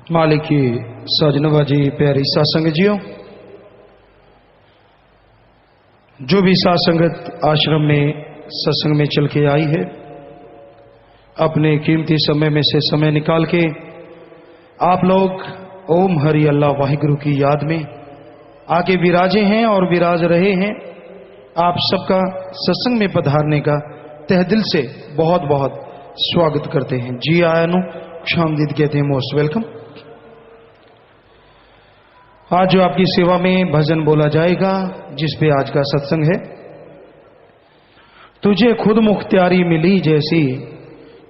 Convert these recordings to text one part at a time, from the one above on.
मालिक की सजनवा जी, प्यारी सासंग जियो, जो भी सासंगत आश्रम में सत्संग में चल के आई है, अपने कीमती समय में से समय निकाल के आप लोग ओम हरि अल्लाह वाहिगुरु की याद में आके विराजे हैं और विराज रहे हैं। आप सबका सत्संग में पधारने का तहे दिल से बहुत बहुत स्वागत करते हैं। जी आयानु क्षामदीद कहते हैं, मोस्ट वेलकम। आज जो आपकी सेवा में भजन बोला जाएगा, जिस पे आज का सत्संग है, तुझे खुद मुख्तियारी मिली जैसी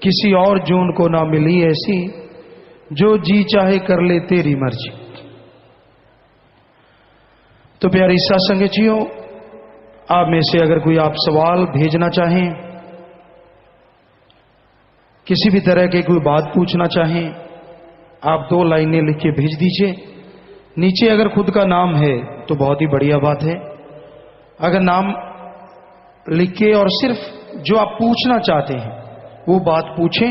किसी और जून को ना मिली ऐसी, जो जी चाहे कर ले तेरी मर्जी। तो प्यारी सत्संग जियो, आप में से अगर कोई आप सवाल भेजना चाहें, किसी भी तरह के कोई बात पूछना चाहें, आप 2 लाइनें लिख के भेज दीजिए। नीचे अगर खुद का नाम है तो बहुत ही बढ़िया बात है। अगर नाम लिख के और सिर्फ जो आप पूछना चाहते हैं वो बात पूछें,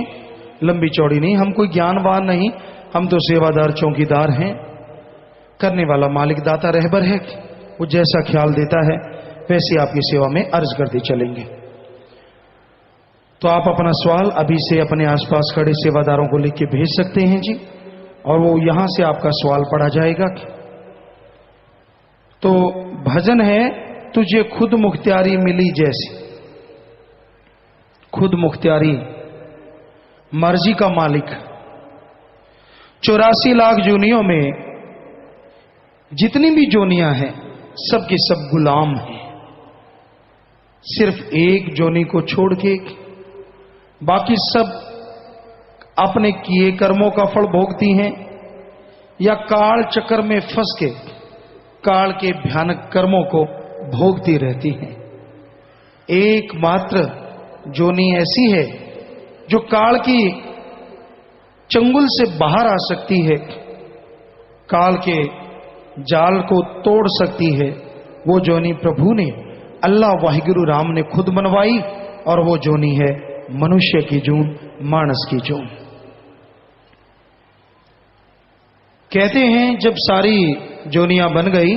लंबी चौड़ी नहीं। हम कोई ज्ञानवान नहीं, हम तो सेवादार चौकीदार हैं। करने वाला मालिक दाता रहबर है, वो जैसा ख्याल देता है वैसे आपकी सेवा में अर्ज करते चलेंगे। तो आप अपना सवाल अभी से अपने आसपास खड़े सेवादारों को लिख के भेज सकते हैं जी, और वो यहां से आपका सवाल पढ़ा जाएगा। तो भजन है, तुझे खुद मुख्तियारी मिली जैसी। खुद मुख्तियारी, मर्जी का मालिक। 84 लाख जोनियों में जितनी भी जोनियां हैं, सब के सब गुलाम हैं। सिर्फ एक जोनी को छोड़ के बाकी सब अपने किए कर्मों का फल भोगती हैं, या काल चक्कर में फंस के काल के भयानक कर्मों को भोगती रहती हैं। एकमात्र जोनी ऐसी है जो काल की चंगुल से बाहर आ सकती है, काल के जाल को तोड़ सकती है। वो जोनी प्रभु ने, अल्लाह वाहिगुरु राम ने खुद बनवाई, और वो जोनी है मनुष्य की जून, मानस की जून। कहते हैं जब सारी जोनियां बन गई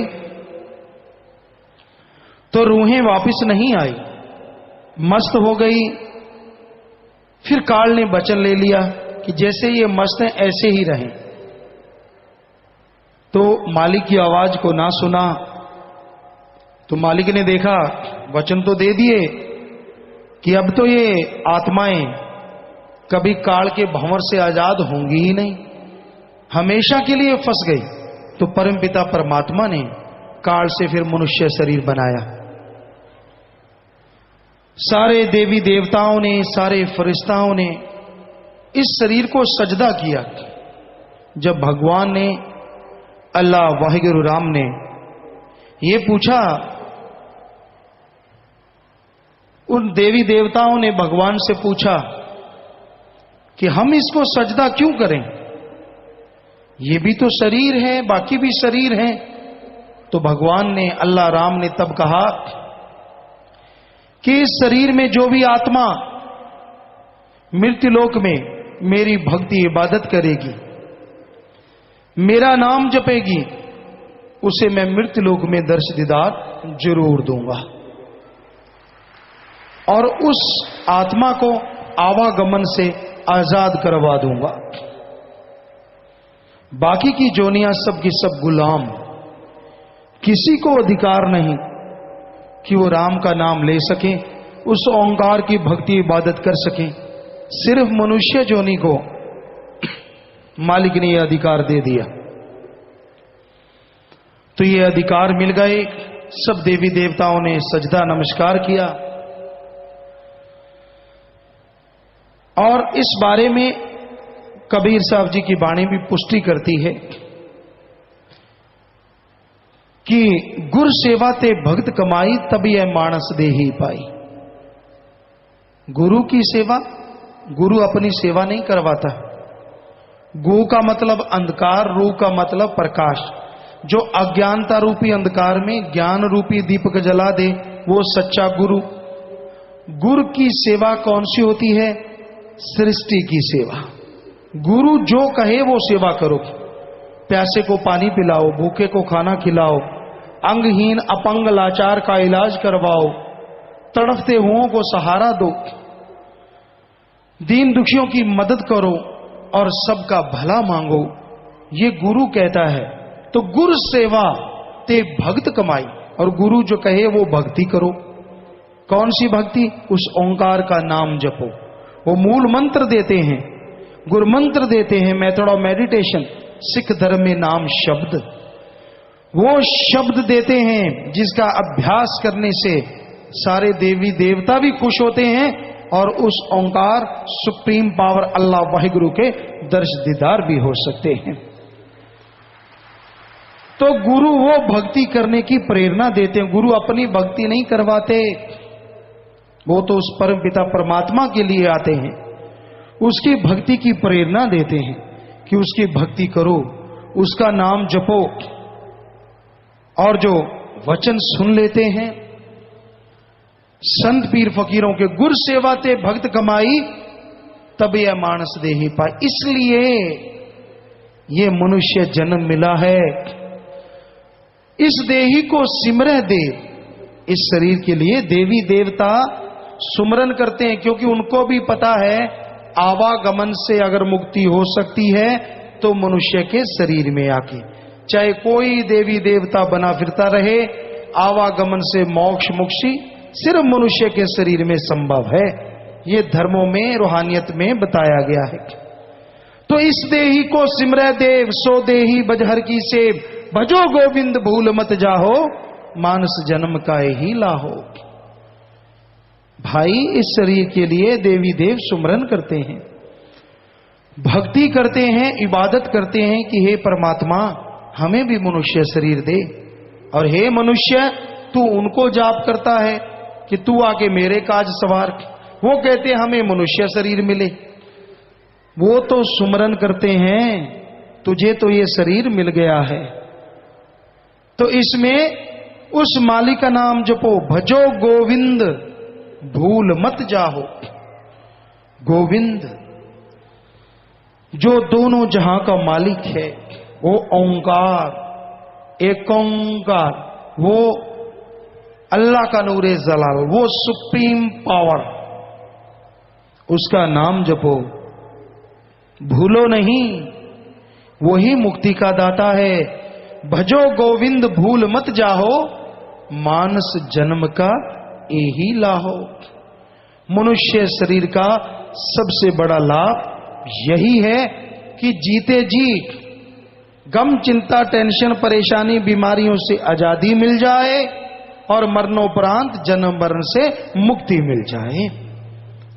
तो रूहें वापस नहीं आई, मस्त हो गई। फिर काल ने वचन ले लिया कि जैसे ये मस्त हैं ऐसे ही रहें। तो मालिक की आवाज को ना सुना, तो मालिक ने देखा, वचन तो दे दिए कि अब तो ये आत्माएं कभी काल के भंवर से आजाद होंगी ही नहीं, हमेशा के लिए फंस गई। तो परमपिता परमात्मा ने काल से फिर मनुष्य शरीर बनाया। सारे देवी देवताओं ने, सारे फरिश्ताओं ने इस शरीर को सजदा किया। जब भगवान ने, अल्लाह वाहिगुरु राम ने ये पूछा, उन देवी देवताओं ने भगवान से पूछा कि हम इसको सजदा क्यों करें, ये भी तो शरीर है, बाकी भी शरीर है। तो भगवान ने, अल्लाह राम ने तब कहा कि इस शरीर में जो भी आत्मा मृत्युलोक में मेरी भक्ति इबादत करेगी, मेरा नाम जपेगी, उसे मैं मृत्युलोक में दर्श दीदार जरूर दूंगा, और उस आत्मा को आवागमन से आजाद करवा दूंगा। बाकी की जोनियां सब की सब गुलाम, किसी को अधिकार नहीं कि वो राम का नाम ले सके, उस ओंकार की भक्ति इबादत कर सके। सिर्फ मनुष्य जोनी को मालिक ने यह अधिकार दे दिया। तो ये अधिकार मिल गए, सब देवी देवताओं ने सजदा नमस्कार किया। और इस बारे में कबीर साहब जी की वाणी भी पुष्टि करती है कि गुर सेवा ते भक्त कमाई, तभी यह मानस दे ही पाई। गुरु की सेवा, गुरु अपनी सेवा नहीं करवाता। गु का मतलब अंधकार, रू का मतलब प्रकाश। जो अज्ञानता रूपी अंधकार में ज्ञान रूपी दीपक जला दे, वो सच्चा गुरु। गुरु की सेवा कौन सी होती है? सृष्टि की सेवा। गुरु जो कहे वो सेवा करो। प्यासे को पानी पिलाओ, भूखे को खाना खिलाओ, अंगहीन अपंग लाचार का इलाज करवाओ, तड़फते हुओं को सहारा दो, दीन दुखियों की मदद करो और सबका भला मांगो, ये गुरु कहता है। तो गुरु सेवा ते भक्त कमाई, और गुरु जो कहे वो भक्ति करो। कौन सी भक्ति? उस ओंकार का नाम जपो। वो मूल मंत्र देते हैं, गुरु मंत्र देते हैं, मेथड ऑफ मेडिटेशन, सिख धर्म में नाम शब्द। वो शब्द देते हैं जिसका अभ्यास करने से सारे देवी देवता भी खुश होते हैं और उस ओंकार सुप्रीम पावर अल्लाह वाहिगुरु के दर्श दीदार भी हो सकते हैं। तो गुरु वो भक्ति करने की प्रेरणा देते हैं। गुरु अपनी भक्ति नहीं करवाते, वो तो उस परम पिता परमात्मा के लिए आते हैं, उसकी भक्ति की प्रेरणा देते हैं कि उसकी भक्ति करो, उसका नाम जपो। और जो वचन सुन लेते हैं संत पीर फकीरों के, गुर सेवा ते भक्त कमाई, तब यह मानस देही पाए। इसलिए ये मनुष्य जन्म मिला है। इस देही को सिमरह देव, इस शरीर के लिए देवी देवता सुमरन करते हैं, क्योंकि उनको भी पता है आवागमन से अगर मुक्ति हो सकती है तो मनुष्य के शरीर में आके, चाहे कोई देवी देवता बना फिरता रहे, आवागमन से मोक्ष मुक्ति सिर्फ मनुष्य के शरीर में संभव है। ये धर्मों में, रूहानियत में बताया गया है। तो इस देही को सिमरह देव, सो देही बजहर की सेव, भजो गोविंद भूल मत जाहो, मानस जन्म का ही लाहो। भाई, इस शरीर के लिए देवी देव सुमरन करते हैं, भक्ति करते हैं, इबादत करते हैं कि हे परमात्मा हमें भी मनुष्य शरीर दे। और हे मनुष्य, तू उनको जाप करता है कि तू आके मेरे काज सवार। वो कहते हमें मनुष्य शरीर मिले। वो तो सुमरन करते हैं, तुझे तो ये शरीर मिल गया है, तो इसमें उस मालिक का नाम जपो। भजो गोविंद भूल मत जाहो। गोविंद जो दोनों जहां का मालिक है, वो ओंकार, एक ओंकार, वो अल्लाह का नूरे जलाल, वो सुप्रीम पावर, उसका नाम जपो, भूलो नहीं, वही मुक्ति का दाता है। भजो गोविंद भूल मत जाहो, मानस जन्म का यही लाहो। मनुष्य शरीर का सबसे बड़ा लाभ यही है कि जीते जी गम, चिंता, टेंशन, परेशानी, बीमारियों से आजादी मिल जाए और मरणोपरांत जन्म मरण से मुक्ति मिल जाए।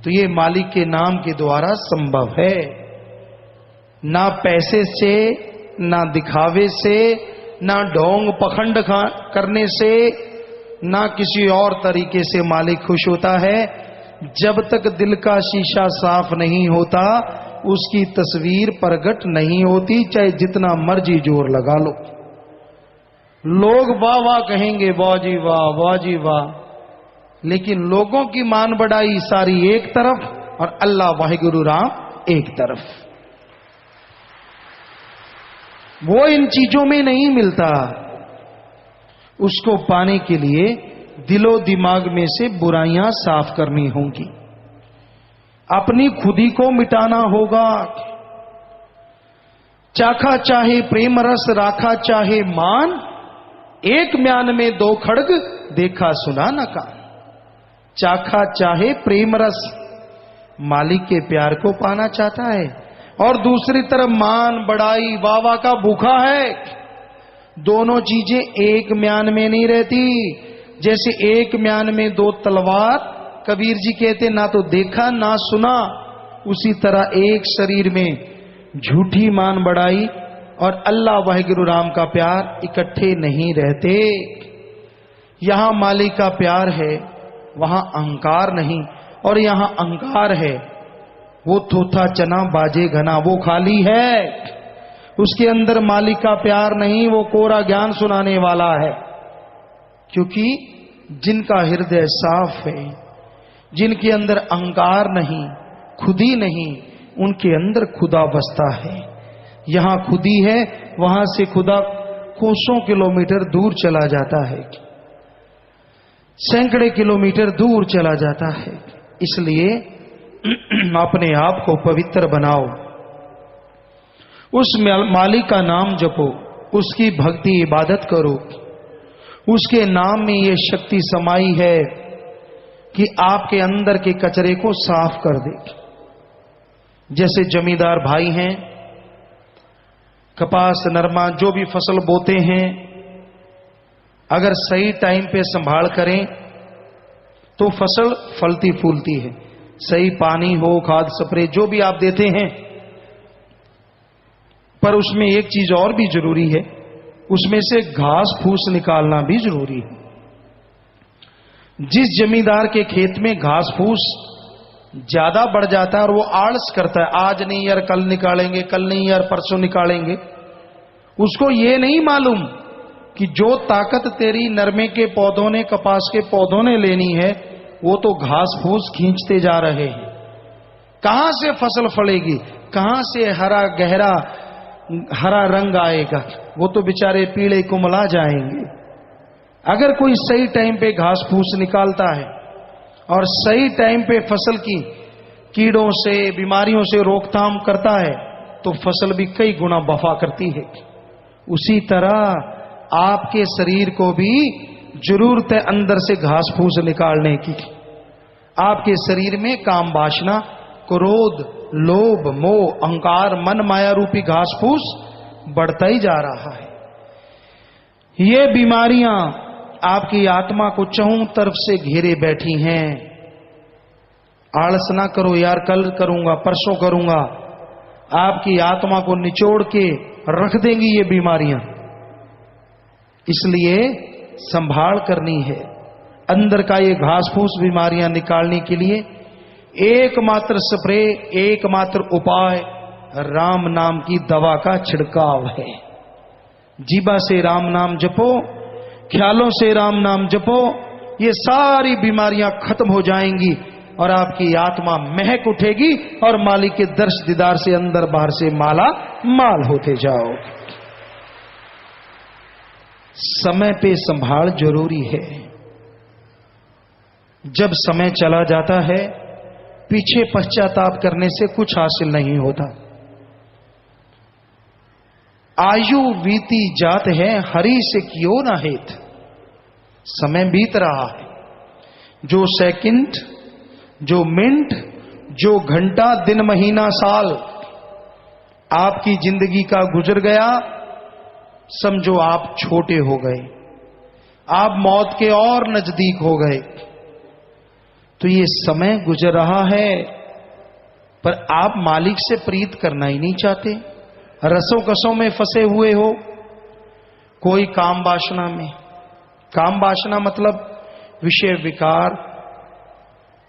तो ये मालिक के नाम के द्वारा संभव है। ना पैसे से, ना दिखावे से, ना ढोंग पखंड करने से, ना किसी और तरीके से मालिक खुश होता है। जब तक दिल का शीशा साफ नहीं होता, उसकी तस्वीर प्रकट नहीं होती, चाहे जितना मर्जी जोर लगा लो। लोग वाह वाह कहेंगे, वाह जी वाह, वाह जी वाह, लेकिन लोगों की मान बढ़ाई सारी एक तरफ और अल्लाह वाहिगुरु राम एक तरफ। वो इन चीजों में नहीं मिलता। उसको पाने के लिए दिलो दिमाग में से बुराइयां साफ करनी होंगी, अपनी खुदी को मिटाना होगा। चाखा चाहे प्रेम रस, राखा चाहे मान, एक म्यान में दो खड़ग, देखा सुना न कान। चाखा चाहे प्रेम रस, मालिक के प्यार को पाना चाहता है, और दूसरी तरफ मान बढ़ाई वावा का भूखा है। दोनों चीजें एक म्यान में नहीं रहती। जैसे एक म्यान में दो तलवार, कबीर जी कहते ना तो देखा ना सुना, उसी तरह एक शरीर में झूठी मान बढ़ाई और अल्लाह वाहिगुरु राम का प्यार इकट्ठे नहीं रहते। यहां मालिक का प्यार है, वहां अहंकार नहीं, और यहां अहंकार है, वो थोथा चना बाजे घना, वो खाली है, उसके अंदर मालिक का प्यार नहीं, वो कोरा ज्ञान सुनाने वाला है। क्योंकि जिनका हृदय साफ है, जिनके अंदर अहंकार नहीं, खुदी नहीं, उनके अंदर खुदा बसता है। यहां खुदी है, वहां से खुदा कोसों किलोमीटर दूर चला जाता है, सैकड़े किलोमीटर दूर चला जाता है। इसलिए अपने आप को पवित्र बनाओ, उस मालिक का नाम जपो, उसकी भक्ति इबादत करो। उसके नाम में ये शक्ति समाई है कि आपके अंदर के कचरे को साफ कर दे। जैसे जमींदार भाई हैं, कपास नरमा जो भी फसल बोते हैं, अगर सही टाइम पे संभाल करें तो फसल फलती फूलती है। सही पानी हो, खाद स्प्रे जो भी आप देते हैं, पर उसमें एक चीज और भी जरूरी है, उसमें से घास फूस निकालना भी जरूरी है। जिस जमींदार के खेत में घास फूस ज्यादा बढ़ जाता है और वो आलस करता है, आज नहीं यार कल निकालेंगे, कल नहीं यार परसों निकालेंगे, उसको ये नहीं मालूम कि जो ताकत तेरी नरमे के पौधों ने, कपास के पौधों ने लेनी है, वो तो घास फूस खींचते जा रहे हैं। कहां से फसल फलेगी, कहां से हरा गहरा हरा रंग आएगा, वो तो बेचारे पीले कुमला जाएंगे। अगर कोई सही टाइम पे घास फूस निकालता है और सही टाइम पे फसल की कीड़ों से, बीमारियों से रोकथाम करता है, तो फसल भी कई गुना वफा करती है। उसी तरह आपके शरीर को भी जरूरत है अंदर से घास फूस निकालने की। आपके शरीर में काम वासना, क्रोध, लोभ, मोह, अहंकार, मन माया रूपी घास फूस बढ़ता ही जा रहा है। ये बीमारियां आपकी आत्मा को चहुं तरफ से घेरे बैठी हैं। आलस ना करो यार, कल करूंगा, परसों करूंगा, आपकी आत्मा को निचोड़ के रख देंगी ये बीमारियां। इसलिए संभाल करनी है। अंदर का ये घास फूस बीमारियां निकालने के लिए एकमात्र स्प्रे, एकमात्र उपाय राम नाम की दवा का छिड़काव है। जीभा से राम नाम जपो, ख्यालों से राम नाम जपो, ये सारी बीमारियां खत्म हो जाएंगी और आपकी आत्मा महक उठेगी और मालिक के दर्श दीदार से अंदर बाहर से माला माल होते जाओ। समय पे संभाल जरूरी है। जब समय चला जाता है, पीछे पश्चाताप करने से कुछ हासिल नहीं होता। आयु बीती जात है, हरि से क्यों ना हेत। समय बीत रहा है, जो सेकंड, जो मिनट, जो घंटा, दिन, महीना, साल आपकी जिंदगी का गुजर गया, समझो आप छोटे हो गए, आप मौत के और नजदीक हो गए। तो ये समय गुजर रहा है, पर आप मालिक से प्रीत करना ही नहीं चाहते। रसों कसों में फंसे हुए हो, कोई काम वासना में। काम वासना मतलब विषय विकार,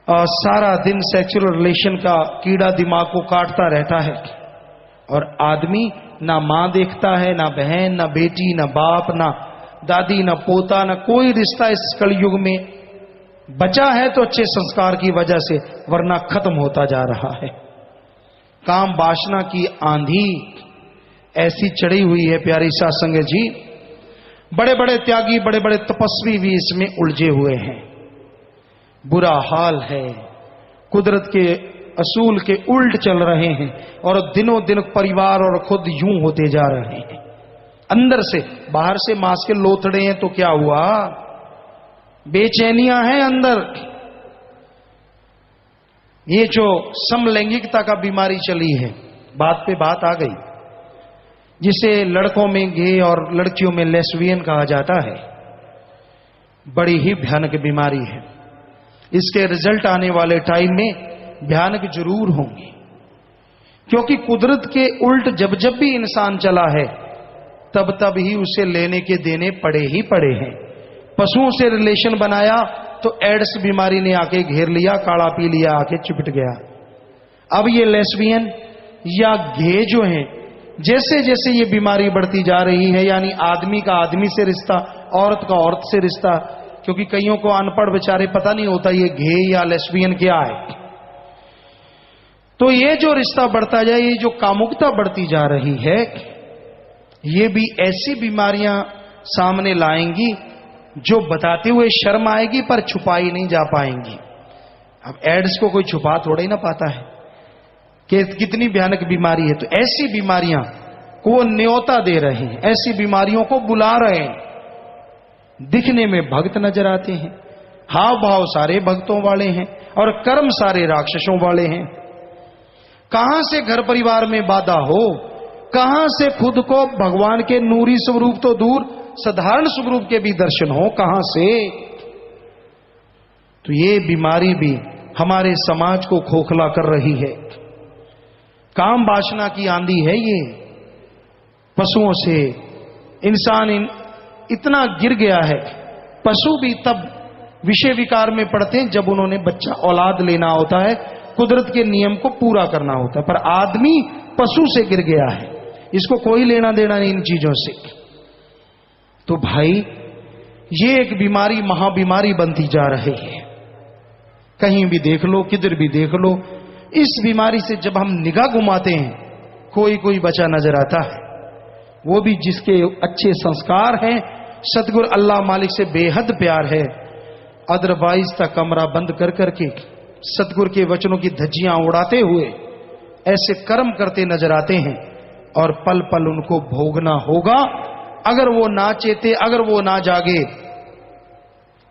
और सारा दिन सेक्सुअल रिलेशन का कीड़ा दिमाग को काटता रहता है। और आदमी ना मां देखता है, ना बहन, ना बेटी, ना बाप, ना दादी, ना पोता, ना कोई रिश्ता इस कलयुग में बचा है तो अच्छे संस्कार की वजह से, वरना खत्म होता जा रहा है। काम वासना की आंधी ऐसी चढ़ी हुई है प्यारी साध संगत जी, बड़े बड़े त्यागी, बड़े बड़े तपस्वी भी इसमें उलझे हुए हैं। बुरा हाल है, कुदरत के असूल के उल्ट चल रहे हैं और दिनों दिन परिवार और खुद यूं होते जा रहे हैं। अंदर से, बाहर से मांस के लोथड़े हैं तो क्या हुआ, बेचैनियां हैं अंदर। ये जो समलैंगिकता का बीमारी चली है, बात पे बात आ गई, जिसे लड़कों में गे और लड़कियों में लेस्बियन कहा जाता है, बड़ी ही भयानक बीमारी है। इसके रिजल्ट आने वाले टाइम में भयानक जरूर होंगे, क्योंकि कुदरत के उल्ट जब जब भी इंसान चला है, तब तब ही उसे लेने के देने पड़े ही पड़े हैं। पशुओं से रिलेशन बनाया तो एड्स बीमारी ने आके घेर लिया, काढ़ा पी लिया, आके चिपट गया। अब ये लेस्बियन या गे जो हैं, जैसे जैसे ये बीमारी बढ़ती जा रही है, यानी आदमी का आदमी से रिश्ता, औरत का औरत से रिश्ता, क्योंकि कईयों को अनपढ़ बेचारे पता नहीं होता ये गे या लेस्बियन क्या है। तो ये जो रिश्ता बढ़ता जाए, ये जो कामुकता बढ़ती जा रही है, ये भी ऐसी बीमारियां सामने लाएंगी जो बताते हुए शर्म आएगी पर छुपाई नहीं जा पाएंगी। अब एड्स को कोई छुपा थोड़ा ही ना पाता है कि कितनी भयानक बीमारी है। तो ऐसी बीमारियां को वो न्योता दे रहे हैं, ऐसी बीमारियों को बुला रहे हैं। दिखने में भक्त नजर आते हैं, हाव भाव सारे भक्तों वाले हैं और कर्म सारे राक्षसों वाले हैं। कहां से घर परिवार में बाधा हो, कहां से खुद को भगवान के नूरी स्वरूप तो दूर साधारण स्वरूप के भी दर्शन हो, कहां से। तो ये बीमारी भी हमारे समाज को खोखला कर रही है। काम वासना की आंधी है ये। पशुओं से इंसान इतना गिर गया है। पशु भी तब विषय विकार में पड़ते हैं जब उन्होंने बच्चा औलाद लेना होता है, कुदरत के नियम को पूरा करना होता है। पर आदमी पशु से गिर गया है, इसको कोई लेना देना नहीं इन चीजों से। तो भाई ये एक बीमारी महाबीमारी बनती जा रही है। कहीं भी देख लो, किधर भी देख लो, इस बीमारी से जब हम निगाह घुमाते हैं, कोई कोई बचा नजर आता है, वो भी जिसके अच्छे संस्कार हैं, सतगुरु अल्लाह मालिक से बेहद प्यार है। अदरवाइज का कमरा बंद कर करके सतगुरु के वचनों की धज्जियां उड़ाते हुए ऐसे कर्म करते नजर आते हैं और पल पल उनको भोगना होगा। अगर वो ना चेते, अगर वो ना जागे,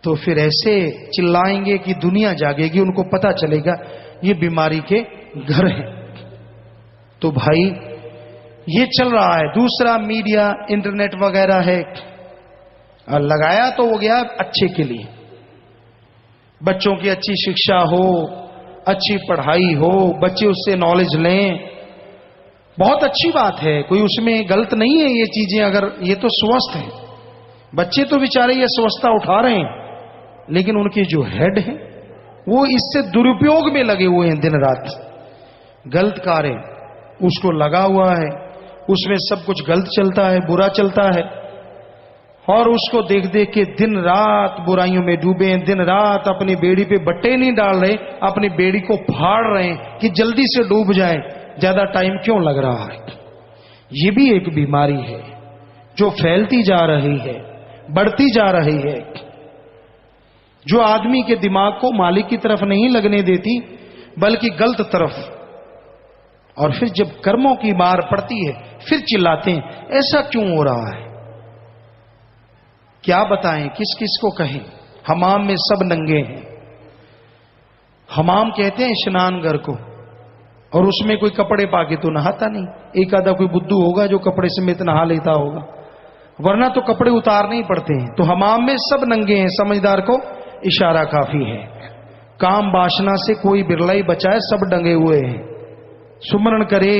तो फिर ऐसे चिल्लाएंगे कि दुनिया जागेगी, उनको पता चलेगा ये बीमारी के घर हैं। तो भाई ये चल रहा है। दूसरा मीडिया, इंटरनेट वगैरह है, और लगाया तो वो गया अच्छे के लिए, बच्चों की अच्छी शिक्षा हो, अच्छी पढ़ाई हो, बच्चे उससे नॉलेज लें, बहुत अच्छी बात है, कोई उसमें गलत नहीं है ये चीजें। अगर ये तो स्वस्थ है, बच्चे तो बेचारे ये स्वस्थता उठा रहे हैं, लेकिन उनके जो हेड है वो इससे दुरुपयोग में लगे हुए हैं। दिन रात गलत कार्य उसको लगा हुआ है, उसमें सब कुछ गलत चलता है, बुरा चलता है, और उसको देख देख के दिन रात बुराइयों में डूबे हैं। दिन रात अपनी बेड़ी पे बट्टे नहीं डाल रहे, अपनी बेड़ी को फाड़ रहे हैं कि जल्दी से डूब जाए, ज्यादा टाइम क्यों लग रहा है। ये भी एक बीमारी है जो फैलती जा रही है, बढ़ती जा रही है, जो आदमी के दिमाग को मालिक की तरफ नहीं लगने देती बल्कि गलत तरफ। और फिर जब कर्मों की मार पड़ती है फिर चिल्लाते हैं ऐसा क्यों हो रहा है। क्या बताएं, किस किस को कहें। हमाम में सब नंगे हैं। हमाम कहते हैं स्नान घर को, और उसमें कोई कपड़े पाके तो नहाता नहीं। एक आधा कोई बुद्धू होगा जो कपड़े समेत नहा लेता होगा, वरना तो कपड़े उतारने ही पड़ते हैं। तो हमाम में सब नंगे हैं, समझदार को इशारा काफी है। काम वासना से कोई बिरला ही बचा है, सब डंगे हुए हैं। सुमरण करे,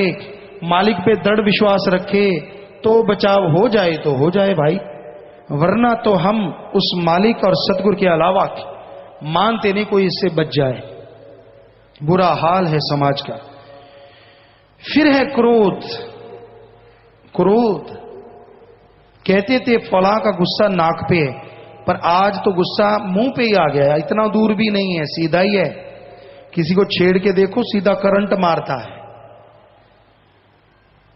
मालिक पे दृढ़ विश्वास रखे तो बचाव हो जाए तो हो जाए भाई, वरना तो हम उस मालिक और सतगुरु के अलावा मानते नहीं कोई इससे बच जाए। बुरा हाल है समाज का। फिर है क्रोध। क्रोध कहते थे फला का गुस्सा नाक पे है, पर आज तो गुस्सा मुंह पे ही आ गया है। इतना दूर भी नहीं है, सीधा ही है। किसी को छेड़ के देखो सीधा करंट मारता है।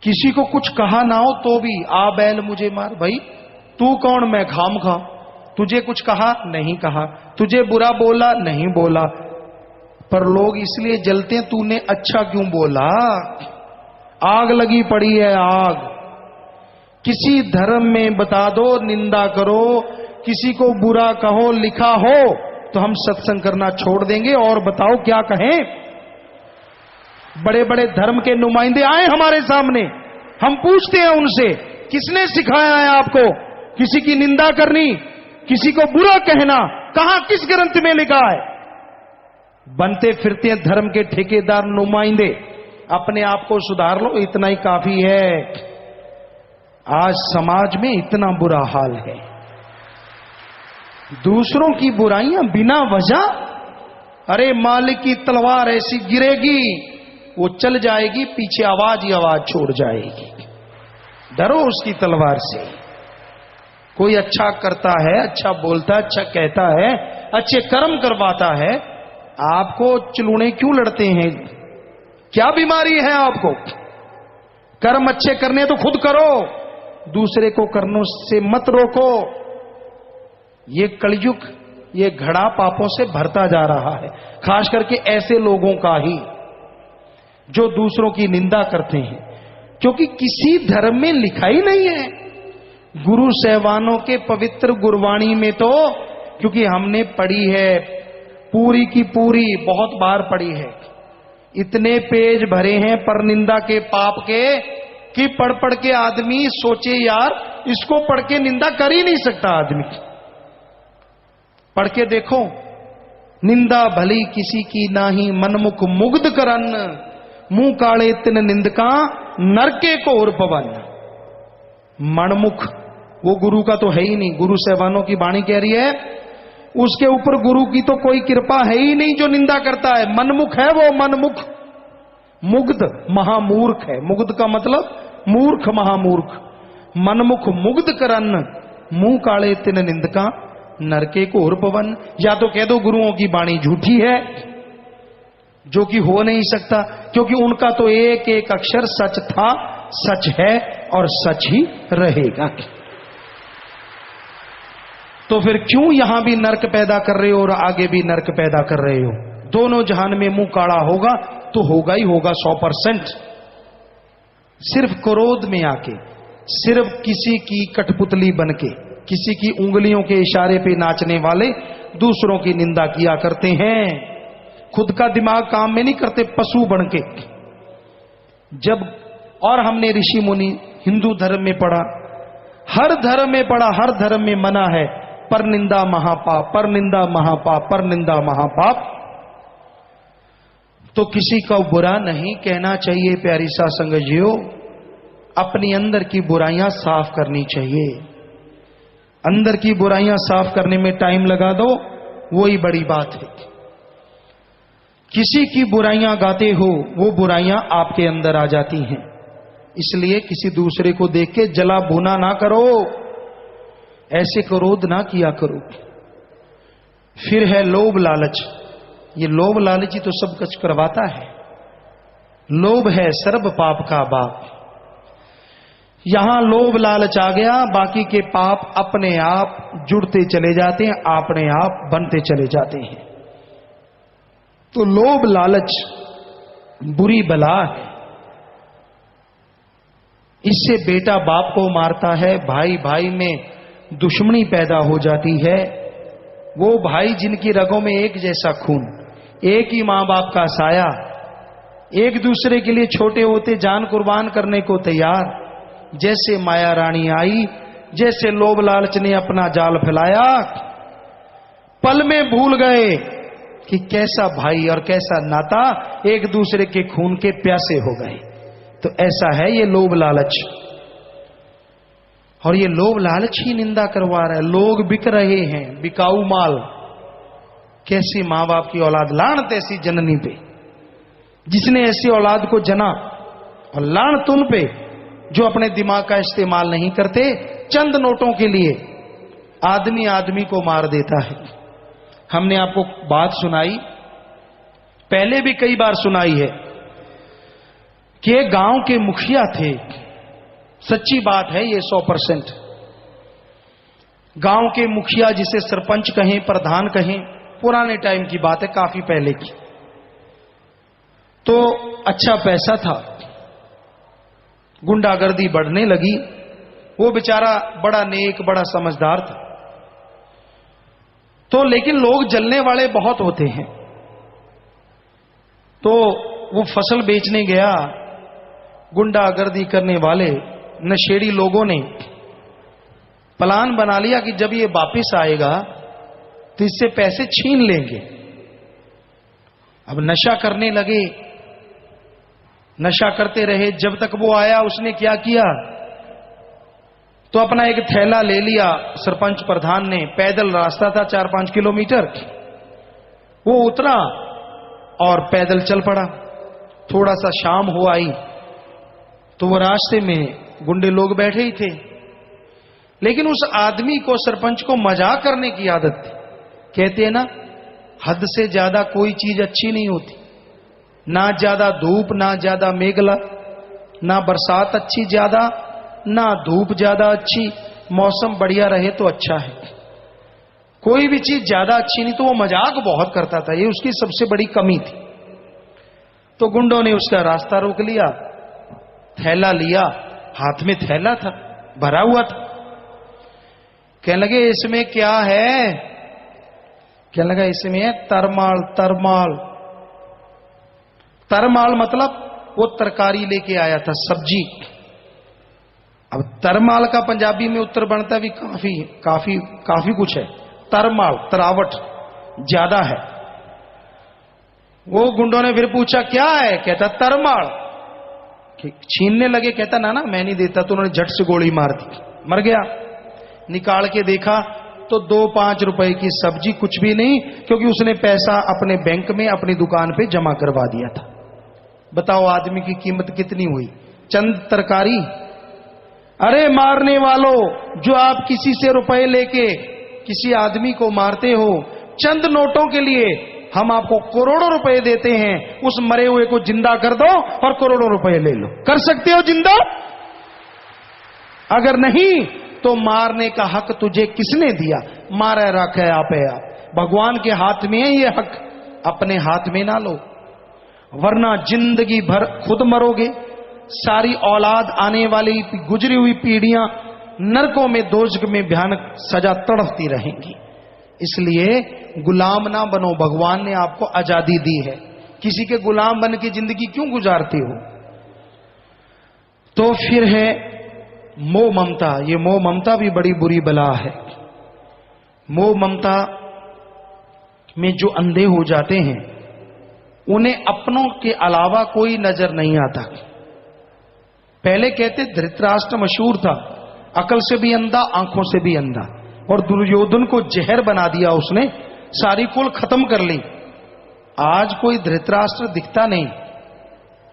किसी को कुछ कहा ना हो तो भी आ बैल मुझे मार। भाई तू कौन, मैं खाम खा। तुझे कुछ कहा नहीं कहा, तुझे बुरा बोला नहीं बोला, पर लोग इसलिए जलते हैं तूने अच्छा क्यों बोला। आग लगी पड़ी है आग। किसी धर्म में बता दो निंदा करो, किसी को बुरा कहो लिखा हो तो हम सत्संग करना छोड़ देंगे और बताओ क्या कहें। बड़े बड़े धर्म के नुमाइंदे आए हमारे सामने, हम पूछते हैं उनसे किसने सिखाया है आपको किसी की निंदा करनी, किसी को बुरा कहना, कहां किस ग्रंथ में लिखा है। बनते फिरते हैं धर्म के ठेकेदार नुमाइंदे। अपने आप को सुधार लो, इतना ही काफी है। आज समाज में इतना बुरा हाल है, दूसरों की बुराइयां बिना वजह। अरे मालिक की तलवार ऐसी गिरेगी वो चल जाएगी, पीछे आवाज ही आवाज छोड़ जाएगी। डरो उसकी तलवार से। कोई अच्छा करता है, अच्छा बोलता है, अच्छा कहता है, अच्छे कर्म करवाता है, आपको चलूने क्यों लड़ते हैं, क्या बीमारी है आपको? कर्म अच्छे करने तो खुद करो, दूसरे को करने से मत रोको। ये कलयुग, ये घड़ा पापों से भरता जा रहा है, खास करके ऐसे लोगों का ही जो दूसरों की निंदा करते हैं, क्योंकि किसी धर्म में लिखा ही नहीं है। गुरु सहवानों के पवित्र गुरवाणी में तो, क्योंकि हमने पढ़ी है पूरी की पूरी, बहुत बार पढ़ी है, इतने पेज भरे हैं पर निंदा के पाप के कि पढ़ पढ़ के आदमी सोचे यार इसको पढ़ के निंदा कर ही नहीं सकता आदमी। पढ़ के देखो, निंदा भली किसी की नाही मनमुख मुग्ध करन, मुंह काले तिन निंदका नरके को और पवन। मनमुख वो गुरु का तो है ही नहीं, गुरु सहवानों की वाणी कह रही है उसके ऊपर गुरु की तो कोई कृपा है ही नहीं जो निंदा करता है। मनमुख है वो, मनमुख। मुग्ध महामूर्ख है, मुग्ध का मतलब मूर्ख, महामूर्ख। मनमुख मुग्ध करन, मुंह काले तिन निंदका नरके को और पवन। या तो कह दो गुरुओं की वाणी झूठी है, जो कि हो नहीं सकता, क्योंकि उनका तो एक एक अक्षर सच था, सच है और सच ही रहेगा। तो फिर क्यों यहां भी नरक पैदा कर रहे हो और आगे भी नरक पैदा कर रहे हो? दोनों जहान में मुंह काला होगा तो होगा ही होगा 100%। सिर्फ क्रोध में आके, सिर्फ किसी की कठपुतली बनके, किसी की उंगलियों के इशारे पे नाचने वाले दूसरों की निंदा किया करते हैं, खुद का दिमाग काम में नहीं करते, पशु बनके। जब और हमने ऋषि मुनि हिंदू धर्म में पढ़ा, हर धर्म में पढ़ा, हर धर्म में मना है पर निंदा महापाप, पर निंदा महापाप, पर निंदा महापाप। तो किसी का बुरा नहीं कहना चाहिए प्यारी सा संगजियो, अपनी अंदर की बुराइयां साफ करनी चाहिए। अंदर की बुराइयां साफ करने में टाइम लगा दो, वही बड़ी बात है। किसी की बुराइयां गाते हो, वो बुराइयां आपके अंदर आ जाती हैं। इसलिए किसी दूसरे को देख के जला भुना ना करो, ऐसे क्रोध ना किया करो। फिर है लोभ लालच। ये लोभ लालच ही तो सब कुछ करवाता है। लोभ है सर्व पाप का बाप। यहां लोभ लालच आ गया, बाकी के पाप अपने आप जुड़ते चले जाते हैं, अपने आप बनते चले जाते हैं। तो लोभ लालच बुरी बला है। इससे बेटा बाप को मारता है, भाई भाई में दुश्मनी पैदा हो जाती है। वो भाई जिनकी रगों में एक जैसा खून, एक ही मां बाप का साया, एक दूसरे के लिए छोटे होते जान कुर्बान करने को तैयार। जैसे माया रानी आई, जैसे लोभ लालच ने अपना जाल फैलाया, पल में भूल गए कि कैसा भाई और कैसा नाता, एक दूसरे के खून के प्यासे हो गए। तो ऐसा है ये लोभ लालच। और ये लोभ लालच ही निंदा करवा रहा है। लोग बिक रहे हैं, बिकाऊ माल। कैसी मां बाप की औलाद, लानत ऐसी जननी पे जिसने ऐसी औलाद को जना, और लानत उन पे जो अपने दिमाग का इस्तेमाल नहीं करते, चंद नोटों के लिए आदमी आदमी को मार देता है। हमने आपको बात सुनाई, पहले भी कई बार सुनाई है, कि एक गांव के मुखिया थे। सच्ची बात है ये 100%। गांव के मुखिया, जिसे सरपंच कहें, प्रधान कहें, पुराने टाइम की बात है, काफी पहले की। तो अच्छा पैसा था, गुंडागर्दी बढ़ने लगी। वो बेचारा बड़ा नेक, बड़ा समझदार था। तो लेकिन लोग जलने वाले बहुत होते हैं। तो वो फसल बेचने गया, गुंडागर्दी करने वाले नशेड़ी लोगों ने प्लान बना लिया कि जब ये वापस आएगा तो इससे पैसे छीन लेंगे। अब नशा करने लगे, नशा करते रहे। जब तक वो आया, उसने क्या किया, तो अपना एक थैला ले लिया सरपंच प्रधान ने। पैदल रास्ता था 4-5 किलोमीटर। वो उतरा और पैदल चल पड़ा। थोड़ा सा शाम हो आई तो वो रास्ते में गुंडे लोग बैठे ही थे। लेकिन उस आदमी को, सरपंच को, मजाक करने की आदत थी। कहते हैं ना, हद से ज्यादा कोई चीज अच्छी नहीं होती। ना ज्यादा धूप ना ज्यादा मेघला, ना बरसात अच्छी ज्यादा ना धूप ज्यादा अच्छी, मौसम बढ़िया रहे तो अच्छा है। कोई भी चीज ज्यादा अच्छी नहीं तो वो मजाक बहुत करता था, ये उसकी सबसे बड़ी कमी थी। तो गुंडों ने उसका रास्ता रोक लिया, थैला लिया, हाथ में थैला था भरा हुआ था। कहने लगे इसमें क्या है? कहने लगा इसमें है तरमाल। तरमाल, तरमाल मतलब वो तरकारी लेके आया था, सब्जी। अब तरमाल का पंजाबी में उत्तर बनता भी काफी काफी काफी कुछ है। तरमाल तरावट ज्यादा है। वो गुंडों ने फिर पूछा क्या है? कहता तरमाल। छीनने लगे, कहता ना ना मैं नहीं देता। तो उन्होंने झट से गोली मार दी, मर गया। निकाल के देखा तो 2-5 रुपए की सब्जी, कुछ भी नहीं, क्योंकि उसने पैसा अपने बैंक में अपनी दुकान पे जमा करवा दिया था। बताओ आदमी की कीमत कितनी हुई? चंद तरकारी। अरे मारने वालों, जो आप किसी से रुपए लेके किसी आदमी को मारते हो चंद नोटों के लिए, हम आपको करोड़ों रुपए देते हैं, उस मरे हुए को जिंदा कर दो और करोड़ों रुपए ले लो। कर सकते हो जिंदा? अगर नहीं तो मारने का हक तुझे किसने दिया? मारे रखे आप है। भगवान के हाथ में है ये हक, अपने हाथ में ना लो, वरना जिंदगी भर खुद मरोगे। सारी औलाद, आने वाली गुजरी हुई पीढ़ियां नरकों में, दोजख में भयानक सजा तड़पती रहेंगी। इसलिए गुलाम ना बनो, भगवान ने आपको आजादी दी है, किसी के गुलाम बन के जिंदगी क्यों गुजारते हो? तो फिर है मोह ममता। ये मोह ममता भी बड़ी बुरी बला है। मोह ममता में जो अंधे हो जाते हैं उन्हें अपनों के अलावा कोई नजर नहीं आता। पहले कहते धृतराष्ट्र मशहूर था, अकल से भी अंधा, आंखों से भी अंधा, और दुर्योधन को जहर बना दिया उसने, सारी कुल खत्म कर ली। आज कोई धृतराष्ट्र दिखता नहीं,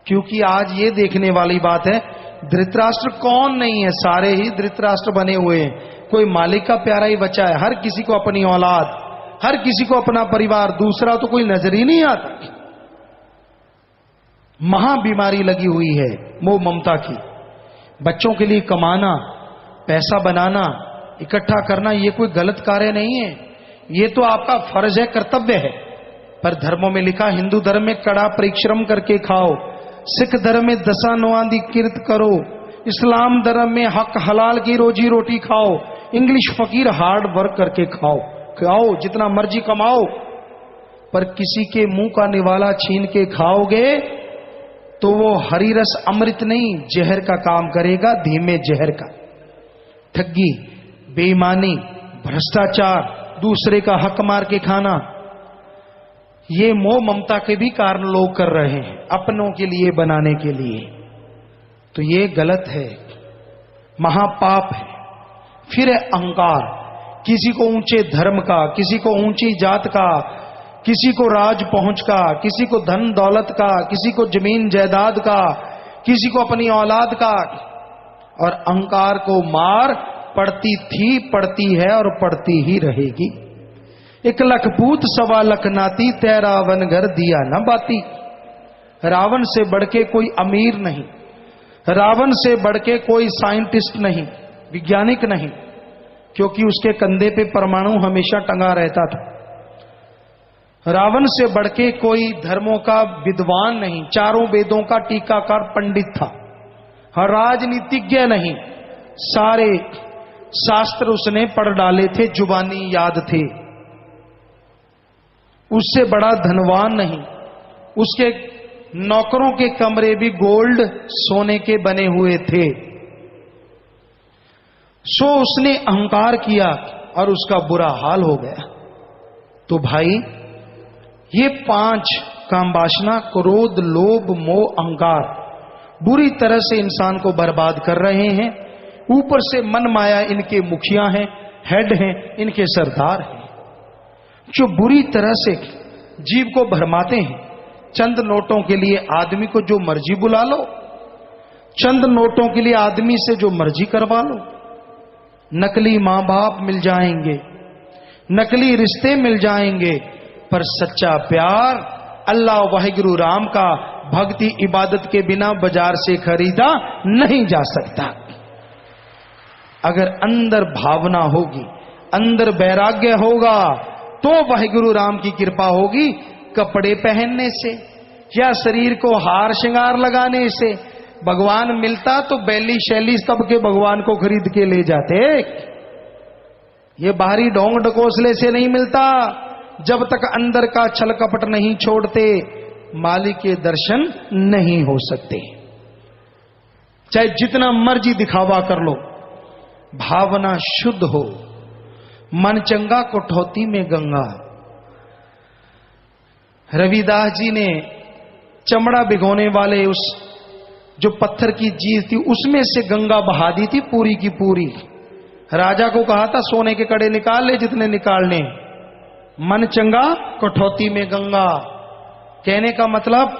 क्योंकि आज ये देखने वाली बात है धृतराष्ट्र कौन नहीं है, सारे ही धृतराष्ट्र बने हुए हैं। कोई मालिक का प्यारा ही बचा है, हर किसी को अपनी औलाद, हर किसी को अपना परिवार, दूसरा तो कोई नजर ही नहीं आता। महा बीमारी लगी हुई है मोह ममता की। बच्चों के लिए कमाना, पैसा बनाना, इकट्ठा करना, ये कोई गलत कार्य नहीं है, ये तो आपका फर्ज है, कर्तव्य है। पर धर्मों में लिखा, हिंदू धर्म में कड़ा परिश्रम करके खाओ, सिख धर्म में दसा नवांदी किरत करो, इस्लाम धर्म में हक हलाल की रोजी रोटी खाओ, इंग्लिश फकीर हार्ड वर्क करके खाओ, खाओ जितना मर्जी कमाओ। पर किसी के मुंह का निवाला छीन के खाओगे तो वो हरी रस अमृत नहीं, जहर का काम करेगा, धीमे जहर का। ठगी, बेईमानी, भ्रष्टाचार, दूसरे का हक मार के खाना, ये मोह ममता के भी कारण लोग कर रहे हैं, अपनों के लिए बनाने के लिए। तो ये गलत है, महापाप है। फिर है अहंकार, किसी को ऊंचे धर्म का, किसी को ऊंची जात का, किसी को राज पहुंच का, किसी को धन दौलत का, किसी को जमीन जायदाद का, किसी को अपनी औलाद का। और अहंकार को मार पड़ती थी, पड़ती है और पड़ती ही रहेगी। 1 लख पूत 1.25 लख नाती, तै रावण घर दिया न बाती। रावण से बढ़ के कोई अमीर नहीं, रावण से बढ़ के कोई साइंटिस्ट नहीं, वैज्ञानिक नहीं, क्योंकि उसके कंधे पे परमाणु हमेशा टंगा रहता था। रावण से बढ़ के कोई धर्मों का विद्वान नहीं, चारों वेदों का टीकाकार पंडित था। राजनीतिज्ञ नहीं, सारे शास्त्र उसने पढ़ डाले थे, जुबानी याद थे। उससे बड़ा धनवान नहीं, उसके नौकरों के कमरे भी गोल्ड सोने के बने हुए थे। सो उसने अहंकार किया और उसका बुरा हाल हो गया। तो भाई ये 5 काम वासना, क्रोध, लोभ, मोह, अहंकार बुरी तरह से इंसान को बर्बाद कर रहे हैं। ऊपर से मन माया इनके मुखिया हैं, हेड हैं, इनके सरदार हैं, जो बुरी तरह से जीव को भरमाते हैं। चंद नोटों के लिए आदमी को जो मर्जी बुला लो, चंद नोटों के लिए आदमी से जो मर्जी करवा लो। नकली मां बाप मिल जाएंगे, नकली रिश्ते मिल जाएंगे, पर सच्चा प्यार अल्लाह वाहिगुरु राम का भक्ति इबादत के बिना बाजार से खरीदा नहीं जा सकता। अगर अंदर भावना होगी, अंदर वैराग्य होगा, तो वाहिगुरु राम की कृपा होगी। कपड़े पहनने से या शरीर को हार श्रृंगार लगाने से भगवान मिलता तो बैली शैली सबके भगवान को खरीद के ले जाते। ये बाहरी ढोंग ढकोसले से नहीं मिलता। जब तक अंदर का छल कपट नहीं छोड़ते, मालिक के दर्शन नहीं हो सकते। चाहे जितना मर्जी दिखावा कर लो, भावना शुद्ध हो, मन चंगा कठौती में गंगा। रविदास जी ने चमड़ा भिगोने वाले उस जो पत्थर की चीज थी उसमें से गंगा बहा दी थी पूरी की पूरी। राजा को कहा था सोने के कड़े निकाल ले जितने निकालने, मन चंगा कठौती में गंगा। कहने का मतलब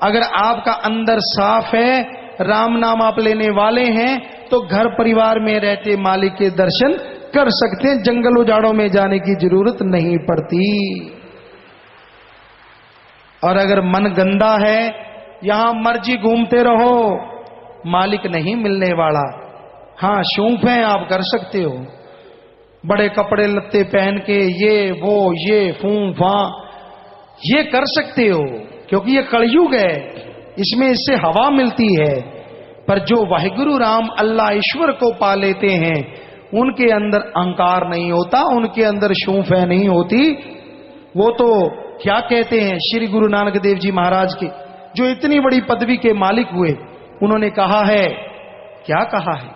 अगर आपका अंदर साफ है, राम नाम आप लेने वाले हैं, तो घर परिवार में रहते मालिक के दर्शन कर सकते हैं। जंगल उजाड़ों में जाने की जरूरत नहीं पड़ती। और अगर मन गंदा है, यहां मर्जी घूमते रहो, मालिक नहीं मिलने वाला। हां शौक है आप कर सकते हो, बड़े कपड़े लत्ते पहन के ये वो ये फूं फा ये कर सकते हो, क्योंकि ये कलयुग है, इसमें इससे हवा मिलती है। पर जो वाहिगुरु राम अल्लाह ईश्वर को पा लेते हैं, उनके अंदर अहंकार नहीं होता, उनके अंदर शूफे नहीं होती। वो तो क्या कहते हैं श्री गुरु नानक देव जी महाराज के, जो इतनी बड़ी पदवी के मालिक हुए, उन्होंने कहा है, क्या कहा है,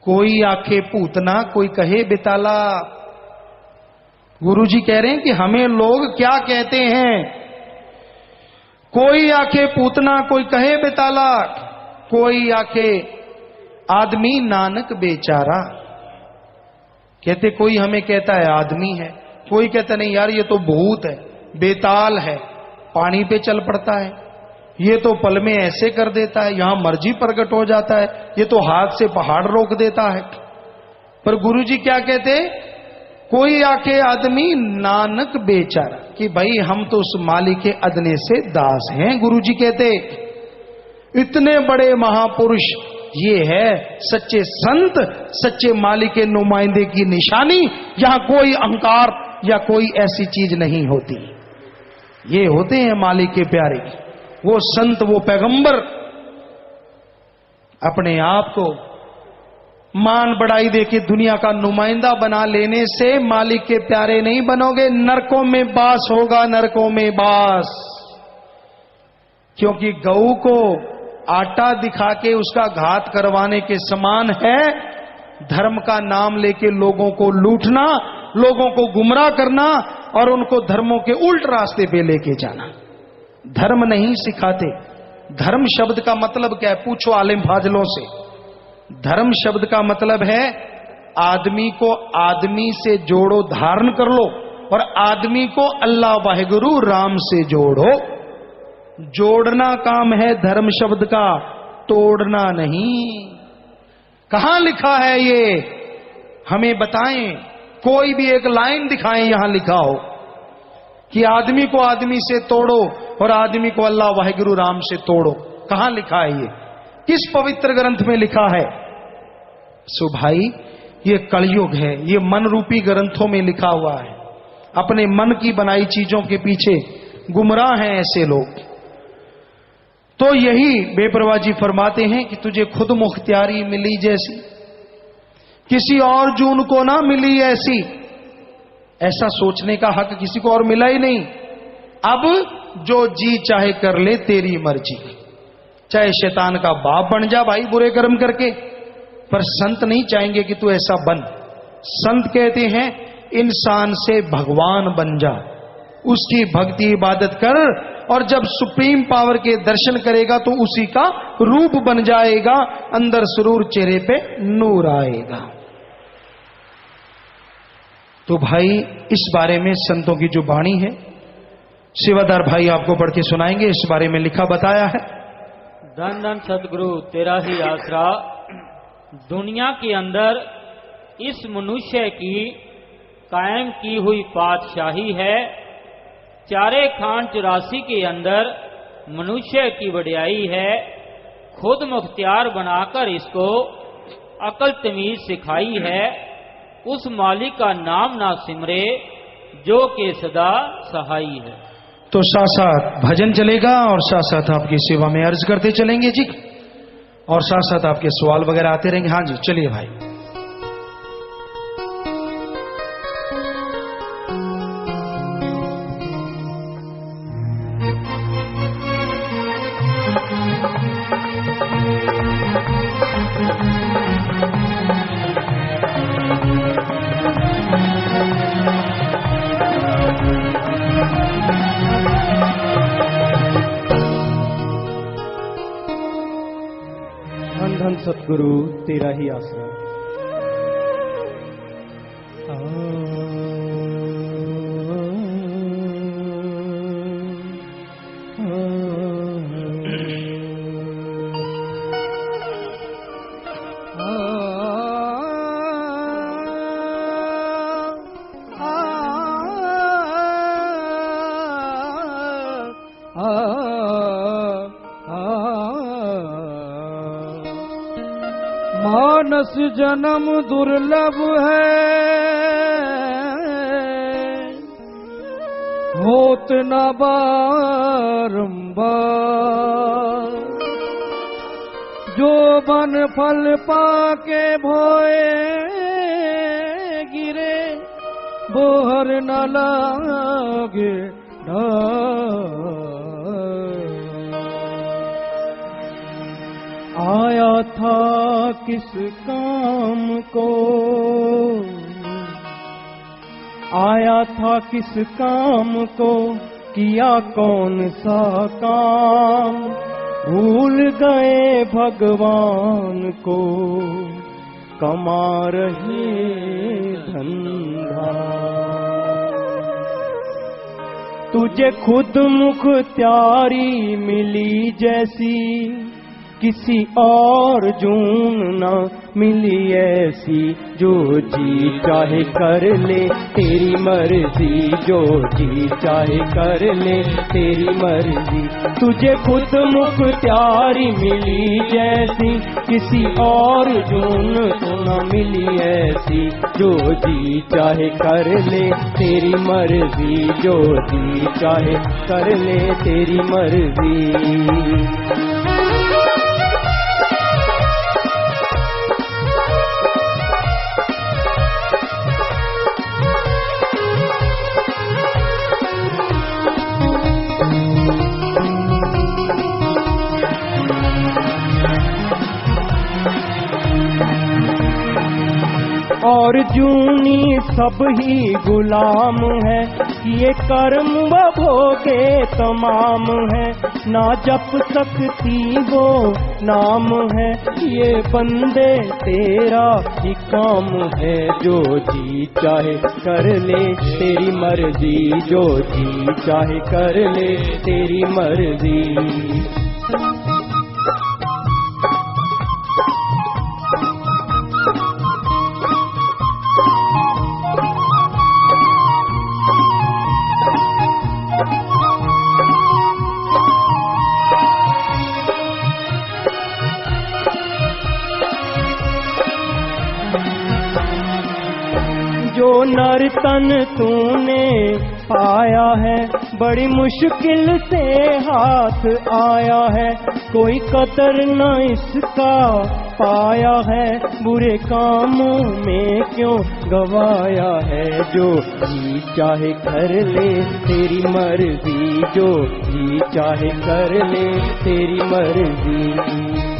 कोई आखे पूतना कोई कहे बेताला। गुरुजी कह रहे हैं कि हमें लोग क्या कहते हैं, कोई आखे पूतना कोई कहे बेताला, कोई आखे आदमी नानक बेचारा। कहते कोई हमें कहता है आदमी है, कोई कहता नहीं यार ये तो भूत है, बेताल है, पानी पे चल पड़ता है, ये तो पल में ऐसे कर देता है, यहां मर्जी प्रकट हो जाता है, ये तो हाथ से पहाड़ रोक देता है। पर गुरुजी क्या कहते, कोई आके आदमी नानक बेचारा, कि भाई हम तो उस मालिक के अदने से दास हैं। गुरुजी कहते इतने बड़े महापुरुष, ये है सच्चे संत, सच्चे मालिक के नुमाइंदे की निशानी। यहां कोई अहंकार या कोई ऐसी चीज नहीं होती। ये होते हैं मालिक के प्यारे, वो संत, वो पैगंबर। अपने आप को मान बढ़ाई देके दुनिया का नुमाइंदा बना लेने से मालिक के प्यारे नहीं बनोगे, नरकों में बास होगा, नरकों में बास। क्योंकि गऊ को आटा दिखा के उसका घात करवाने के समान है धर्म का नाम लेके लोगों को लूटना, लोगों को गुमराह करना और उनको धर्मों के उल्ट रास्ते पे लेके जाना। धर्म नहीं सिखाते। धर्म शब्द का मतलब क्या है, पूछो आलिम फाजलों से। धर्म शब्द का मतलब है आदमी को आदमी से जोड़ो, धारण कर लो, और आदमी को अल्लाह वाहिगुरु राम से जोड़ो। जोड़ना काम है धर्म शब्द का, तोड़ना नहीं। कहां लिखा है ये, हमें बताएं। कोई भी एक लाइन दिखाएं यहां लिखा हो कि आदमी को आदमी से तोड़ो और आदमी को अल्लाह वाहिगुरु राम से तोड़ो। कहां लिखा है ये, किस पवित्र ग्रंथ में लिखा है? सो भाई ये कलयुग है, ये मन रूपी ग्रंथों में लिखा हुआ है। अपने मन की बनाई चीजों के पीछे गुमराह हैं ऐसे लोग। तो यही बेपरवाह जी फरमाते हैं कि तुझे खुद मुख्तियारी मिली जैसी, किसी और जून को ना मिली ऐसी। ऐसा सोचने का हक किसी को और मिला ही नहीं। अब जो जी चाहे कर ले, तेरी मर्जी। चाहे शैतान का बाप बन जा भाई बुरे कर्म करके, पर संत नहीं चाहेंगे कि तू ऐसा बन। संत कहते हैं इंसान से भगवान बन जा, उसकी भक्ति इबादत कर, और जब सुप्रीम पावर के दर्शन करेगा तो उसी का रूप बन जाएगा, अंदर सुरूर, चेहरे पे नूर आएगा। तो भाई इस बारे में संतों की जो वाणी है, सेवादार भाई आपको पढ़ के सुनाएंगे। इस बारे में लिखा बताया है। धन धन सतगुरु तेरा ही आसरा, दुनिया के अंदर इस मनुष्य की कायम की हुई पातशाही है। चारे खान 84 के अंदर मनुष्य की वड्याई है। खुद मुख्तियार बनाकर इसको अकल तमीज सिखाई है। उस मालिक का नाम ना सिमरे जो के सदा सहाई है। तो साथ साथ भजन चलेगा और साथ साथ आपकी सेवा में अर्ज करते चलेंगे जी, और साथ साथ आपके सवाल वगैरह आते रहेंगे। हाँ जी, चलिए भाई। धन सतगुरु तेरा ही आसरा। मानस जन्म दुर्लभ है, होत न बारंबार। जो बन फल पाके भोए गिरे, बोहर न लागे आया था किस काम को, आया था किस काम को, किया कौन सा काम। भूल गए भगवान को, कमा रहे धंधा। तुझे खुद मुख्तियारी मिली जैसी, किसी और जून ना मिली ऐसी। जो जी चाहे कर ले तेरी मर्जी, जो जी चाहे कर ले तेरी मर्जी। तुझे खुद मुख्तियारी मिली जैसी, किसी और जून तो ना मिली ऐसी। जो जी चाहे कर ले तेरी मर्जी, जो जी चाहे कर ले तेरी मर्जी। और जूनी सब ही गुलाम है, ये कर्म व भोगे तमाम है। ना जप सकती वो नाम है, ये बंदे तेरा ही काम है। जो जी चाहे कर ले तेरी मर्जी, जो जी चाहे कर ले तेरी मर्जी। जो नर्तन तूने पाया है, बड़ी मुश्किल से हाथ आया है। कोई कदर न इसका पाया है, बुरे कामों में क्यों गवाया है। जो जी चाहे कर ले तेरी मर्जी, जो जी चाहे कर ले तेरी मर्जी।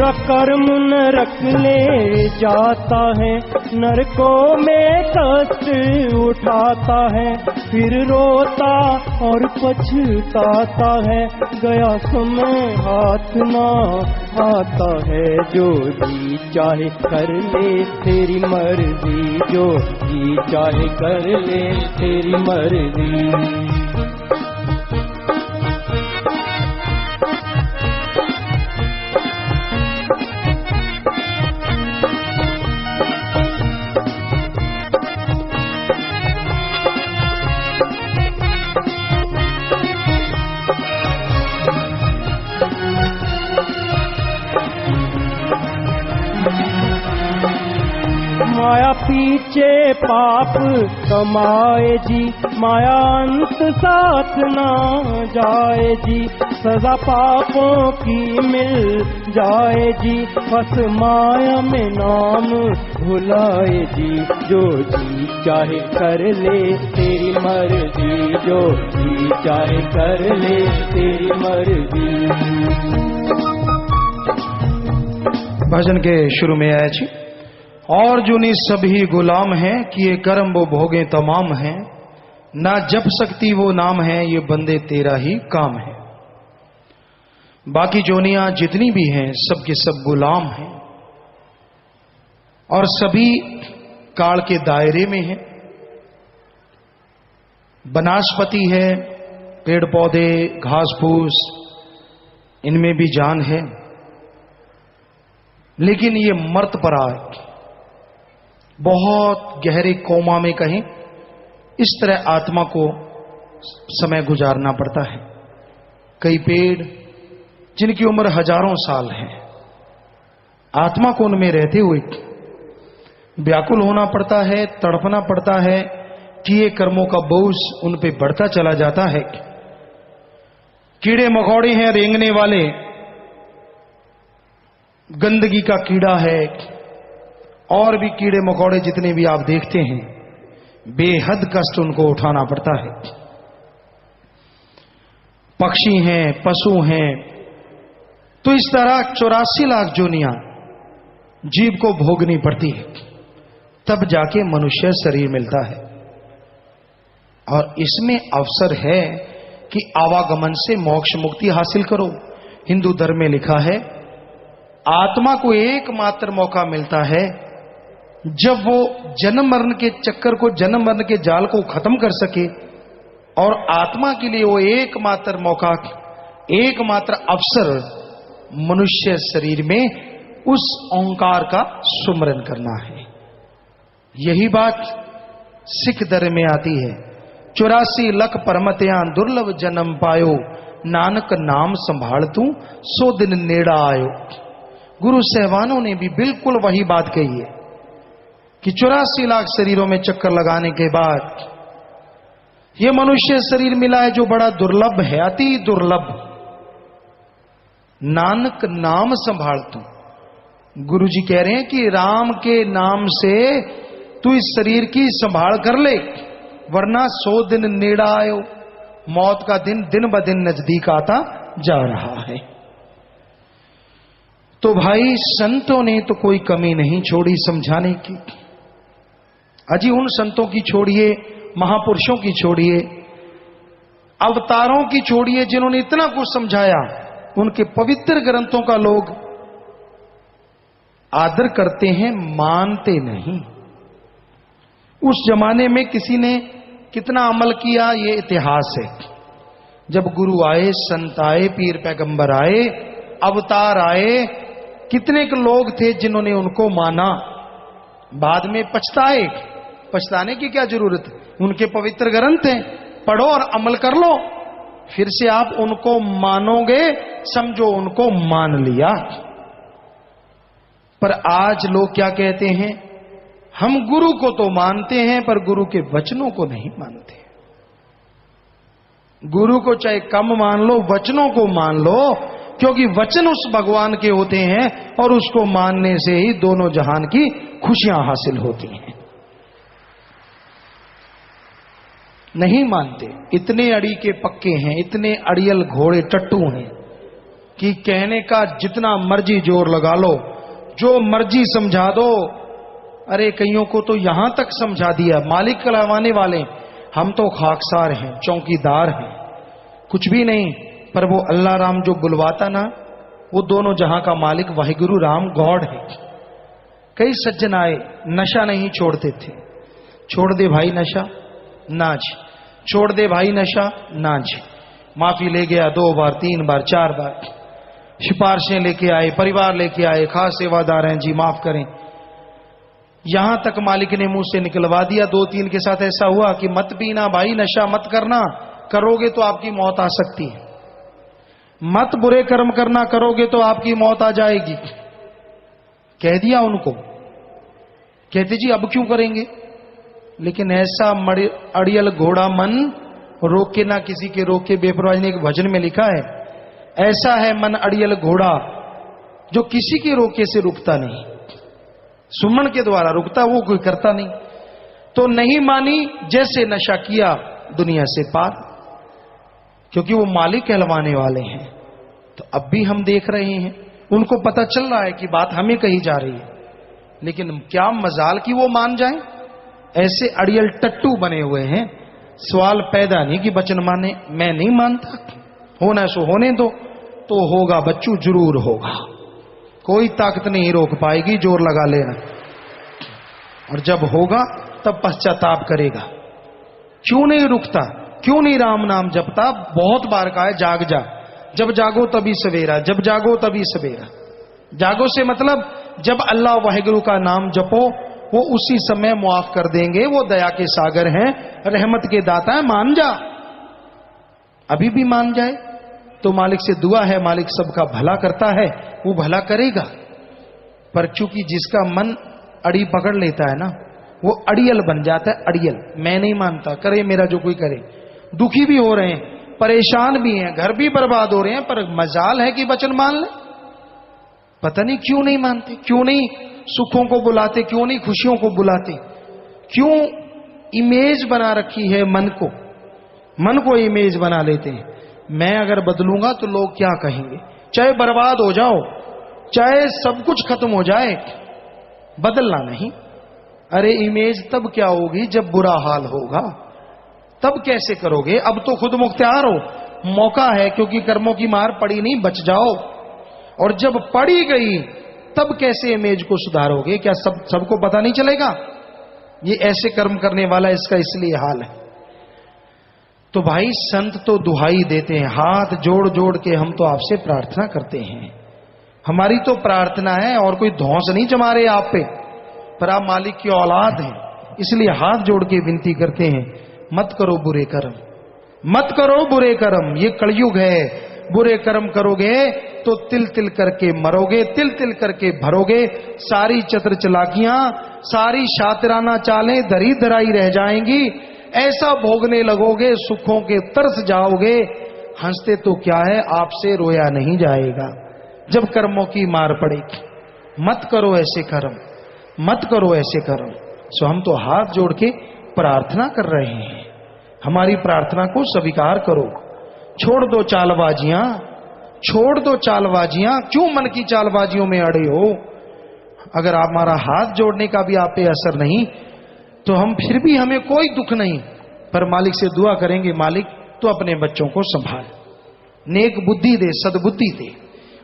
बुरा कर्म नरक ले जाता है, नरकों में कष्ट उठाता है, फिर रोता और पछताता है, गया समय हाथ ना आता है। जो जी चाहे कर ले तेरी मर्जी, जो जी चाहे कर ले तेरी मर्जी। माया पीछे पाप कमाए जी, माया अंत साथ ना जाए जी, सजा पापों की मिल जाए जी, बस माया में नाम भुलाए जी। जो जी चाहे कर ले तेरी मर्जी, जो जी चाहे कर ले तेरी मर्जी। भजन के शुरू में आया जी, और जुनी सभी गुलाम हैं कि ये कर्म वो भोगे तमाम हैं, ना जप सकती वो नाम है, ये बंदे तेरा ही काम है। बाकी जोनियां जितनी भी हैं सबके सब गुलाम हैं और सभी काल के दायरे में हैं। वनस्पति है, पेड़ पौधे, घास फूस, इनमें भी जान है, लेकिन ये मर्त परा बहुत गहरे कोमा में कहें, इस तरह आत्मा को समय गुजारना पड़ता है। कई पेड़ जिनकी उम्र हजारों साल है, आत्मा को उनमें रहते हुए व्याकुल होना पड़ता है, तड़पना पड़ता है कि ये कर्मों का बोझ उन पे बढ़ता चला जाता है। कीड़े मकोड़े हैं रेंगने वाले, गंदगी का कीड़ा है, और भी कीड़े मकोड़े जितने भी आप देखते हैं, बेहद कष्ट उनको उठाना पड़ता है। पक्षी हैं, पशु हैं, तो इस तरह 84 लाख जोनियां जीव को भोगनी पड़ती है, तब जाके मनुष्य शरीर मिलता है। और इसमें अवसर है कि आवागमन से मोक्ष मुक्ति हासिल करो। हिंदू धर्म में लिखा है, आत्मा को एकमात्र मौका मिलता है जब वो जन्म मरण के चक्कर को, जन्म मरण के जाल को खत्म कर सके, और आत्मा के लिए वो एकमात्र मौका, एकमात्र अवसर मनुष्य शरीर में उस ओंकार का सुमरन करना है। यही बात सिख धर्म में आती है, 84 लख परमत्यां दुर्लभ जन्म पायो, नानक नाम संभाल तू सो दिन नेड़ा आयो। गुरु सहवानों ने भी बिल्कुल वही बात कही है कि 84 लाख शरीरों में चक्कर लगाने के बाद यह मनुष्य शरीर मिला है जो बड़ा दुर्लभ है, अति दुर्लभ। नानक नाम संभाल तू, गुरु जी कह रहे हैं कि राम के नाम से तू इस शरीर की संभाल कर ले, वरना 100 दिन नेड़ा आयो, मौत का दिन दिन ब दिन नजदीक आता जा रहा है। तो भाई संतों ने तो कोई कमी नहीं छोड़ी समझाने की। अजी उन संतों की छोड़िए, महापुरुषों की छोड़िए, अवतारों की छोड़िए, जिन्होंने इतना कुछ समझाया, उनके पवित्र ग्रंथों का लोग आदर करते हैं, मानते नहीं। उस जमाने में किसी ने कितना अमल किया ये इतिहास है। जब गुरु आए, संत आए, पीर पैगंबर आए, अवतार आए, कितने के लोग थे जिन्होंने उनको माना, बाद में पछताए। पछताने की क्या जरूरत है, उनके पवित्र ग्रंथ हैं, पढ़ो और अमल कर लो, फिर से आप उनको मानोगे, समझो उनको मान लिया। पर आज लोग क्या कहते हैं, हम गुरु को तो मानते हैं पर गुरु के वचनों को नहीं मानते। गुरु को चाहे कम मान लो, वचनों को मान लो, क्योंकि वचन उस भगवान के होते हैं और उसको मानने से ही दोनों जहान की खुशियां हासिल होती हैं। नहीं मानते, इतने अड़ी के पक्के हैं, इतने अड़ियल घोड़े टट्टू हैं, कि कहने का जितना मर्जी जोर लगा लो, जो मर्जी समझा दो। अरे कईयों को तो यहां तक समझा दिया, मालिक कहलाने वाले हम तो खाकसार हैं, चौकीदार हैं, कुछ भी नहीं। पर वो अल्लाह राम जो बुलवाता ना, वो दोनों जहां का मालिक वाहिगुरु राम गॉड है। कई सज्जन आए, नशा नहीं छोड़ते थे। छोड़ दे भाई नशा, ना जी। छोड़ दे भाई नशा, ना जी। माफी ले गया 2 बार 3 बार 4 बार, सिफारिशें लेके आए, परिवार लेके आए, खास सेवादार हैं जी माफ करें। यहां तक मालिक ने मुंह से निकलवा दिया। 2-3 के साथ ऐसा हुआ कि मत पीना भाई, नशा मत करना, करोगे तो आपकी मौत आ सकती है। मत बुरे कर्म करना, करोगे तो आपकी मौत आ जाएगी। कह दिया उनको। कहते जी अब क्यों करेंगे। लेकिन ऐसा अड़ियल घोड़ा मन, रोके ना किसी के रोके। बेपरवाही ने एक भजन में लिखा है, ऐसा है मन अड़ियल घोड़ा जो किसी के रोके से रुकता नहीं, सुमन के द्वारा रुकता, वो कोई करता नहीं। तो नहीं मानी, जैसे नशा किया दुनिया से पार, क्योंकि वो मालिक कहलवाने वाले हैं। तो अब भी हम देख रहे हैं, उनको पता चल रहा है कि बात हमें कही जा रही है, लेकिन क्या मजाल कि वो मान जाएं। ऐसे अड़ियल टट्टू बने हुए हैं, सवाल पैदा नहीं कि बचन माने। मैं नहीं मानता, होना सो होने दो, तो होगा बच्चू, जरूर होगा, कोई ताकत नहीं रोक पाएगी, जोर लगा लेना। और जब होगा तब पश्चाताप करेगा। क्यों नहीं रुकता, क्यों नहीं राम नाम जपता। बहुत बार कहा है जाग जा, जब जागो तभी सवेरा, जब जागो तभी सवेरा। जागो से मतलब जब अल्लाह वाहिगुरु का नाम जपो, वो उसी समय मुआफ कर देंगे। वो दया के सागर हैं, रहमत के दाता है, मान जा। अभी भी मान जाए तो मालिक से दुआ है, मालिक सबका भला करता है, वो भला करेगा। पर चूंकि जिसका मन अड़ी पकड़ लेता है ना, वो अड़ियल बन जाता है। अड़ियल, मैं नहीं मानता, करे मेरा जो कोई करे। दुखी भी हो रहे हैं, परेशान भी हैं, घर भी बर्बाद हो रहे हैं, पर मजाल है कि वचन मान ले। पता नहीं क्यों नहीं मानते, क्यों नहीं सुखों को बुलाते, क्यों नहीं खुशियों को बुलाते, क्यों इमेज बना रखी है मन को। मन को इमेज बना लेते हैं, मैं अगर बदलूंगा तो लोग क्या कहेंगे। चाहे बर्बाद हो जाओ, चाहे सब कुछ खत्म हो जाए, बदलना नहीं। अरे इमेज तब क्या होगी जब बुरा हाल होगा, तब कैसे करोगे। अब तो खुद मुख्तियार हो, मौका है, क्योंकि कर्मों की मार पड़ी नहीं, बच जाओ। और जब पड़ी गई तब कैसे इमेज को सुधारोगे। क्या सबको पता नहीं चलेगा ये ऐसे कर्म करने वाला, इसका इसलिए हाल है। तो भाई संत तो दुहाई देते हैं, हाथ जोड़ जोड़ के हम तो आपसे प्रार्थना करते हैं। हमारी तो प्रार्थना है, और कोई धौंस नहीं जमा रहे आप पे, पर आप मालिक की औलाद हैं, इसलिए हाथ जोड़ के विनती करते हैं, मत करो बुरे कर्म, मत करो बुरे कर्म। ये कलयुग है, बुरे कर्म करोगे तो तिल तिल करके मरोगे, तिल तिल करके भरोगे। सारी चतुर चलाकियां, सारी शातिराना चालें धरी धराई रह जाएंगी। ऐसा भोगने लगोगे, सुखों के तरस जाओगे। हंसते तो क्या है, आपसे रोया नहीं जाएगा जब कर्मों की मार पड़ेगी। मत करो ऐसे कर्म, मत करो ऐसे कर्म। सो हम तो हाथ जोड़ के प्रार्थना कर रहे हैं, हमारी प्रार्थना को स्वीकार करो। छोड़ दो चालबाजियां, छोड़ दो चालबाजियां। क्यों मन की चालबाजियों में अड़े हो। अगर आप हमारा हाथ जोड़ने का भी आप पे असर नहीं, तो हम फिर भी, हमें कोई दुख नहीं, पर मालिक से दुआ करेंगे, मालिक तो अपने बच्चों को संभाल, नेक बुद्धि दे, सद्बुद्धि दे।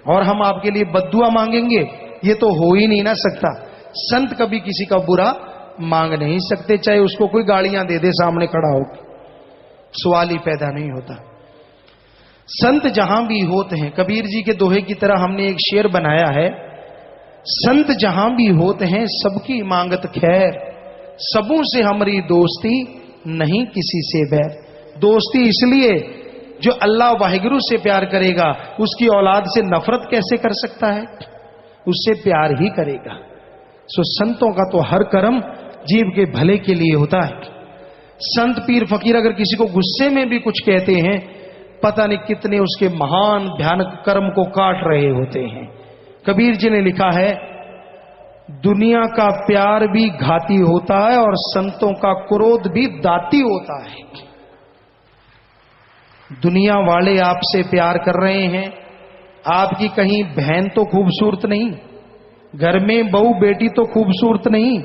और हम आपके लिए बद्दुआ मांगेंगे, ये तो हो ही नहीं ना सकता। संत कभी किसी का बुरा मांग नहीं सकते, चाहे उसको कोई गालियां दे दे सामने खड़ा हो, सवाल ही पैदा नहीं होता। संत जहां भी होते हैं, कबीर जी के दोहे की तरह हमने एक शेर बनाया है, संत जहां भी होते हैं सबकी मांगत खैर, सबों से हमारी दोस्ती नहीं किसी से बैर। दोस्ती इसलिए, जो अल्लाह वाहिगुरु से प्यार करेगा उसकी औलाद से नफरत कैसे कर सकता है, उससे प्यार ही करेगा। सो संतों का तो हर कर्म जीव के भले के लिए होता है। संत पीर फकीर अगर किसी को गुस्से में भी कुछ कहते हैं, पता नहीं कितने उसके महान भयानक कर्म को काट रहे होते हैं। कबीर जी ने लिखा है, दुनिया का प्यार भी घाती होता है और संतों का क्रोध भी दाती होता है। दुनिया वाले आपसे प्यार कर रहे हैं, आपकी कहीं बहन तो खूबसूरत नहीं, घर में बहू बेटी तो खूबसूरत नहीं,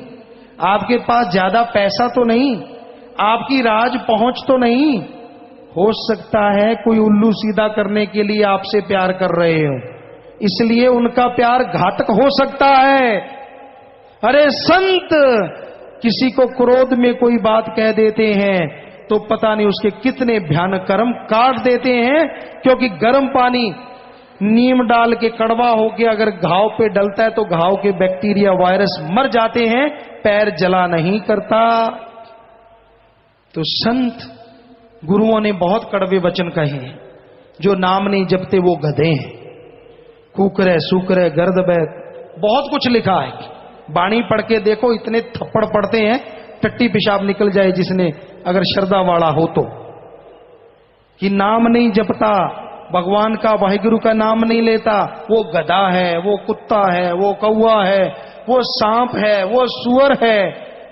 आपके पास ज्यादा पैसा तो नहीं, आपकी राज पहुंच तो नहीं। हो सकता है कोई उल्लू सीधा करने के लिए आपसे प्यार कर रहे हो, इसलिए उनका प्यार घातक हो सकता है। अरे संत किसी को क्रोध में कोई बात कह देते हैं तो पता नहीं उसके कितने भयानक कर्म काट देते हैं, क्योंकि गर्म पानी नीम डाल के कड़वा होके अगर घाव पे डलता है तो घाव के बैक्टीरिया वायरस मर जाते हैं, पैर जला नहीं करता। तो संत गुरुओं ने बहुत कड़वे वचन कहे हैं। जो नाम नहीं जपते वो गधे हैं, कुकरे सुकरे गर्द बैत, बहुत कुछ लिखा है। बाणी पढ़ के देखो, इतने थप्पड़ पड़ते हैं टट्टी पेशाब निकल जाए जिसने अगर श्रद्धा वाला हो तो। कि नाम नहीं जपता, भगवान का वाहिगुरु का नाम नहीं लेता, वो गधा है, वो कुत्ता है, वो कौवा है, वो सांप है, वो सुअर है,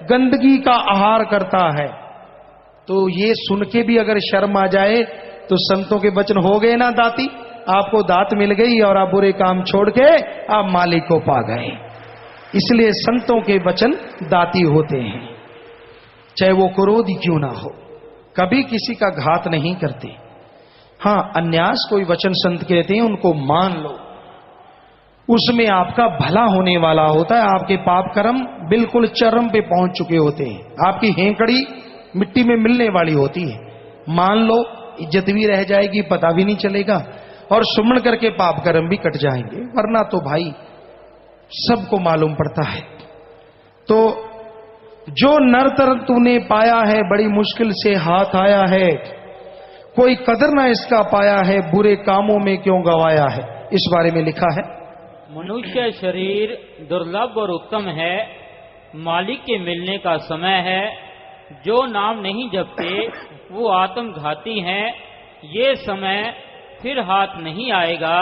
गंदगी का आहार करता है। तो ये सुन के भी अगर शर्म आ जाए तो संतों के वचन हो गए ना दाती, आपको दात मिल गई और आप बुरे काम छोड़ के आप मालिक को पा गए। इसलिए संतों के वचन दाती होते हैं, चाहे वो क्रोधी क्यों ना हो, कभी किसी का घात नहीं करते। हां, अन्यास कोई वचन संत कहते हैं उनको मान लो, उसमें आपका भला होने वाला होता है। आपके पाप कर्म बिल्कुल चरम पे पहुंच चुके होते हैं, आपकी हेंकड़ी मिट्टी में मिलने वाली होती है। मान लो, इज्जत भी रह जाएगी, पता भी नहीं चलेगा, और सुमन करके पाप कर्म भी कट जाएंगे। वरना तो भाई सबको मालूम पड़ता है। तो जो नरतर तूने पाया है बड़ी मुश्किल से हाथ आया है, कोई कदर ना इसका पाया है, बुरे कामों में क्यों गवाया है। इस बारे में लिखा है, मनुष्य शरीर दुर्लभ और उत्तम है, मालिक के मिलने का समय है। जो नाम नहीं जपते वो आत्मघाती हैं, ये समय फिर हाथ नहीं आएगा।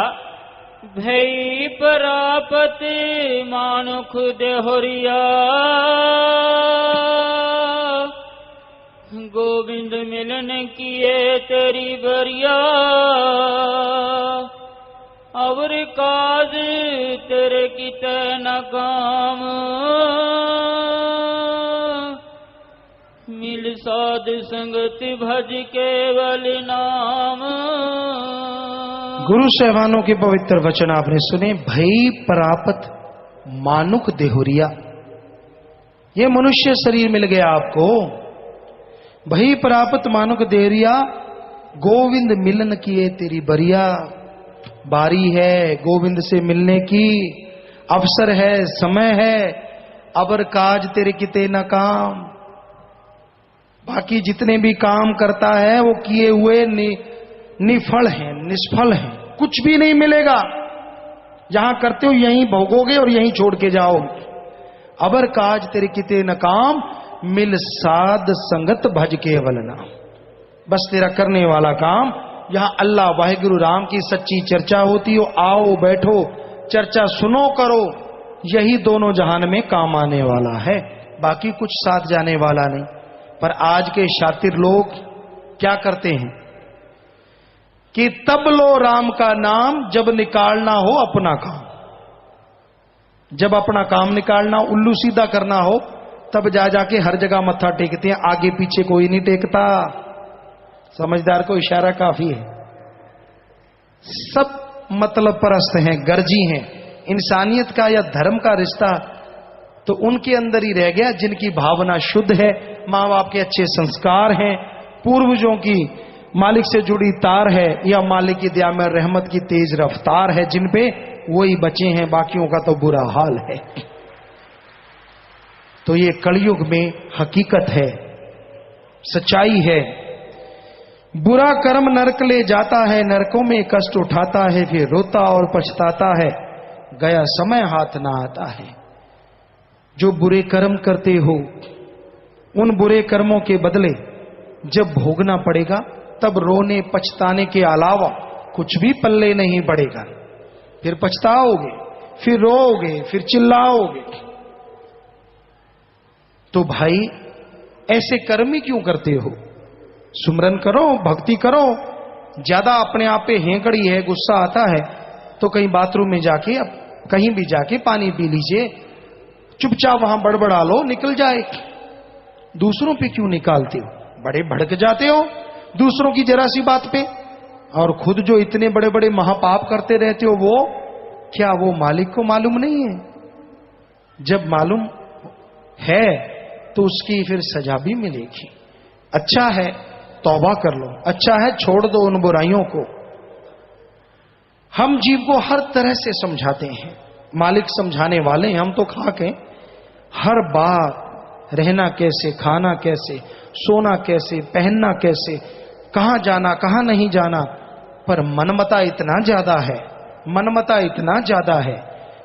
भई परापत मानुख देहोरिया, गोविंद मिलन किए तेरी बरिया। और काज तेरे किते न काम, मिल साध संगत भज केवल नाम। गुरु साहबानों के पवित्र वचन आपने सुने। भई परापत मानुक देहुरिया, ये मनुष्य शरीर मिल गया आपको। भई परापत मानुक देहुरिया, गोविंद मिलन किए तेरी बरिया। बारी है गोविंद से मिलने की, अवसर है, समय है। अबर काज तेरे किते न काम, बाकी जितने भी काम करता है वो किए हुए निफल हैं, निष्फल हैं, कुछ भी नहीं मिलेगा। जहां करते हो यहीं भोगोगे और यहीं छोड़ के जाओगे। अबर काज तेरे किते न काम, मिल साध संगत भज केवल नाम। बस तेरा करने वाला काम यहां अल्लाह वाहिगुरु राम की सच्ची चर्चा होती हो, आओ बैठो चर्चा सुनो करो, यही दोनों जहान में काम आने वाला है, बाकी कुछ साथ जाने वाला नहीं। पर आज के शातिर लोग क्या करते हैं कि तब लो राम का नाम जब निकालना हो अपना काम। जब अपना काम निकालना, उल्लू सीधा करना हो, तब जा जाके हर जगह मत्था टेकते हैं, आगे पीछे कोई नहीं टेकता। समझदार को इशारा काफी है। सब मतलब परस्त हैं, गर्जी हैं। इंसानियत का या धर्म का रिश्ता तो उनके अंदर ही रह गया जिनकी भावना शुद्ध है, माँ बाप के अच्छे संस्कार हैं, पूर्वजों की मालिक से जुड़ी तार है, या मालिक की दया में रहमत की तेज रफ्तार है, जिन पे वही बचे हैं, बाकियों का तो बुरा हाल है। तो ये कलयुग में हकीकत है, सच्चाई है। बुरा कर्म नरक ले जाता है, नरकों में कष्ट उठाता है, फिर रोता और पछताता है, गया समय हाथ ना आता है। जो बुरे कर्म करते हो, उन बुरे कर्मों के बदले जब भोगना पड़ेगा तब रोने पछताने के अलावा कुछ भी पल्ले नहीं पड़ेगा। फिर पछताओगे, फिर रोओगे, फिर चिल्लाओगे। तो भाई ऐसे कर्म ही क्यों करते हो? सुमरन करो, भक्ति करो। ज्यादा अपने आप पे हेंकड़ी है, गुस्सा आता है तो कहीं बाथरूम में जाके, अब कहीं भी जाके पानी पी लीजिए, चुपचाप वहां बड़बड़ा लो, निकल जाए। दूसरों पे क्यों निकालते हो? बड़े भड़क जाते हो दूसरों की जरा सी बात पे, और खुद जो इतने बड़े बड़े महापाप करते रहते हो, वो क्या वो मालिक को मालूम नहीं है? जब मालूम है तो उसकी फिर सजा भी मिलेगी। अच्छा है तौबा कर लो, अच्छा है छोड़ दो उन बुराइयों को। हम जीव को हर तरह से समझाते हैं, मालिक समझाने वाले हैं, हम तो खाक हैं। हर बात, रहना कैसे, खाना कैसे, सोना कैसे, पहनना कैसे, कहां जाना कहां नहीं जाना, पर मनमता इतना ज्यादा है, मनमता इतना ज्यादा है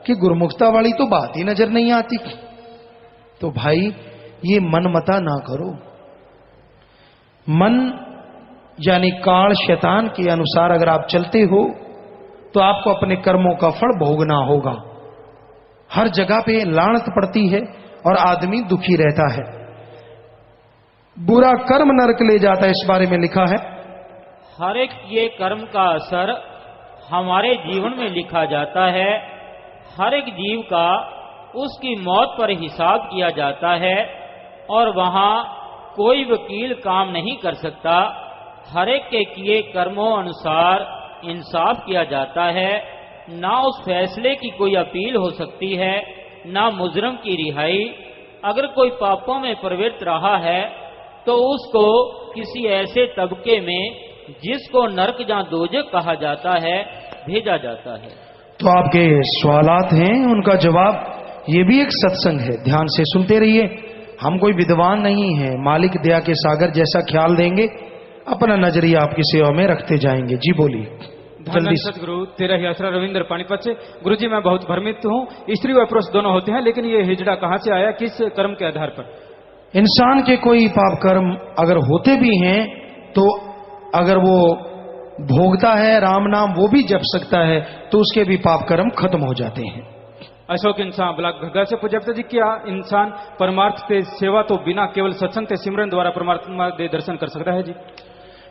कि गुरुमुखता वाली तो बात ही नजर नहीं आती। तो भाई ये मनमता ना करो। मन यानी काल शैतान के अनुसार अगर आप चलते हो तो आपको अपने कर्मों का फल भोगना होगा। हर जगह पे लानत पड़ती है और आदमी दुखी रहता है। बुरा कर्म नरक ले जाता है, इस बारे में लिखा है। हर एक ये कर्म का असर हमारे जीवन में लिखा जाता है। हर एक जीव का उसकी मौत पर हिसाब किया जाता है और वहां कोई वकील काम नहीं कर सकता। हर एक के किए कर्मों अनुसार इंसाफ किया जाता है। ना उस फैसले की कोई अपील हो सकती है, ना मुजरम की रिहाई। अगर कोई पापों में प्रवृत्त रहा है तो उसको किसी ऐसे तबके में जिसको नरक या दोजख कहा जाता है भेजा जाता है। तो आपके सवालात हैं, उनका जवाब ये भी एक सत्संग है, ध्यान से सुनते रहिए। हम कोई विद्वान नहीं है, मालिक दया के सागर जैसा ख्याल देंगे, अपना नजरिया आपकी सेवा में रखते जाएंगे। जी बोलिए। जल्दी से। सतगुरु तेरा ही आसरा रविंद्र पानीपत से। गुरु जी मैं बहुत भ्रमित हूँ, स्त्री व पुरुष दोनों होते हैं, लेकिन ये हिजड़ा कहाँ से आया, किस कर्म के आधार पर? इंसान के कोई पाप कर्म अगर होते भी हैं तो अगर वो भोगता है राम नाम, वो भी जप सकता है, तो उसके भी पाप कर्म खत्म हो जाते हैं। अशोक इंसान ब्लॉक घग्गा से पूज्यता जी, क्या इंसान परमार्थ के सेवा तो बिना केवल सत्संग के सिमरन द्वारा परमात्मा के दर्शन कर सकता है जी?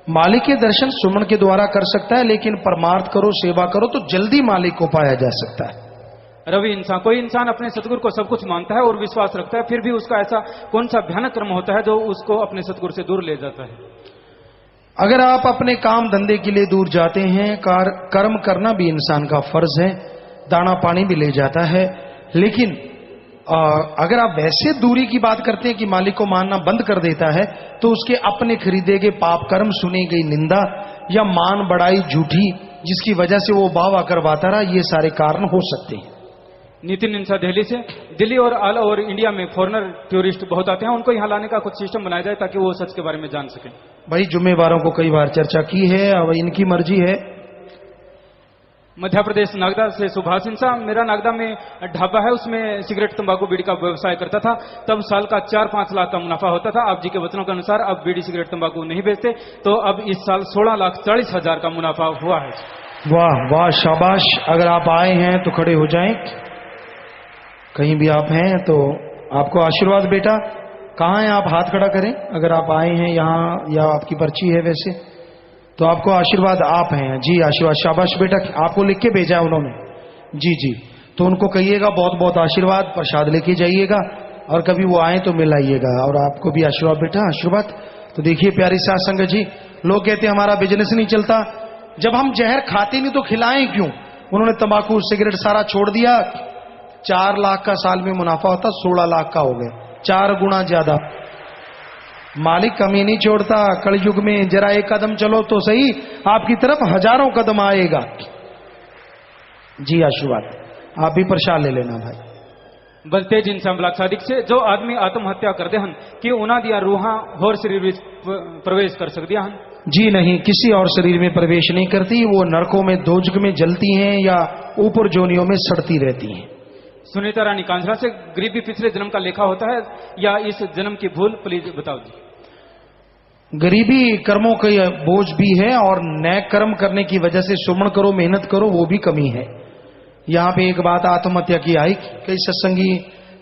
मालिक के दर्शन सुमन के द्वारा कर सकता है, लेकिन परमार्थ करो, सेवा करो तो जल्दी मालिक को पाया जा सकता है। रवि इंसान, कोई इंसान अपने सतगुरु को सब कुछ मानता है और विश्वास रखता है, फिर भी उसका ऐसा कौन सा भयानक कर्म होता है जो उसको अपने सतगुरु से दूर ले जाता है? अगर आप अपने काम धंधे के लिए दूर जाते हैं, कर्म करना भी इंसान का फर्ज है, दाना पानी भी ले जाता है, लेकिन अगर आप वैसे दूरी की बात करते हैं कि मालिक को मानना बंद कर देता है, तो उसके अपने खरीदे गए पाप कर्म, सुनी गई निंदा या मान बढ़ाई झूठी जिसकी वजह से वो वाह वाह करवाता रहा, ये सारे कारण हो सकते हैं। नितिन इंसा दिल्ली से। दिल्ली और ऑल ओवर इंडिया में फॉरेनर टूरिस्ट बहुत आते हैं, उनको यहाँ लाने का कुछ सिस्टम बनाया जाए ताकि वो सच के बारे में जान सकें। भाई जुम्मेवारों को कई बार चर्चा की है, अब इनकी मर्जी है। मध्य प्रदेश नागदा से सुभाष इंसा। मेरा नागदा में ढाबा है, उसमें सिगरेट तंबाकू बीड़ी का व्यवसाय करता था। तब साल का 4-5 लाख का मुनाफा होता था। आप जी के वचनों के अनुसार अब बीड़ी सिगरेट तंबाकू नहीं बेचते, तो अब इस साल 16,40,000 का मुनाफा हुआ है। वाह वाह, शाबाश। अगर आप आए हैं तो खड़े हो जाएं, कहीं भी आप हैं तो आपको आशीर्वाद बेटा। कहाँ हैं आप? हाथ खड़ा करें अगर आप आए हैं यहाँ, या आपकी पर्ची है वैसे, तो आपको आशीर्वाद आप हैं। जी आशीर्वाद, शाबाश बेटा। आपको लिख के भेजा उन्होंने। जी जी, तो उनको कहिएगा बहुत बहुत आशीर्वाद, प्रसाद लेके जाइएगा और कभी वो आए तो मिलाइएगा। और आपको भी आशीर्वाद बेटा, आशीर्वाद। तो देखिए प्यारी साथ संगत जी, लोग कहते हैं हमारा बिजनेस नहीं चलता। जब हम जहर खाते नहीं तो खिलाएं क्यों? उन्होंने तंबाकू सिगरेट सारा छोड़ दिया। 4 लाख का साल में मुनाफा होता, 16 लाख का हो गया, 4 गुना ज्यादा। मालिक कमी नहीं छोड़ता। कलयुग में जरा एक कदम चलो तो सही, आपकी तरफ हजारों कदम आएगा। जी आशीर्वाद। आप भी प्रसाद ले लेना भाई। बलतेज इंसान ब्लॉक सादिक से। जो आदमी आत्महत्या कर दे हन कि उन्हें दिया रूहा होर शरीर में प्रवेश कर सकती हन? जी नहीं, किसी और शरीर में प्रवेश नहीं करती। वो नरकों में, दोजख में जलती हैं या ऊपर जोनियों में सड़ती रहती हैं। सुनीता रानी कांझरा से। गरीबी पिछले जन्म का लेखा होता है या इस जन्म की भूल? प्लीज बताओ जी। गरीबी कर्मों का बोझ भी है और नए कर्म करने की वजह से सुमन करो, मेहनत करो, वो भी कमी है। यहाँ पे एक बात आत्महत्या की आई, कई सत्संगी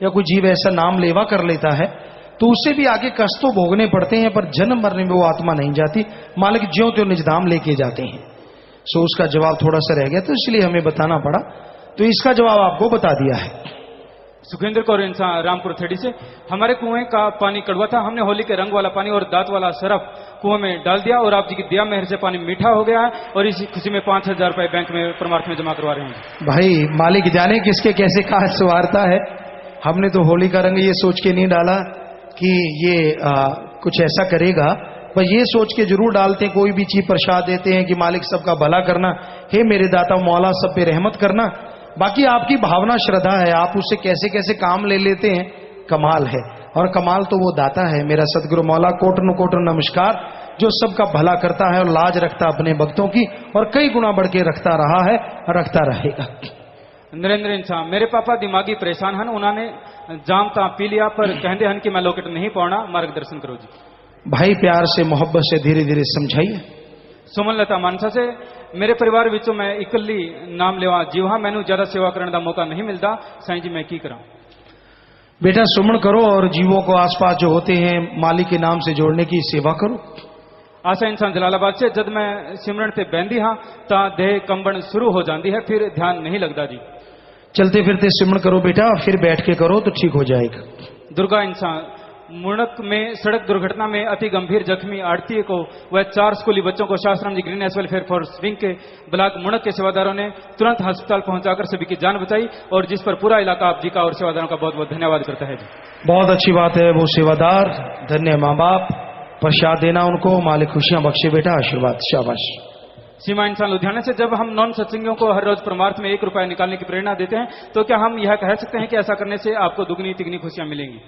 या कोई जीव ऐसा नाम लेवा कर लेता है तो उससे भी आगे कष्ट तो भोगने पड़ते हैं, पर जन्म मरने में वो आत्मा नहीं जाती। मालिक ज्यों त्यों निज धाम लेके जाते हैं। सो उसका जवाब थोड़ा सा रह गया तो इसलिए हमें बताना पड़ा, तो इसका जवाब आपको बता दिया है। सुखेंद्र कौर इंसान रामपुर थेड़ी से, हमारे कुएं का पानी कड़वा था, हमने होली के रंग वाला पानी और दांत वाला सरफ कुएं में डाल दिया और आप जी की दया मेहर से पानी मीठा हो गया है और इसी खुशी में 5,000 रुपए बैंक में परमार्थ में जमा करवा रहे हैं। भाई मालिक जाने किसके कैसे कहा सवारता है, हमने तो होली का रंग ये सोच के नहीं डाला कि ये कुछ ऐसा करेगा, पर ये सोच के जरूर डालते हैं, कोई भी चीज प्रसाद देते हैं कि मालिक सबका भला करना, हे मेरे दाता मौला सब पे रहमत करना। बाकी आपकी भावना श्रद्धा है, आप उससे कैसे कैसे काम ले लेते हैं, कमाल है। और कमाल तो वो दाता है मेरा सतगुरु मौला, कोटन कोटन नमस्कार, जो सबका भला करता है और लाज रखता अपने भक्तों की और कई गुना बढ़ के रखता रहा है और रखता रहेगा। नरेंद्र इंसान, मेरे पापा दिमागी परेशान हन, उन्होंने जाम ता पी लिया पर कहते हन कि मैं लॉकेट नहीं पाना, मार्गदर्शन करो जी। भाई प्यार से मोहब्बत से धीरे धीरे समझाइए। सुमन लता मानसा से, मेरे परिवार विचों मैं इकल्ली नाम लेवा जीव हाँ, मैनू ज्यादा सेवा करने का मौका नहीं मिलता, साईं जी मैं की करा। बेटा सुमन करो और जीवों को आसपास जो होते हैं मालिक के नाम से जोड़ने की सेवा करो। आशा इंसान जलालाबाद से, जब मैं सिमरन से बहंदी हाँ ता देह कंबन शुरू हो जाती है, फिर ध्यान नहीं लगता जी। चलते फिरते सिमरन करो बेटा, फिर बैठ के करो तो ठीक हो जाएगा। दुर्गा इंसान, मुणक में सड़क दुर्घटना में अति गंभीर जख्मी आड़ती को वह 4 स्कूली बच्चों को शास्त्राम जी green S welfare for wing के ब्लॉक मुणक के सेवादारों ने तुरंत अस्पताल पहुंचाकर सभी की जान बचाई और जिस पर पूरा इलाका आप जी का और सेवादारों का बहुत बहुत धन्यवाद करता है। बहुत अच्छी बात है, वो सेवादार धन्य माँ बाप, प्रसाद देना उनको, मालिक खुशियां बख्शे बेटा, आशीर्वाद, शाबाश। सीमा इंसान लुधियाना से, जब हम नॉन सत्संगियों को हर रोज परमार्थ में 1 रुपया निकालने की प्रेरणा देते हैं तो क्या हम यह कह सकते हैं कि ऐसा करने से आपको दुगनी तिगनी खुशियां मिलेंगी?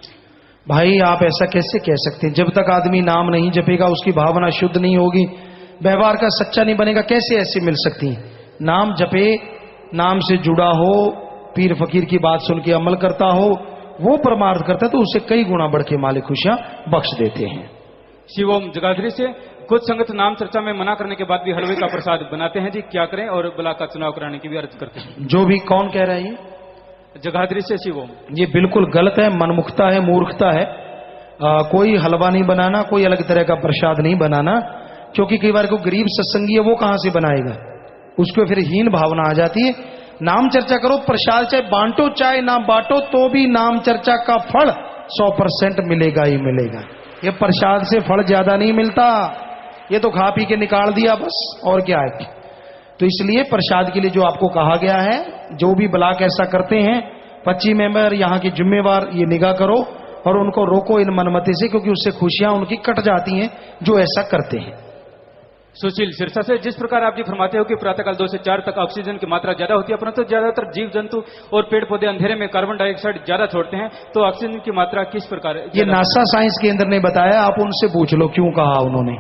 भाई आप ऐसा कैसे कह सकते हैं, जब तक आदमी नाम नहीं जपेगा, उसकी भावना शुद्ध नहीं होगी, व्यवहार का सच्चा नहीं बनेगा, कैसे ऐसे मिल सकती है? नाम जपे, नाम से जुड़ा हो, पीर फकीर की बात सुन के अमल करता हो, वो परमार्थ करता है तो उससे कई गुना बढ़ के मालिक खुशियां बख्श देते हैं। शिवोम जगाधरी से, कुछ संगत नाम चर्चा में मना करने के बाद भी हलवे का प्रसाद बनाते हैं जी, क्या करें? और ब्लॉक का चुनाव कराने की भी अर्ज करते हैं। जो भी कौन कह रहा है ये? जगाधरी से शिवोम, ये बिल्कुल गलत है, मनमुखता है, मूर्खता है। कोई हलवा नहीं बनाना, कोई अलग तरह का प्रसाद नहीं बनाना, क्योंकि कई बार को गरीब सत्संगी है वो कहां से बनाएगा, उसको फिर हीन भावना आ जाती है। नाम चर्चा करो, प्रसाद चाहे बांटो चाहे ना बांटो, तो भी नाम चर्चा का फल 100% मिलेगा ही मिलेगा। ये प्रसाद से फल ज्यादा नहीं मिलता, ये तो खा पी के निकाल दिया बस, और क्या है। तो इसलिए प्रसाद के लिए जो आपको कहा गया है, जो भी ब्लॉक ऐसा करते हैं, 25 मेंबर यहाँ के जिम्मेवार, ये निगाह करो और उनको रोको इन मनमते से, क्योंकि उससे खुशियां उनकी कट जाती हैं जो ऐसा करते हैं। सुशील सिरसा से, जिस प्रकार आप जी फरमाते हो कि प्रातःकाल 2 से 4 तक ऑक्सीजन की मात्रा ज्यादा होती है, परंतु ज्यादातर जीव जंतु और पेड़ पौधे अंधेरे में कार्बन डाइऑक्साइड ज्यादा छोड़ते हैं, तो ऑक्सीजन की मात्रा किस प्रकार? ये नासा साइंस केंद्र ने बताया, आप उनसे पूछ लो क्यों कहा उन्होंने।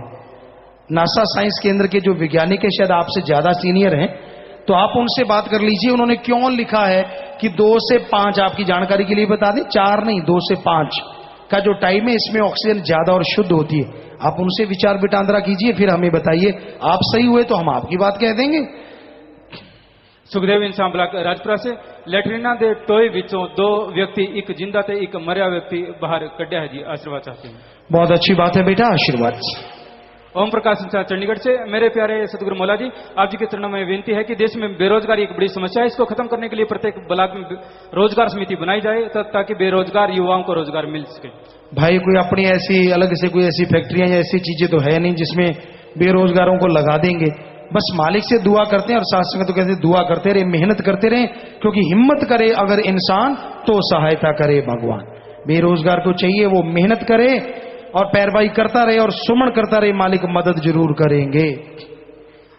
नासा साइंस केंद्र के जो वैज्ञानिक है, शायद आपसे ज्यादा सीनियर हैं, तो आप उनसे बात कर लीजिए उन्होंने क्यों लिखा है कि 2 से 5, आपकी जानकारी के लिए बता दें, 4 नहीं 2 से 5 का जो टाइम है, इसमें ऑक्सीजन ज्यादा और शुद्ध होती है। आप उनसे विचार विटांदरा कीजिए, फिर हमें बताइए, आप सही हुए तो हम आपकी बात कह देंगे। सुखदेव इंसान ब्लॉक राजपुरा से, लैट्रिना दे टोए विचों 2 व्यक्ति, एक जिंदा ते एक मरिया व्यक्ति बाहर कड्या है जी, आशीर्वाद चाहते हैं। बहुत अच्छी बात है बेटा, आशीर्वाद। ओम प्रकाश इंसान चंडीगढ़ से, मेरे प्यारे सतगुरु मौला जी, आप जी के चरणों में विनती है कि देश में बेरोजगारी एक बड़ी समस्या है, इसको खत्म करने के लिए प्रत्येक ब्लॉक में रोजगार समिति बनाई जाए ताकि बेरोजगार युवाओं को रोजगार मिल सके। भाई कोई अपनी ऐसी अलग से कोई ऐसी फैक्ट्रियां या ऐसी चीजें तो है नहीं जिसमें बेरोजगारों को लगा देंगे, बस मालिक से दुआ करते हैं। और शास्त्र में तो कहते हैं दुआ करते रहे, मेहनत करते रहे, क्योंकि हिम्मत करे अगर इंसान तो सहायता करे भगवान। बेरोजगार को चाहिए वो मेहनत करे और पैरवाई करता रहे और सुमन करता रहे, मालिक मदद जरूर करेंगे।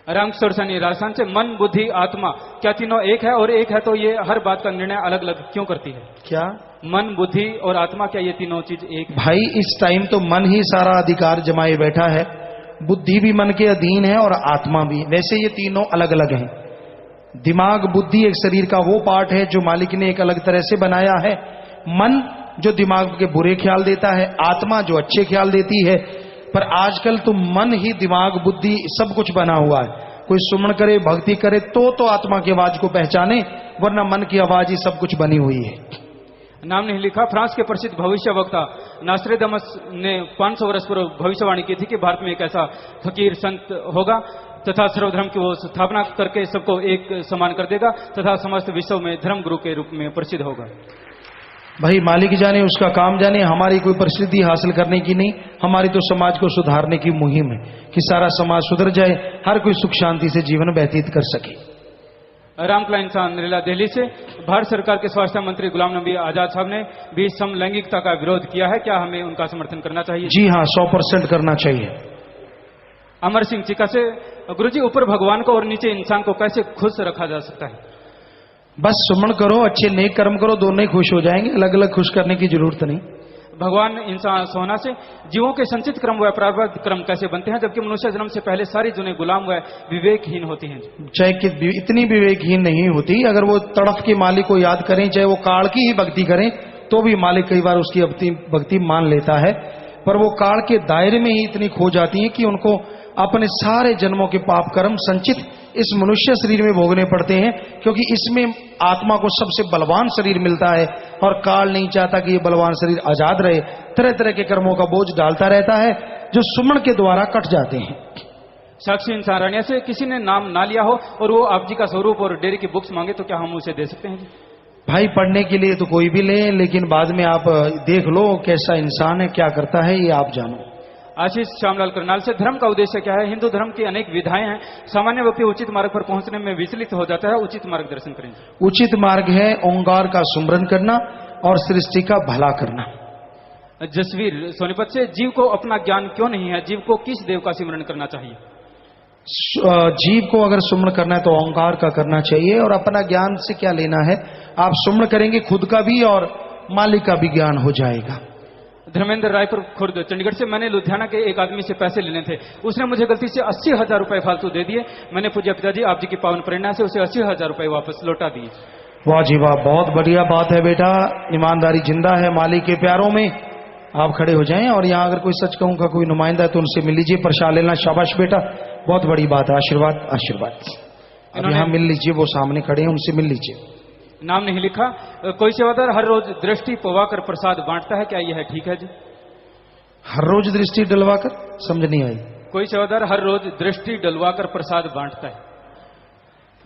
रामकिशोर सैनी राजस्थान से, मन बुद्धि आत्मा क्या तीनों एक है? और एक है तो ये हर बात का निर्णय अलग अलग क्यों करती है? क्या मन बुद्धि और आत्मा, क्या ये तीनों चीज एक है? भाई इस टाइम तो मन ही सारा अधिकार जमाए बैठा है, बुद्धि भी मन के अधीन है और आत्मा भी। वैसे ये तीनों अलग अलग हैं। दिमाग बुद्धि एक शरीर का वो पार्ट है जो मालिक ने एक अलग तरह से बनाया है। मन जो दिमाग के बुरे ख्याल देता है, आत्मा जो अच्छे ख्याल देती है। पर आजकल तो मन ही दिमाग बुद्धि सब कुछ बना हुआ है। कोई सुमन करे भक्ति करे तो आत्मा की आवाज को पहचाने, वरना मन की आवाज ही सब कुछ बनी हुई है। नाम नहीं लिखा। फ्रांस के प्रसिद्ध भविष्य वक्ता नास्ट्रेडमस ने 500 वर्ष पूर्व भविष्यवाणी की थी कि भारत में एक ऐसा फकीर संत होगा तथा सर्वधर्म की वो स्थापना करके सबको एक समान कर देगा तथा समस्त विश्व में धर्म गुरु के रूप में प्रसिद्ध होगा। भाई मालिक जाने, उसका काम जाने, हमारी कोई प्रसिद्धि हासिल करने की नहीं, हमारी तो समाज को सुधारने की मुहिम है कि सारा समाज सुधर जाए, हर कोई सुख शांति से जीवन व्यतीत कर सके। रामकला इंसान नरेला दिल्ली से। भारत सरकार के स्वास्थ्य मंत्री गुलाम नबी आजाद साहब ने भी समलैंगिकता का विरोध किया है, क्या हमें उनका समर्थन करना चाहिए? जी हाँ, 100% करना चाहिए। अमर सिंह चिका से। गुरुजी, ऊपर भगवान को और नीचे इंसान को कैसे खुश रखा जा सकता है? बस सुमन करो, अच्छे नेक कर्म करो, दोनों ही खुश हो जाएंगे, अलग अलग खुश करने की जरूरत नहीं। भगवान इंसान सोना से। जीवों के संचित क्रम व प्रारब्ध क्रम कैसे बनते हैं जबकि मनुष्य जन्म से पहले सारी जुने गुलाम व विवेकहीन होती हैं? चाहे कि इतनी विवेकहीन नहीं होती, अगर वो तड़फ के मालिक को याद करें, चाहे वो काल की ही भक्ति करें, तो भी मालिक कई बार उसकी भक्ति मान लेता है, पर वो काल के दायरे में ही इतनी खो जाती है कि उनको अपने सारे जन्मों के पाप कर्म संचित इस मनुष्य शरीर में भोगने पड़ते हैं, क्योंकि इसमें आत्मा को सबसे बलवान शरीर मिलता है और काल नहीं चाहता कि ये बलवान शरीर आजाद रहे, तरह तरह के कर्मों का बोझ डालता रहता है जो सुमन के द्वारा कट जाते हैं। साक्षी इंसान रानिया से। किसी ने नाम ना लिया हो और वो आप जी का स्वरूप और डेयरी की बुक्स मांगे तो क्या हम उसे दे सकते हैं? भाई पढ़ने के लिए तो कोई भी ले, लेकिन बाद में आप देख लो कैसा इंसान है, क्या करता है, ये आप जानो। आशीष श्यामलाल करनाल से। धर्म का उद्देश्य क्या है? हिंदू धर्म की अनेक विधाएं हैं, सामान्य व्यक्ति उचित मार्ग पर पहुंचने में विचलित हो जाता है, उचित मार्गदर्शन करें। उचित मार्ग है ओंकार का सुमरन करना और सृष्टि का भला करना। जसवीर सोनीपत से। जीव को अपना ज्ञान क्यों नहीं है? जीव को किस देव का सिमरन करना चाहिए? जीव को अगर सुमन करना है तो ओंकार का करना चाहिए, और अपना ज्ञान से क्या लेना है, आप सुमन करेंगे खुद का भी और मालिक का भी ज्ञान हो जाएगा। धर्मेंद्र रायपुर खुर्द चंडीगढ़ से। मैंने लुधियाना के एक आदमी से पैसे लेने थे, उसने मुझे गलती से 80,000 रुपए फालतू दे दिए। मैंने पूज्य पिताजी आप जी की पावन प्रेरणा से उसे 80,000 रुपए वापस लौटा दिए। वाह जी वाह, बहुत बढ़िया बात है बेटा, ईमानदारी जिंदा है मालिक के प्यारों में। आप खड़े हो जाएं, और यहाँ अगर कोई सच कहूं का कोई नुमाइंदा है तो उनसे मिल लीजिए, प्रसाद लेना। शाबाश बेटा, बहुत बड़ी बात है, आशीर्वाद आशीर्वाद। अब यहाँ मिल लीजिए, वो सामने खड़े हैं, उनसे मिल लीजिए। नाम नहीं लिखा। कोई सेवादार हर रोज दृष्टि पवाकर प्रसाद बांटता है, क्या यह ठीक है जी? हर रोज दृष्टि डलवाकर? समझ नहीं आई। कोई सेवादार हर रोज दृष्टि डलवाकर प्रसाद बांटता है।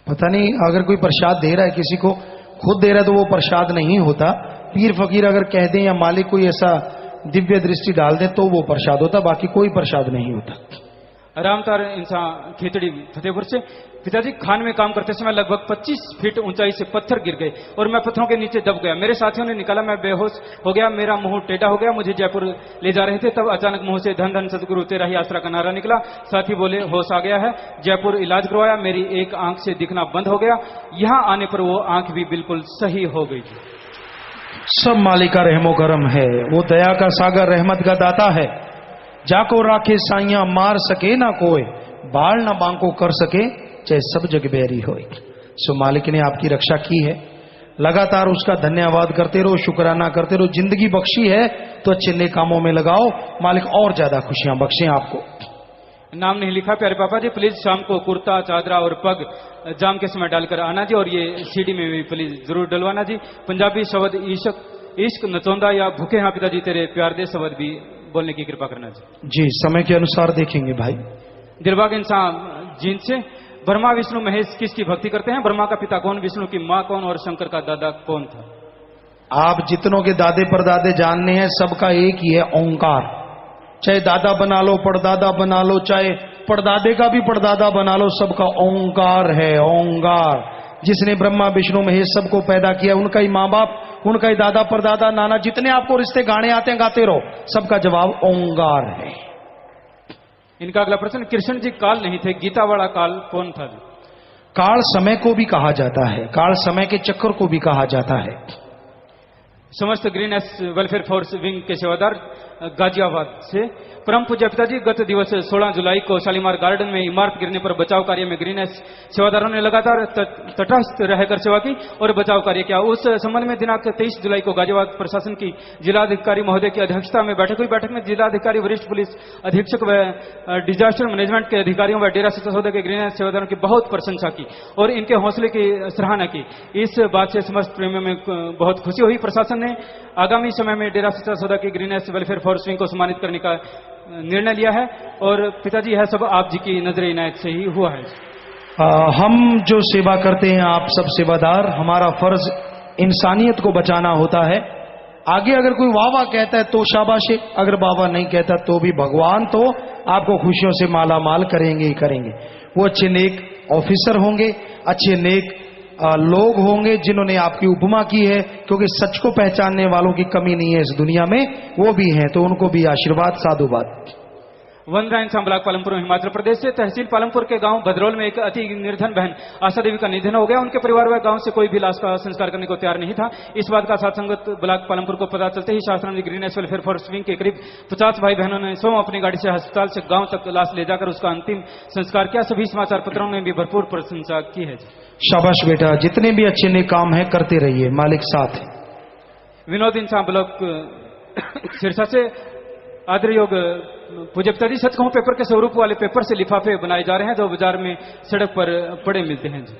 पता नहीं, अगर कोई प्रसाद दे रहा है किसी को, खुद दे रहा है तो वो प्रसाद नहीं होता। पीर फकीर अगर कह दें या मालिक कोई ऐसा दिव्य दृष्टि डाल दे तो वो प्रसाद होता, बाकी कोई प्रसाद नहीं होता। रामतार इंसान खेतड़ी फतेहपुर से। पिताजी, खान में काम करते समय लगभग 25 फीट ऊंचाई से पत्थर गिर गए और मैं पत्थरों के नीचे दब गया। मेरे साथियों ने निकाला, मैं बेहोश हो गया, मेरा मुंह टेढ़ा हो गया। मुझे जयपुर ले जा रहे थे, तब अचानक मुंह से धन धन सतगुरु तेरा ही आसरा का नारा निकला। साथी बोले होश आ गया है। जयपुर इलाज करवाया, मेरी एक आंख से दिखना बंद हो गया। यहाँ आने पर वो आंख भी बिल्कुल सही हो गई। सब मालिक का रहमो करम है, वो दया का सागर रहमत का दाता है। जाको राखे साइया मार सके ना कोई, बाल ना बांको कर सके चाहे सब जग बैरी होए। सो मालिक ने आपकी रक्षा की है, लगातार उसका धन्यवाद करते रहो, शुक्राना करते रहो। जिंदगी बख्शी है तो अच्छे नेक कामों में लगाओ, मालिक और ज्यादा खुशियां बख्शे आपको। नाम नहीं लिखा। प्यारे पापा जी, प्लीज शाम को कुर्ता चादरा और पग जाम के समय डालकर आना जी, और ये सीडी में भी प्लीज जरूर डलवाना जी। पंजाबी शब्द इश्क नचौंदा या भूखे हाँ पिताजी तेरे प्यार दे शब्द भी बोलने की कृपा करना जी। जी, समय के अनुसार देखेंगे भाई। दिलबाग इंसान जींद से। ब्रह्मा विष्णु महेश किसकी भक्ति करते हैं? ब्रह्मा का पिता कौन, विष्णु की माँ कौन और शंकर का दादा कौन था? आप जितनों के दादे परदादे जानने हैं, सबका एक ही है, ओंकार। चाहे दादा बना लो, पड़दादा बना लो, चाहे पड़दादे का भी पड़दादा बना लो, सबका ओंकार है। ओंकार जिसने ब्रह्मा विष्णु महेश सबको पैदा किया, उनका ही माँ बाप, उनका ही दादा परदादा नाना, जितने आपको रिश्ते गाने आते हैं गाते रहो, सबका जवाब ओंकार है। इनका अगला प्रश्न, कृष्ण जी काल नहीं थे, गीता वाला काल कौन था? काल समय को भी कहा जाता है, काल समय के चक्कर को भी कहा जाता है। समस्त ग्रीनएस वेलफेयर फोर्स विंग के सेवादार गाजियाबाद से। परम पूज्य पिताजी, गत दिवस 16 जुलाई को शालीमार गार्डन में इमारत गिरने पर बचाव कार्य में ग्रीनएस सेवादारों ने लगातार तटस्थ रहकर सेवा की और बचाव कार्य किया। उस संबंध में दिनांक 23 जुलाई को गाजियाबाद प्रशासन की जिलाधिकारी महोदय की अध्यक्षता में बैठक हुई। बैठक में जिलाधिकारी, वरिष्ठ पुलिस अधीक्षक व डिजास्टर मैनेजमेंट के अधिकारियों व डेरा सच्चा सौदा के ग्रीनएस सेवादारों की बहुत प्रशंसा की और इनके हौसले की सराहना की। इस बात से समस्त प्रेमियों में बहुत खुशी हुई। प्रशासन ने आगामी समय में डेरा सच्चा सौदा की ग्रीनएस वेलफेयर फोर्स विंग को सम्मानित करने का निर्णय लिया है और पिताजी यह सब आप जी की नजर इनायत से ही हुआ है। हम जो सेवा करते हैं, आप सब सेवादार, हमारा फर्ज इंसानियत को बचाना होता है। आगे अगर कोई वाह वाह कहता है तो शाबाश है, अगर वाह नहीं कहता तो भी भगवान तो आपको खुशियों से माला माल करेंगे ही करेंगे। वो अच्छे नेक ऑफिसर होंगे, अच्छे नेक लोग होंगे जिन्होंने आपकी उपमा की है, क्योंकि सच को पहचानने वालों की कमी नहीं है इस दुनिया में, वो भी हैं, तो उनको भी आशीर्वाद साधुवाद। वंदना इंसान ब्लॉक पालमपुर हिमाचल प्रदेश से तहसील पालमपुर के गांव भद्रोल में एक अति निर्धन बहन आशा देवी का निधन हो गया। उनके परिवार व गांव से कोई भी लाश का संस्कार करने को तैयार नहीं था। इस बात का साथ संगत ब्लॉक पालमपुर को पता चलते ही शास्त्रांग ग्रीनेस वेलफेयर फॉर स्विंग के करीब 50 भाई बहनों ने स्वयं अपनी गाड़ी से अस्पताल से गांव तक लाश ले जाकर उसका अंतिम संस्कार किया। सभी समाचार पत्रों में भी भरपूर प्रशंसा की है। शाबाश बेटा, जितने भी अच्छे नेक काम है करते रहिए, मालिक साथ है। विनोद इंसान ब्लॉक सिरसा से आदर योग पूज्य पिताजी, सच कहूं पेपर के स्वरूप वाले पेपर से लिफाफे बनाए जा रहे हैं जो बाजार में सड़क पर पड़े मिलते हैं जी।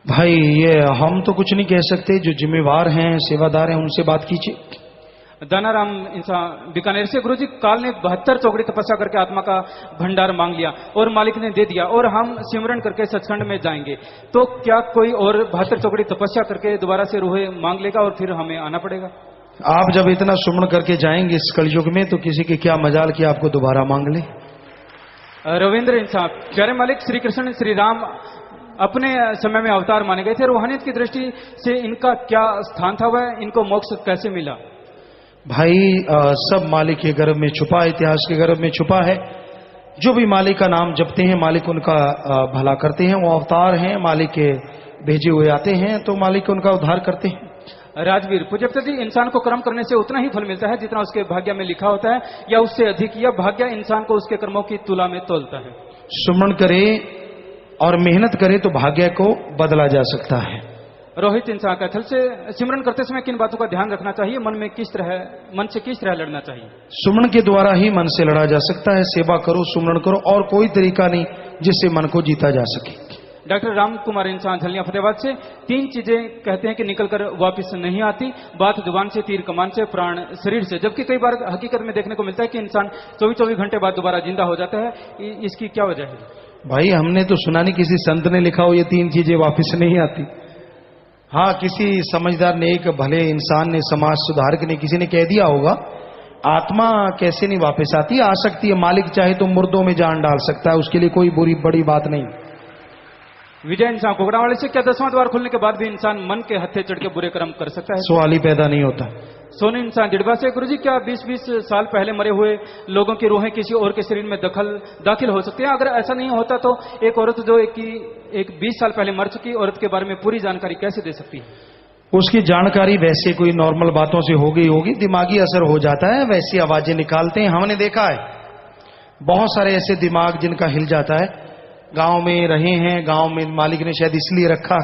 भाई ये हम तो कुछ नहीं कह सकते, जो जिम्मेवार हैं सेवादार हैं उनसे बात कीजिए। दानाराम इंसान बीकानेर से, गुरुजी काल ने 72 चौकड़ी तपस्या करके आत्मा का भंडार मांग लिया और मालिक ने दे दिया और हम सिमरन करके सचखंड में जाएंगे, तो क्या कोई और 72 चौकड़ी तपस्या करके दोबारा से रूहे मांग लेगा और फिर हमें आना पड़ेगा? आप जब इतना सुमन करके जाएंगे इस कलयुग में, तो किसी की क्या मजाल कि आपको दोबारा मांग ले। रविंद्र इंसान, प्यारे मालिक श्री कृष्ण श्री राम अपने समय में अवतार माने गए थे, रूहानियत की दृष्टि से इनका क्या स्थान था, वह इनको मोक्ष कैसे मिला? भाई सब मालिक के गर्भ में छुपा है, इतिहास के गर्भ में छुपा है। जो भी मालिक का नाम जपते हैं मालिक उनका भला करते हैं, वो अवतार हैं, मालिक के भेजे हुए आते हैं, तो मालिक उनका उद्धार करते हैं। राजवीर, पूज्य पिताजी, इंसान को कर्म करने से उतना ही फल मिलता है जितना उसके भाग्य में लिखा होता है, या उससे अधिक, या भाग्य इंसान को उसके कर्मों की तुला में तोलता है? सुमन करे और मेहनत करे तो भाग्य को बदला जा सकता है। रोहित इंसान कैथल से, सिमरन करते समय किन बातों का ध्यान रखना चाहिए, मन से किस तरह लड़ना चाहिए? सुमन के द्वारा ही मन से लड़ा जा सकता है। सेवा करो, सुमरन करो, और कोई तरीका नहीं जिससे मन को जीता जा सके। डॉक्टर राम कुमार इंसान झलिया फतेहाबाद से, 3 चीजें कहते हैं कि निकलकर वापस नहीं आती, बात जुबान से, तीर कमान से, प्राण शरीर से, जबकि कई बार हकीकत में देखने को मिलता है कि इंसान 24 घंटे बाद दोबारा जिंदा हो जाता है। इसकी क्या वजह है? भाई हमने तो सुना नहीं किसी संत ने लिखा हो ये 3 चीजें वापस नहीं आती। हाँ, किसी समझदार ने, एक भले इंसान ने, समाज सुधारक ने, किसी ने कह दिया होगा। आत्मा कैसे नहीं वापस आती? आ सकती है, मालिक चाहे तो मुर्दों में जान डाल सकता है, उसके लिए कोई बड़ी बात नहीं। विजय इंसान कोगड़ावाले से, क्या 10वां द्वार खुलने के बाद भी इंसान मन के हत्थे चढ़ के बुरे कर्म कर सकता है? सवाल ही पैदा नहीं होता। सोनी इंसान दिड़बा से, गुरुजी क्या 20-20 साल पहले मरे हुए लोगों की रूहें किसी और के शरीर में दाखिल हो सकती हैं? अगर ऐसा नहीं होता तो एक औरत जो एक 20 साल पहले मर चुकी औरत के बारे में पूरी जानकारी कैसे दे सकती है? उसकी जानकारी वैसे कोई नॉर्मल बातों से हो गई होगी, दिमागी असर हो जाता है, वैसी आवाजें निकालते हैं। हमने देखा है बहुत सारे ऐसे दिमाग जिनका हिल जाता है। गांव में रहे हैं, गांव में मालिक ने शायद इसलिए रखा,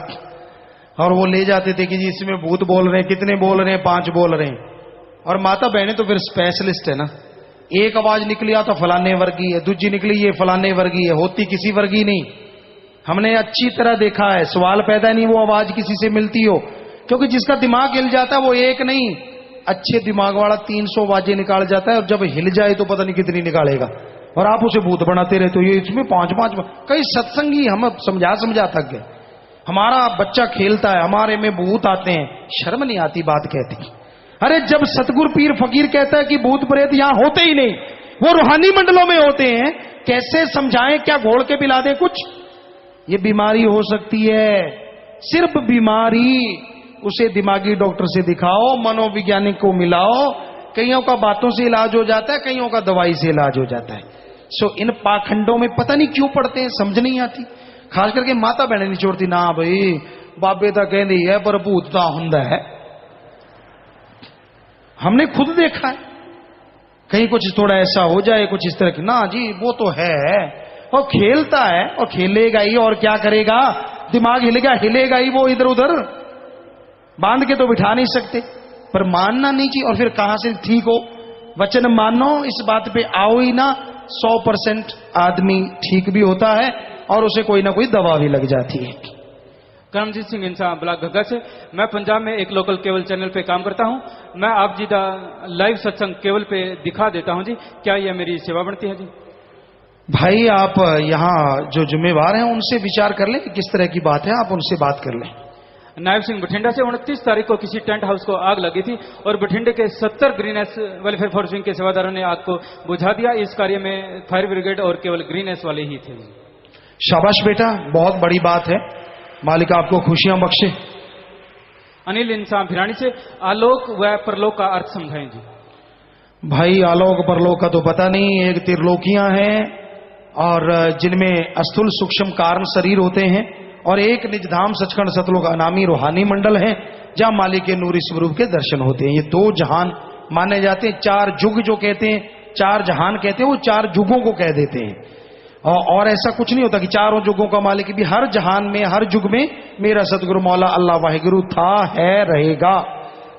और वो ले जाते थे कि जी इसमें भूत बोल रहे हैं, कितने बोल रहे हैं, 5 बोल रहे हैं। और माता बहनें तो फिर स्पेशलिस्ट है ना, एक आवाज निकली तो फलाने वर्गी है, दूसरी निकली ये फलाने वर्गी है, होती किसी वर्गी नहीं। हमने अच्छी तरह देखा है, सवाल पैदा नहीं वो आवाज किसी से मिलती हो, क्योंकि जिसका दिमाग हिल जाता है वो एक नहीं, अच्छे दिमाग वाला 300 आवाजें निकाल जाता है, और जब हिल जाए तो पता नहीं कितनी निकालेगा, और आप उसे भूत बनाते रहते हो। ये इसमें 5-5 कई सत्संगी हम समझा थक गए। हमारा बच्चा खेलता है, हमारे में भूत आते हैं, शर्म नहीं आती बात कहती। अरे जब सतगुर पीर फकीर कहता है कि भूत प्रेत यहां होते ही नहीं, वो रूहानी मंडलों में होते हैं, कैसे समझाएं? क्या घोल के पिला दे कुछ? ये बीमारी हो सकती है, सिर्फ बीमारी। उसे दिमागी डॉक्टर से दिखाओ, मनोवैज्ञानिक को मिलाओ, कईयों का बातों से इलाज हो जाता है, कईयों का दवाई से इलाज हो जाता है। इन पाखंडों में पता नहीं क्यों पड़ते हैं, समझ नहीं आती। खास करके माता बहने नहीं छोड़ती, ना भाई बाबे तो कहती है पर भूत तो हुंदा है। हमने खुद देखा है, कहीं कुछ थोड़ा ऐसा हो जाए, कुछ इस तरह की, ना जी वो तो है, और खेलता है और खेलेगा ही, और क्या करेगा? दिमाग हिलेगा ही वो इधर उधर, बांध के तो बिठा नहीं सकते। पर मानना नहीं चाहिए, और फिर कहां से ठीक हो? वचन मानो, इस बात पे आओ ही ना। 100% आदमी ठीक भी होता है और उसे कोई ना कोई दवा भी लग जाती है। करमजीत सिंह इंसान ब्लॉक घग्गा से। मैं पंजाब में एक लोकल केबल चैनल पे काम करता हूं। मैं आप जी का लाइव सत्संग केबल पे दिखा देता हूं जी, क्या यह मेरी सेवा बनती है जी? भाई आप यहाँ जो जिम्मेवार हैं उनसे विचार कर लें कि किस तरह की बात है, आप उनसे बात कर लें। नायब सिंह बठिंडा से 29 तारीख को किसी टेंट हाउस को आग लगी थी और बठिंडे के 70 ग्रीनेस वेलफेयर फोर्स विंग के सेवादारों ने आग को बुझा दिया। इस कार्य में फायर ब्रिगेड और केवल ग्रीनेस वाले ही थे। शाबाश बेटा, बहुत बड़ी बात है, मालिक आपको खुशियां बख्शे। अनिल इंसान भिरानी से आलोक व परलोक का अर्थ समझाएं जी। भाई आलोक परलोक का तो पता नहीं, एक त्रिलोकियां हैं और जिनमें स्थूल सूक्ष्म कारण शरीर होते हैं और एक निजधाम सचखंड सतलोक अनामी रूहानी मंडल है जहां मालिक के नूरी स्वरूप के दर्शन होते हैं। ये 2 जहान माने जाते हैं। 4 युग जो कहते हैं, 4 जहान कहते हैं, वो 4 युगों को कह देते हैं। और ऐसा कुछ नहीं होता कि चारों युगों का मालिक भी हर जहान में हर युग में मेरा सतगुरु मौला अल्लाह वाहिगुरु था, है, रहेगा,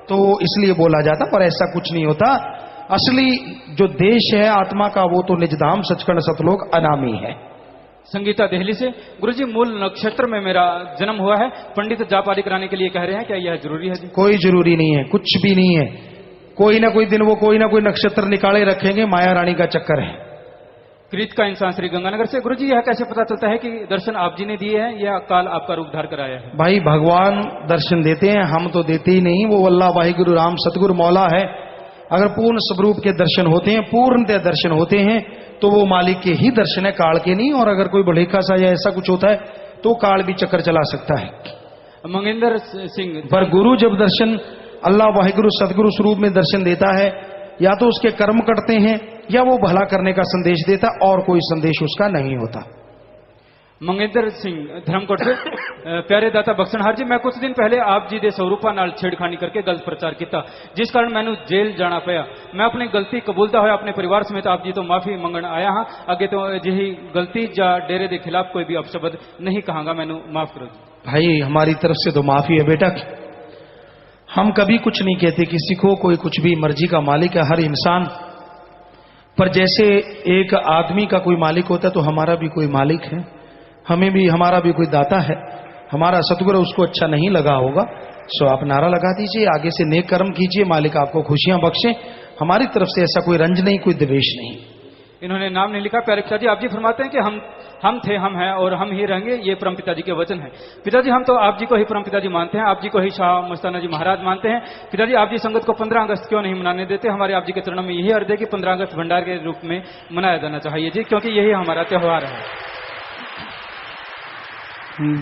तो इसलिए बोला जाता। पर ऐसा कुछ नहीं होता। असली जो देश है आत्मा का वो तो निजधाम सचखंड सतलोक अनामी है। संगीता दिल्ली से गुरुजी मूल नक्षत्र में मेरा जन्म हुआ है, पंडित जापाली कराने के लिए कह रहे हैं, क्या यह जरूरी है जी? कोई जरूरी नहीं है, कुछ भी नहीं है। कोई ना कोई दिन वो कोई ना कोई नक्षत्र निकाले रखेंगे, माया रानी का चक्कर है। कृत का इंसान श्री गंगानगर से गुरुजी यह कैसे पता चलता है कि दर्शन आप जी ने दिए हैं या काल आपका रूप धार कर आया है? भाई भगवान दर्शन देते हैं, हम तो देते ही नहीं। वो अल्लाह वाहिगुरु राम सतगुरु मौला है। अगर पूर्ण स्वरूप के दर्शन होते हैं, पूर्णतः दर्शन होते हैं, तो वो मालिक के ही दर्शन है, काल के नहीं। और अगर कोई बढ़ेखा सा या ऐसा कुछ होता है तो काल भी चक्कर चला सकता है। मंगेंद्र सिंह पर गुरु जब दर्शन अल्लाह वाहिगुरु सतगुरु स्वरूप में दर्शन देता है, या तो उसके कर्म कटते हैं या वो भला करने का संदेश देता, और कोई संदेश उसका नहीं होता। मंगेंद्र सिंह धर्मकोट से प्यारे दाता बख्शनहार जी, मैं कुछ दिन पहले आप जी दे स्वरूपा नाल छेड़खानी करके गलत प्रचार किया, जिस कारण मैनू जेल जाना पाया। मैं अपनी गलती कबूलता हुआ अपने परिवार समेत आप जी तो माफी मंगण आया हाँ। अगे तो अजिही गलती या डेरे के खिलाफ कोई भी अपशब्द नहीं कहांगा, मैनू माफ करो जी। भाई हमारी तरफ से तो माफी है बेटा। हम कभी कुछ नहीं कहते किसी को, कोई कुछ भी, मर्जी का मालिक है हर इंसान। पर जैसे एक आदमी का कोई मालिक होता है तो हमारा भी कोई मालिक है, हमें भी, हमारा भी कोई दाता है। हमारा सतगुरु उसको अच्छा नहीं लगा होगा, सो आप नारा लगा दीजिए, आगे से नेक कर्म कीजिए, मालिक आपको खुशियां बख्शे। हमारी तरफ से ऐसा कोई रंज नहीं, कोई द्वेष नहीं। इन्होंने नाम नहीं लिखा। प्यारे पिताजी, आप जी फरमाते हैं कि हम थे, हम हैं और हम ही रहेंगे, ये परम पिताजी के वचन है। पिताजी हम तो आप जी को ही परम पिताजी मानते हैं, आप जी को ही शाह मस्ताना जी महाराज मानते हैं। पिताजी आप जी संगत को 15 अगस्त क्यों नहीं मनाने देते? हमारे आप जी के चरणों में यही अर्ज है कि 15 अगस्त भंडार के रूप में मनाया जाना चाहिए जी, क्योंकि यही हमारा त्योहार है।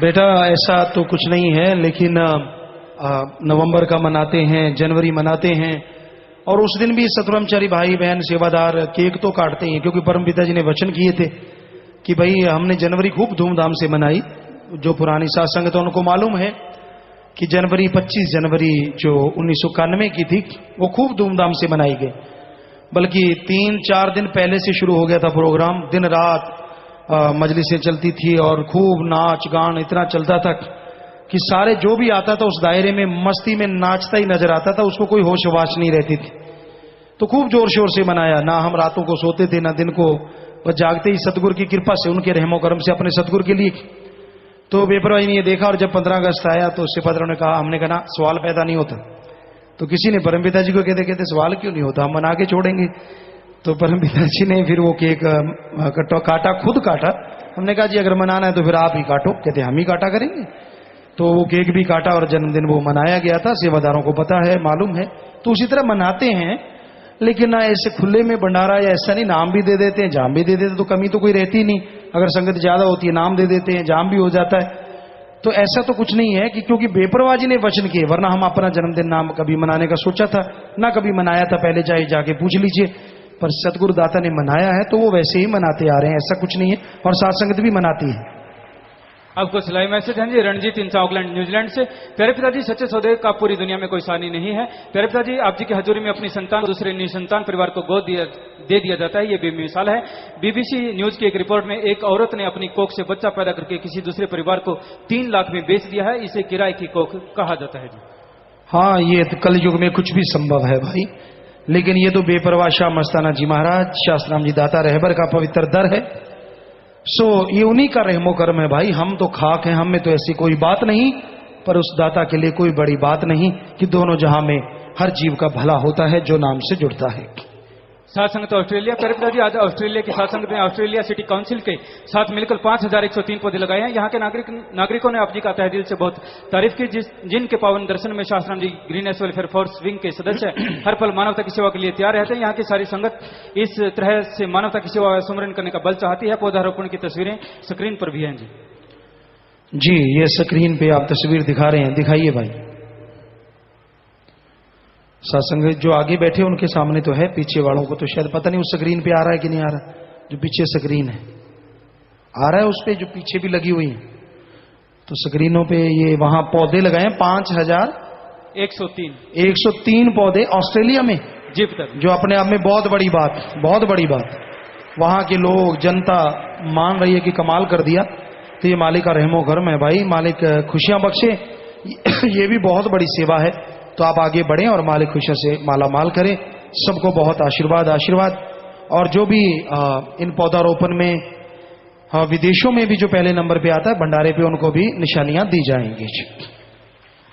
बेटा ऐसा तो कुछ नहीं है, लेकिन नवंबर का मनाते हैं, जनवरी मनाते हैं, और उस दिन भी सतब्रह्मचारी भाई बहन सेवादार केक तो काटते हैं, क्योंकि परम पिताजी ने वचन किए थे कि भाई हमने जनवरी खूब धूमधाम से मनाई। जो पुरानी साध संगत है उनको मालूम है कि जनवरी 25 जनवरी जो 1991 की थी वो खूब धूमधाम से मनाई गई। बल्कि 3-4 दिन पहले से शुरू हो गया था प्रोग्राम, दिन रात मजलिसें चलती थी और खूब नाच गान इतना चलता था कि सारे जो भी आता था उस दायरे में मस्ती में नाचता ही नजर आता था, उसको कोई होश वाश नहीं रहती थी। तो खूब जोर शोर से मनाया, ना हम रातों को सोते थे ना दिन को, बस जागते ही सतगुरु की कृपा से, उनके रहमो करम से अपने सतगुरु के लिए। तो बेपरवाही नहीं देखा। और जब 15 अगस्त आया तो सेवादारों ने कहा, हमने कहा सवाल पैदा नहीं होता। तो किसी ने परम पिताजी को कहते कहते सवाल क्यों नहीं होता, हम मना के छोड़ेंगे। तो परम पिताजी ने फिर वो केक काटा, खुद काटा। हमने कहा जी अगर मनाना है तो फिर आप ही काटो। कहते हम ही काटा करेंगे। तो वो केक भी काटा और जन्मदिन वो मनाया गया था। सेवादारों को पता है, मालूम है, तो उसी तरह मनाते हैं। लेकिन ना ऐसे खुले में भंडारा या ऐसा नहीं, नाम भी दे देते हैं, जाम भी दे देते हैं, तो कमी तो कोई रहती नहीं। अगर संगत ज्यादा होती है नाम दे देते हैं, जाम भी हो जाता है। तो ऐसा तो कुछ नहीं है कि क्योंकि बेपरवाजी ने वचन किए, वरना हम अपना जन्मदिन नाम कभी मनाने का सोचा था ना कभी मनाया था, पहले चाहे जाके पूछ लीजिए। पर सतगुरु दाता ने मनाया है तो वो वैसे ही मनाते आ रहे हैं, ऐसा कुछ नहीं है। और साथ संगत भी मनाती है। आपको सिलाई मैसेज है जी रणजीत इंसा ऑकलैंड न्यूजीलैंड से। प्यारे पिताजी सच्चे सौदे का पूरी दुनिया में कोई सानी नहीं है। प्यारे पिताजी आप जी की हजूरी में अपनी संतान दूसरे निसंतान परिवार को गोद दे दिया जाता है, ये बेमिसाल है। बीबीसी न्यूज की एक रिपोर्ट में एक औरत ने अपनी कोख से बच्चा पैदा करके किसी दूसरे परिवार को 3 लाख में बेच दिया है। इसे किराए की कोख कहा जाता है जी। हाँ, ये कल युग में कुछ भी संभव है भाई, लेकिन ये तो बेपरवाह शाह मस्ताना जी महाराज, शास्त्राम जी दाता रहबर का पवित्र दर है। सो ये उन्हीं का रहमो करम है भाई, हम तो खाक हैं, हम में तो ऐसी कोई बात नहीं, पर उस दाता के लिए कोई बड़ी बात नहीं कि दोनों जहां में हर जीव का भला होता है जो नाम से जुड़ता है। साथ संगत ऑस्ट्रेलिया प्यारे पिताजी, आज ऑस्ट्रेलिया की साथ संगत ने ऑस्ट्रेलिया सिटी काउंसिल के साथ मिलकर 5103 पौधे लगाए हैं। यहाँ के नागरिकों ने आप जी का तहे दिल से बहुत तारीफ की, जिनके पावन दर्शन में शास्त्राम जी ग्रीनेस वेलफेयर फोर्स विंग के सदस्य हर पल मानवता की सेवा के लिए तैयार रहते हैं। यहाँ की सारी संगत इस तरह से मानवता की सेवा सुमरन करने का बल चाहती है। पौधारोपण की तस्वीरें स्क्रीन पर भी हैं जी। ये स्क्रीन पे आप तस्वीर दिखा रहे हैं, दिखाइए भाई। सत्संग जो आगे बैठे उनके सामने तो है, पीछे वालों को तो शायद पता नहीं उस स्क्रीन पे आ रहा है कि नहीं आ रहा। जो पीछे स्क्रीन है आ रहा है, उस पे जो पीछे भी लगी हुई है, तो स्क्रीनों पे ये वहां पौधे लगाए हैं 5103 पौधे ऑस्ट्रेलिया में जी पिताजी, जो अपने आप में बहुत बड़ी बात। वहां के लोग जनता मान रही है कि कमाल कर दिया। तो ये मालिक का रहमो करम है भाई, मालिक खुशियां बख्शे, ये भी बहुत बड़ी सेवा है। तो आप आगे बढ़ें और मालिक खुशियों से माला माल करें। सबको बहुत आशीर्वाद। और जो भी इन पौधारोपण में विदेशों में भी जो पहले नंबर पे आता है भंडारे पे, उनको भी निशानियां दी जाएंगी।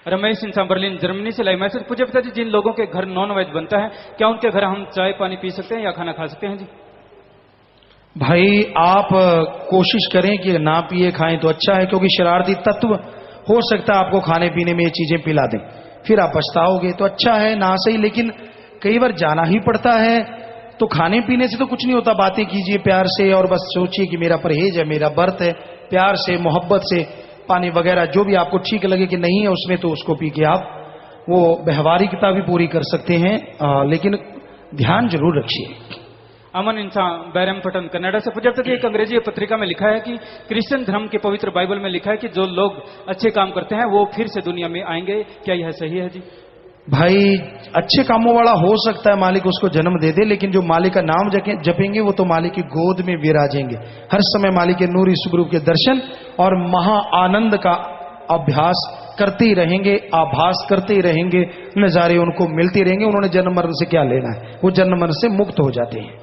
रमेश इंसान बर्लिन जर्मनी से लाइव मैसेज। पूज्य पिताजी, जिन लोगों के घर नॉन वेज बनता है, क्या उनके घर हम चाय पानी पी सकते हैं या खाना खा सकते हैं जी? भाई आप कोशिश करें कि ना पिए खाएं तो अच्छा है, क्योंकि शरारती तत्व हो सकता है आपको खाने पीने में ये चीजें पिला दें, फिर आप पछताओगे। तो अच्छा है ना सही, लेकिन कई बार जाना ही पड़ता है। तो खाने पीने से तो कुछ नहीं होता, बातें कीजिए प्यार से और बस सोचिए कि मेरा परहेज है, मेरा व्रत है, प्यार से मोहब्बत से पानी वगैरह जो भी आपको ठीक लगे कि नहीं है उसमें, तो उसको पी के आप वो व्यवहारिकता भी पूरी कर सकते हैं, लेकिन ध्यान जरूर रखिए। अमन इंसान बैरमपटन कनाडा से। पूज्य पिताजी, एक अंग्रेजी पत्रिका में लिखा है कि क्रिश्चियन धर्म के पवित्र बाइबल में लिखा है कि जो लोग अच्छे काम करते हैं वो फिर से दुनिया में आएंगे, क्या यह सही है जी? भाई अच्छे कामों वाला हो सकता है मालिक उसको जन्म दे दे, लेकिन जो मालिक का नाम जपेंगे वो तो मालिक की गोद में विराजेंगे, हर समय मालिक के नूरी स्वरूप के दर्शन और महा आनंद का अभ्यास करते ही रहेंगे, आभास करते ही रहेंगे, नजारे उनको मिलते रहेंगे। उन्होंने जन्म मरण से क्या लेना है, वो जन्म मरण से मुक्त हो जाते हैं।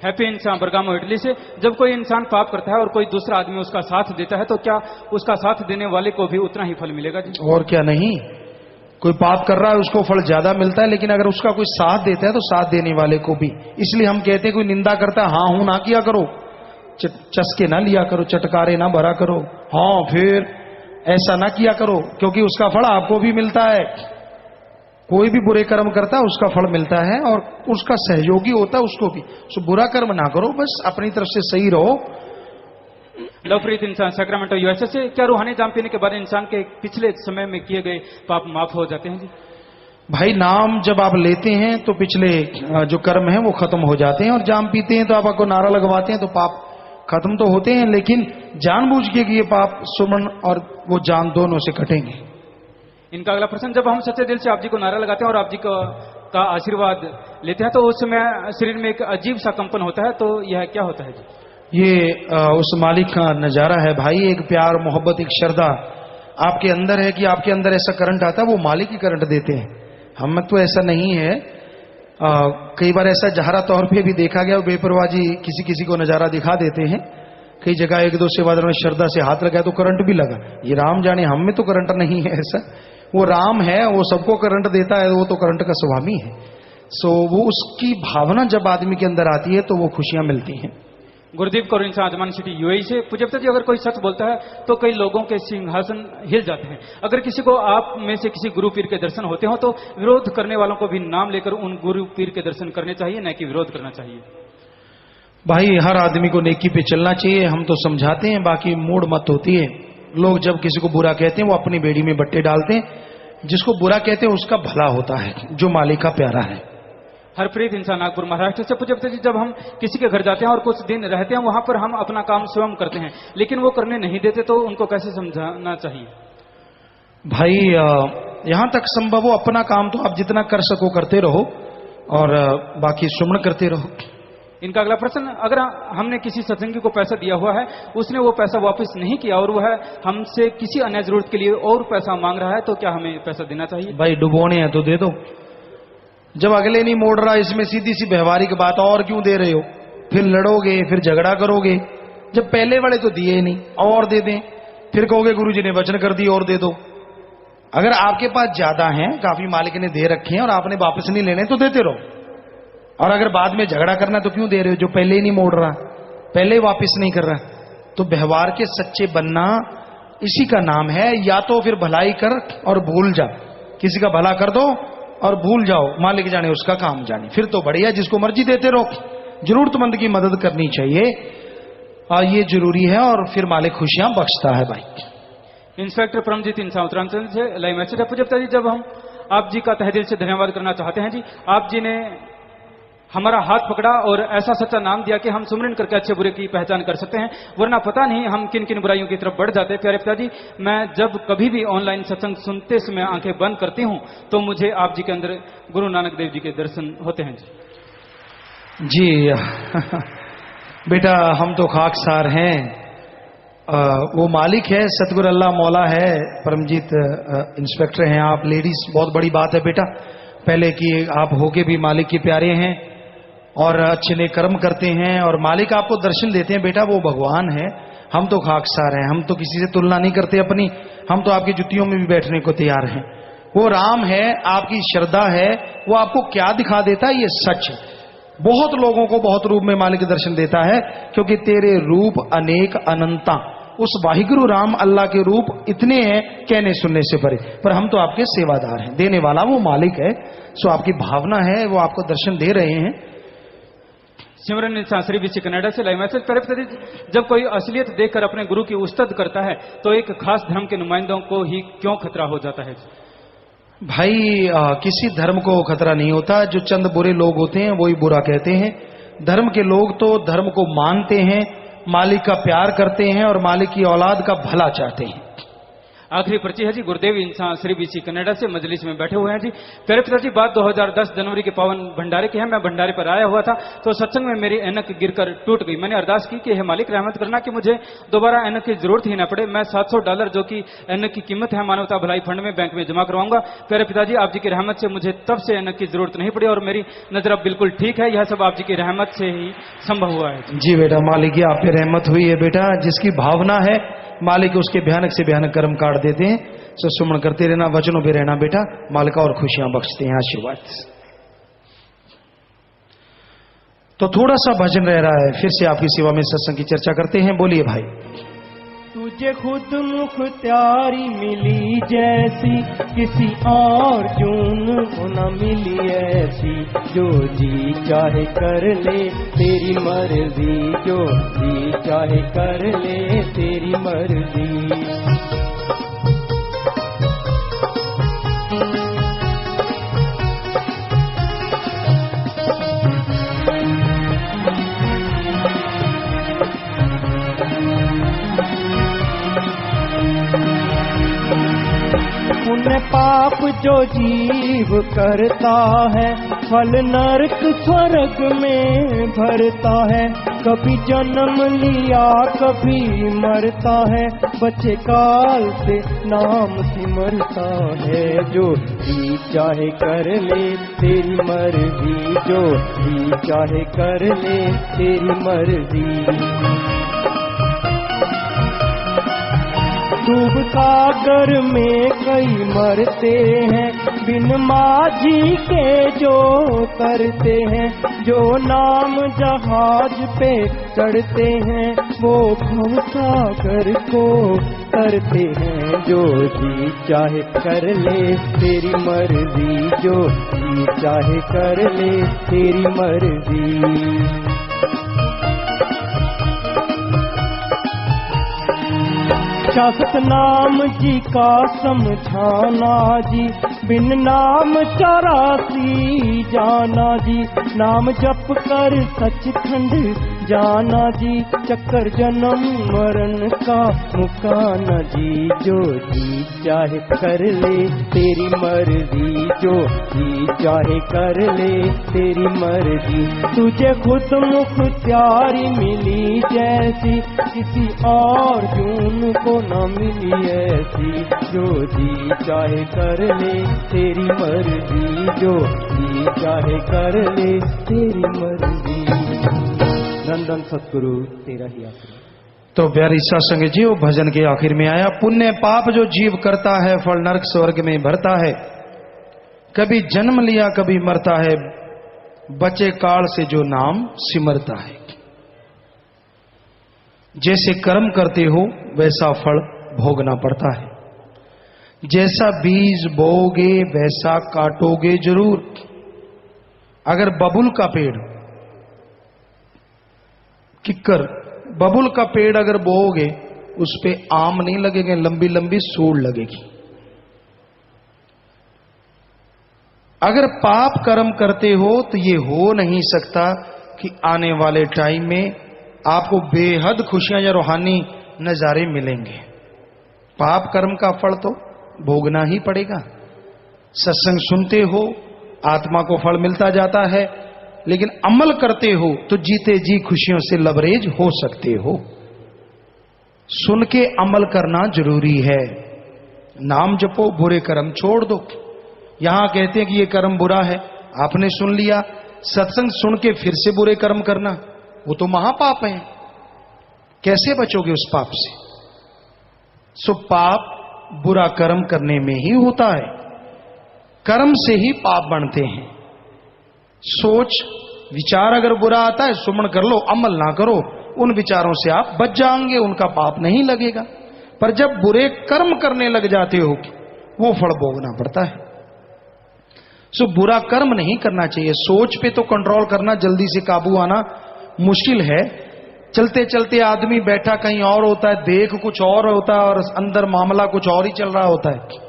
हैप्पी इंसान बरगामो इटली से। जब कोई इंसान पाप करता है और कोई दूसरा आदमी उसका साथ देता है, तो क्या उसका साथ देने वाले को भी उतना ही फल मिलेगा जी? और क्या नहीं, कोई पाप कर रहा है उसको फल ज्यादा मिलता है, लेकिन अगर उसका कोई साथ देता है तो साथ देने वाले को भी। इसलिए हम कहते हैं कोई निंदा करता है, हाँ हूं ना किया करो, चस्के ना लिया करो, चटकारे ना भरा करो, हाँ फिर ऐसा ना किया करो, क्योंकि उसका फल आपको भी मिलता है। कोई भी बुरे कर्म करता है उसका फल मिलता है, और उसका सहयोगी होता है उसको भी। सो बुरा कर्म ना करो, बस अपनी तरफ से सही रहो। लवप्रीत इंसान सैक्रामेंटो यूएसए से। क्या रूहानी जाम पीने के बाद इंसान के पिछले समय में किए गए पाप माफ हो जाते हैं जी? भाई नाम जब आप लेते हैं तो पिछले जो कर्म है वो खत्म हो जाते हैं, और जाम पीते हैं तो आप आपको नारा लगवाते हैं तो पाप खत्म तो होते हैं, लेकिन जानबूझ के ये पाप सुमन और वो जान दोनों से कटेंगे। इनका अगला प्रश्न, जब हम सच्चे दिल से आप जी को नारा लगाते हैं और आप जी का आशीर्वाद लेते हैं तो उस समय शरीर में एक अजीब सा कंपन होता है, तो यह क्या होता है जी? ये उस मालिक का नजारा है भाई, एक प्यार मोहब्बत एक श्रद्धा आपके अंदर है कि आपके अंदर ऐसा करंट आता है, वो मालिक ही करंट देते हैं, हम तो ऐसा नहीं है। कई बार ऐसा जहरा तौर पे भी देखा गया, बेपरवाही किसी किसी को नजारा दिखा देते हैं। कई जगह एक दो सेवादारों ने श्रद्धा से हाथ लगाया तो करंट भी लगा, ये राम जाने, हम में तो करंट नहीं है ऐसा। वो राम है, वो सबको करंट देता है, वो तो करंट का स्वामी है। सो वो उसकी भावना जब आदमी के अंदर आती है तो वो खुशियां मिलती हैं। गुरदीप कौर इंसान आजमान सिटी यूएई से। पूज्य पिताजी, अगर कोई सच बोलता है तो कई लोगों के सिंहासन हिल जाते हैं। अगर किसी को आप में से किसी गुरु पीर के दर्शन होते हो तो विरोध करने वालों को भी नाम लेकर उन गुरु पीर के दर्शन करने चाहिए, न कि विरोध करना चाहिए? भाई हर आदमी को नेकी पे चलना चाहिए, हम तो समझाते हैं, बाकी मूड मत होती है। लोग जब किसी को बुरा कहते हैं वो अपनी बेड़ी में बट्टे डालते हैं, जिसको बुरा कहते हैं उसका भला होता है जो मालिक का प्यारा है। हरप्रीत इंसान नागपुर महाराष्ट्र से। पूज्य पिताजी, जब हम किसी के घर जाते हैं और कुछ दिन रहते हैं, वहां पर हम अपना काम स्वयं करते हैं, लेकिन वो करने नहीं देते, तो उनको कैसे समझाना चाहिए? भाई यहां तक संभव हो अपना काम तो आप जितना कर सको करते रहो, और बाकी सुमन करते रहो। इनका अगला प्रश्न, अगर हमने किसी सत्संगी को पैसा दिया हुआ है, उसने वो पैसा वापस नहीं किया और वह हमसे किसी अन्य जरूरत के लिए और पैसा मांग रहा है, तो क्या हमें पैसा देना चाहिए? भाई डुबोने हैं तो दे दो, जब अगले नहीं मोड़ रहा, इसमें सीधी सी व्यवहारिक बात, और क्यों दे रहे हो? फिर लड़ोगे, फिर झगड़ा करोगे, जब पहले वाले तो दिए नहीं और दे दें, फिर कहोगे गुरुजी ने वचन कर दिए और दे दो। अगर आपके पास ज्यादा हैं, काफी मालिक ने दे रखे हैं और आपने वापस नहीं लेने तो देते रहो, और अगर बाद में झगड़ा करना तो क्यों दे रहे हो जो पहले ही नहीं मोड़ रहा, पहले ही वापस नहीं कर रहा। तो व्यवहार के सच्चे बनना इसी का नाम है। या तो फिर भलाई कर और भूल जा, किसी का भला कर दो और भूल जाओ, मालिक जाने उसका काम जाने, फिर तो बढ़िया, जिसको मर्जी देते रहो। जरूरतमंद की मदद करनी चाहिए, और ये जरूरी है, और फिर मालिक खुशियां बख्शता है भाई। इंस्पेक्टर परमजीत इंसान उत्तरांचल से लाइव मैसेज है। पूज्यता जी, जब हम आप जी का तहे दिल से धन्यवाद करना चाहते हैं जी, आप जी ने हमारा हाथ पकड़ा और ऐसा सच्चा नाम दिया कि हम सुमरन करके अच्छे बुरे की पहचान कर सकते हैं, वरना पता नहीं हम किन किन बुराइयों की तरफ बढ़ जाते। प्यारे पिताजी, मैं जब कभी भी ऑनलाइन सत्संग सुनते समय आंखें बंद करती हूं तो मुझे आप जी के अंदर गुरु नानक देव जी के दर्शन होते हैं जी। बेटा हम तो खाकसार हैं, वो मालिक है सतगुरु अल्लाह मौला है। परमजीत इंस्पेक्टर हैं आप, लेडीज, बहुत बड़ी बात है बेटा, पहले कि आप होके भी मालिक के प्यारे हैं और अच्छे नेक कर्म करते हैं, और मालिक आपको दर्शन देते हैं बेटा, वो भगवान है। हम तो खाकसार हैं, हम तो किसी से तुलना नहीं करते अपनी, हम तो आपकी जुतियों में भी बैठने को तैयार हैं। वो राम है, आपकी श्रद्धा है, वो आपको क्या दिखा देता है, ये सच है। बहुत लोगों को बहुत रूप में मालिक दर्शन देता है, क्योंकि तेरे रूप अनेक अनंता, उस वाहिगुरु राम अल्लाह के रूप इतने हैं कहने सुनने से परे, पर हम तो आपके सेवादार हैं। देने वाला वो मालिक है, सो आपकी भावना है, वो आपको दर्शन दे रहे हैं। सिमरन इंसान श्री बीसी कनाडा से लाइव मैसेज। जब कोई असलियत देखकर अपने गुरु की उस्तद करता है तो एक खास धर्म के नुमाइंदों को ही क्यों खतरा हो जाता है? भाई किसी धर्म को खतरा नहीं होता, जो चंद बुरे लोग होते हैं वही बुरा कहते हैं। धर्म के लोग तो धर्म को मानते हैं, मालिक का प्यार करते हैं और मालिक की औलाद का भला चाहते हैं। आखिरी पर्ची है जी, गुरुदेव इंसान श्री बीसी कनाडा से मजलिस में बैठे हुए हैं जी। प्यारे पिताजी, बात 2010 जनवरी के पावन भंडारे की है। मैं भंडारे पर आया हुआ था तो सत्संग में मेरी ऐनक गिरकर टूट गई। मैंने अरदास की कि हे मालिक रहमत करना कि मुझे दोबारा ऐनक की जरूरत ही ना पड़े। मैं $700 जो कि ऐनक की कीमत है मानवता भलाई फंड में बैंक में जमा करवाऊंगा। प्यारे पिताजी, आप जी की रहमत से मुझे तब से ऐनक की जरूरत नहीं पड़ी और मेरी नजर अब बिल्कुल ठीक है। यह सब आप जी की रहमत से ही संभव हुआ है जी बेटा, मालिक की आप पे रहमत हुई है बेटा। जिसकी भावना है मालिक उसके भयानक से भयानक कर्म काट देते हैं। सो सुमन करते रहना, वचनों पे रहना बेटा, मालिक और खुशियां बख्शते हैं। आशीर्वाद। तो थोड़ा सा भजन रह रहा है, फिर से आपकी सेवा में सत्संग की चर्चा करते हैं। बोलिए भाई। तुझे खुद मुख्तियारी मिली जैसी, किसी और जून को न मिली ऐसी। जो जी चाहे कर ले तेरी मर्जी, जो जी चाहे कर ले तेरी मर्जी। पुण्य पाप जो जीव करता है, फल नरक स्वर्ग में भरता है। कभी जन्म लिया कभी मरता है, बच्चे काल से नाम सिमरता है। जो जी चाहे कर ले तेरी मर्जी, जो जी चाहे कर ले तेरी मर्जी। डूब सागर में कई मरते हैं, बिन माझी के जो करते हैं। जो नाम जहाज पे चढ़ते हैं, वो भव सागर को करते हैं। जो जी चाहे कर ले तेरी मर्जी, जो जी चाहे कर ले तेरी मर्जी। शाश्वत नाम जी का समझाना जी, बिन नाम 84 जाना जी। नाम जप कर सचखंड जाना जी, चक्कर जन्म मरण का मुकाना जी। जो जी चाहे कर ले तेरी मर्जी, जो जी चाहे कर ले तेरी मर्जी। तुझे खुद मुख्तियारी मिली जैसी, किसी और जून को न मिली ऐसी। जो जी चाहे कर ले तेरी मर्जी, जो जी चाहे कर ले तेरी मर्जी। धन धन सतगुरु तेरा ही आशीर्वाद। तो प्यारी सत्संग जी, वो भजन के आखिर में आया, पुण्य पाप जो जीव करता है फल नरक स्वर्ग में भरता है, कभी जन्म लिया कभी मरता है, बचे काल से जो नाम सिमरता है। जैसे कर्म करते हो वैसा फल भोगना पड़ता है, जैसा बीज बोगे वैसा काटोगे जरूर। अगर बबुल का पेड़, किक्कर बबुल का पेड़ अगर बोओगे उस पे आम नहीं लगेंगे, लंबी लंबी सूढ़ लगेगी। अगर पाप कर्म करते हो तो ये हो नहीं सकता कि आने वाले टाइम में आपको बेहद खुशियां या रूहानी नजारे मिलेंगे। पाप कर्म का फल तो भोगना ही पड़ेगा। सत्संग सुनते हो, आत्मा को फल मिलता जाता है, लेकिन अमल करते हो तो जीते जी खुशियों से लबरेज हो सकते हो। सुन के अमल करना जरूरी है। नाम जपो, बुरे कर्म छोड़ दो। यहां कहते हैं कि ये कर्म बुरा है, आपने सुन लिया, सत्संग सुन के फिर से बुरे कर्म करना, वो तो महापाप है। कैसे बचोगे उस पाप से? सो पाप बुरा कर्म करने में ही होता है। कर्म से ही पाप बनते हैं। सोच विचार अगर बुरा आता है, सुमन कर लो, अमल ना करो, उन विचारों से आप बच जाएंगे, उनका पाप नहीं लगेगा। पर जब बुरे कर्म करने लग जाते हो, वो फल भोगना पड़ता है। सो बुरा कर्म नहीं करना चाहिए। सोच पे तो कंट्रोल करना, जल्दी से काबू आना मुश्किल है। चलते चलते आदमी बैठा कहीं और होता है, देख कुछ और होता है और अंदर मामला कुछ और ही चल रहा होता है।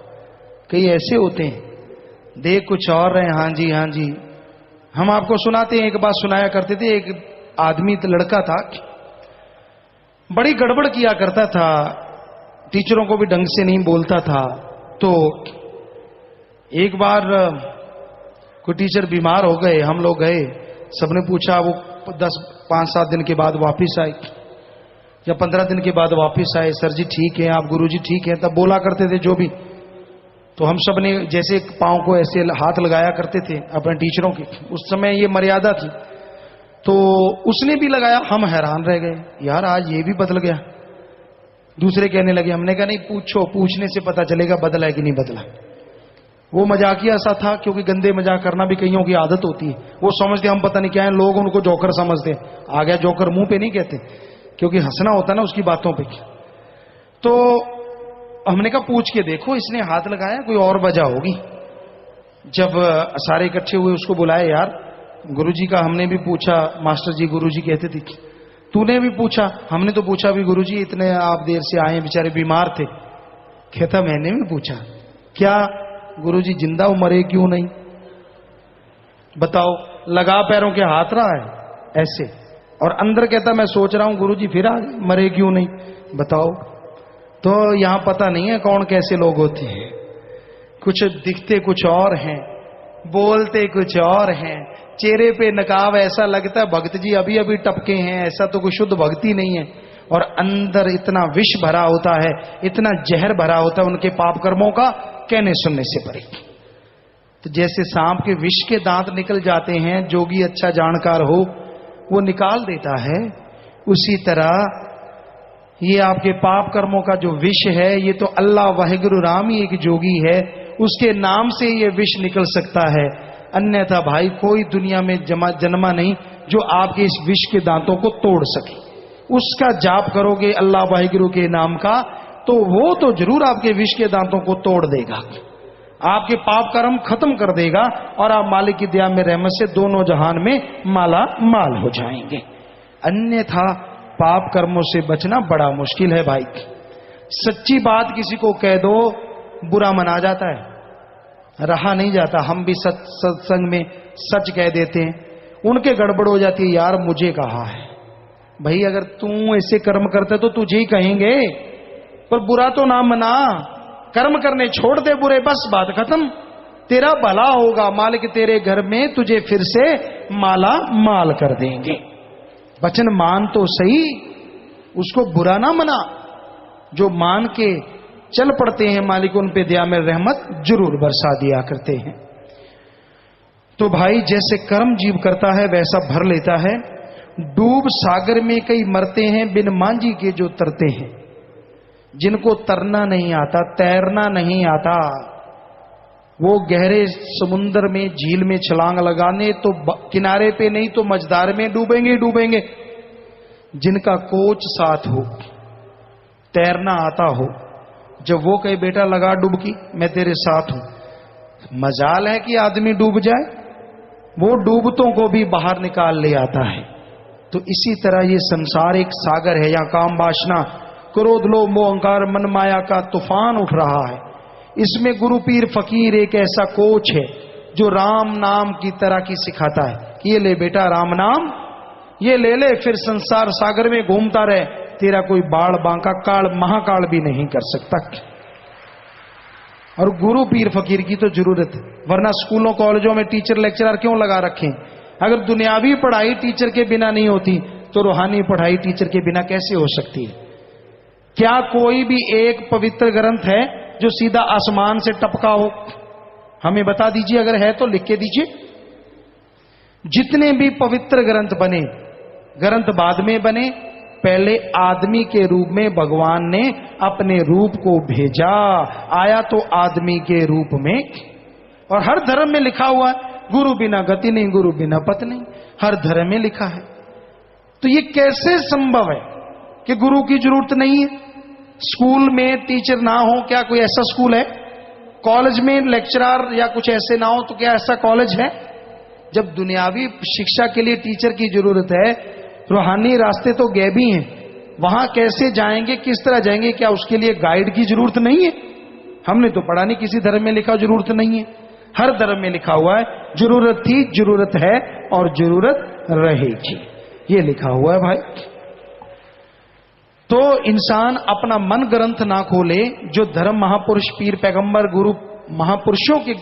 कई ऐसे होते हैं, देख कुछ और रहे, हाँ जी हाँ जी। हम आपको सुनाते हैं, एक बात सुनाया करते थे। एक आदमी लड़का था, बड़ी गड़बड़ किया करता था, टीचरों को भी ढंग से नहीं बोलता था। तो एक बार कोई टीचर बीमार हो गए, हम लोग गए, सबने पूछा, वो 5-7 दिन के बाद वापिस आए या 15 दिन के बाद वापिस आए। सर जी ठीक है, आप गुरुजी ठीक है, तब बोला करते थे जो भी। तो हम सब ने जैसे पांव को ऐसे हाथ लगाया करते थे अपने टीचरों के, उस समय ये मर्यादा थी, तो उसने भी लगाया। हम हैरान रह गए, यार आज ये भी बदल गया। दूसरे कहने लगे, हमने कहा नहीं पूछो, पूछने से पता चलेगा बदला है कि नहीं बदला। वो मजाकिया सा था, क्योंकि गंदे मजाक करना भी कईयों की आदत होती है। वो समझते हम पता नहीं क्या है, लोग उनको जोकर समझते। आ गया जोकर, मुंह पे नहीं कहते, क्योंकि हंसना होता ना उसकी बातों पे। तो हमने कहा पूछ के देखो, इसने हाथ लगाया, कोई और वजह होगी। जब सारे इकट्ठे हुए, उसको बुलाए, यार गुरुजी का हमने भी पूछा, मास्टर जी गुरुजी कहते थे। तूने भी पूछा? हमने तो पूछा भी गुरुजी, इतने आप देर से आए, बेचारे बीमार थे। कहता मैंने भी पूछा। क्या गुरुजी जिंदा हो, मरे क्यों नहीं? बताओ। लगा पैरों के हाथ रहा है ऐसे, और अंदर कहता मैं सोच रहा हूं गुरुजी फिर आ मरे क्यों नहीं? बताओ। तो यहां पता नहीं है कौन कैसे लोग होते हैं। कुछ दिखते कुछ और हैं, बोलते कुछ और हैं, चेहरे पे नकाब ऐसा लगता है भक्त जी अभी अभी टपके हैं, ऐसा तो कोई शुद्ध भक्ति नहीं है। और अंदर इतना विष भरा होता है, इतना जहर भरा होता है उनके पाप कर्मों का, कहने सुनने से परे। तो जैसे सांप के विष के दांत निकल जाते हैं, जोगी अच्छा जानकार हो वो निकाल देता है, उसी तरह ये आपके पाप कर्मों का जो विष है, ये तो अल्लाह वाहिगुरु राम ही एक जोगी है, उसके नाम से ये विष निकल सकता है। अन्यथा भाई कोई दुनिया में जन्मा नहीं जो आपके इस विष के दांतों को तोड़ सके। उसका जाप करोगे अल्लाह वाहिगुरु के नाम का, तो वो तो जरूर आपके विष के दांतों को तोड़ देगा, आपके पाप कर्म खत्म कर देगा, और आप मालिक की दया में रहमत से दोनों जहान में माला माल हो जाएंगे। अन्यथा पाप कर्मों से बचना बड़ा मुश्किल है भाई। सच्ची बात किसी को कह दो, बुरा मना जाता है, रहा नहीं जाता। हम भी सत्संग में सच कह देते हैं, उनके गड़बड़ हो जाती है, यार मुझे कहा है। भाई अगर तू ऐसे कर्म करते तो तुझे ही कहेंगे, पर बुरा तो ना मना, कर्म करने छोड़ दे बुरे, बस बात खत्म, तेरा भला होगा, मालिक तेरे घर में तुझे फिर से माला माल कर देंगे। वचन मान तो सही, उसको बुरा ना मना। जो मान के चल पड़ते हैं, मालिक उन पे दया में रहमत जरूर बरसा दिया करते हैं। तो भाई जैसे कर्म जीव करता है वैसा भर लेता है, डूब सागर में कई मरते हैं, बिन मांझी के जो तरते हैं। जिनको तरना नहीं आता, तैरना नहीं आता, वो गहरे समुद्र में, झील में छलांग लगाने तो किनारे पे नहीं तो मझधार में डूबेंगे डूबेंगे। जिनका कोच साथ हो, तैरना आता हो, जब वो कहे बेटा लगा डुबकी, मैं तेरे साथ हूं, मजाल है कि आदमी डूब जाए, वो डूबतों को भी बाहर निकाल ले आता है। तो इसी तरह ये संसार एक सागर है, यहां काम वासना, क्रोध, लोभ, मोह, अहंकार, मन माया का तूफान उठ रहा है। इसमें गुरु पीर फकीर एक ऐसा कोच है जो राम नाम की तरह की सिखाता है कि ये ले बेटा राम नाम, ये ले ले, फिर संसार सागर में घूमता रहे, तेरा कोई बाढ़ बांका काल महाकाल भी नहीं कर सकता। और गुरु पीर फकीर की तो जरूरत है, वरना स्कूलों कॉलेजों में टीचर लेक्चरर क्यों लगा रखे? अगर दुनियावी पढ़ाई टीचर के बिना नहीं होती तो रूहानी पढ़ाई टीचर के बिना कैसे हो सकती है? क्या कोई भी एक पवित्र ग्रंथ है जो सीधा आसमान से टपका हो? हमें बता दीजिए, अगर है तो लिख के दीजिए। जितने भी पवित्र ग्रंथ बने, ग्रंथ बाद में बने, पहले आदमी के रूप में भगवान ने अपने रूप को भेजा, आया तो आदमी के रूप में। और हर धर्म में लिखा हुआ है गुरु बिना गति नहीं, गुरु बिना पत नहीं, हर धर्म में लिखा है। तो ये कैसे संभव है कि गुरु की जरूरत नहीं है? स्कूल में टीचर ना हो, क्या कोई ऐसा स्कूल है? कॉलेज में लेक्चरर या कुछ ऐसे ना हो तो क्या ऐसा कॉलेज है? जब दुनियावी शिक्षा के लिए टीचर की जरूरत है, रूहानी रास्ते तो गैबी हैं, वहां कैसे जाएंगे, किस तरह जाएंगे? क्या उसके लिए गाइड की जरूरत नहीं है? हमने तो पढ़ा नहीं, किसी धर्म में लिखा जरूरत नहीं है, हर धर्म में लिखा हुआ है जरूरत थी, जरूरत है और जरूरत रहेगी, ये लिखा हुआ है भाई। तो इंसान अपना मन ग्रंथ ना खोले, जो धर्म महापुरुष पीर पैगंबर गुरु महापुरुषों के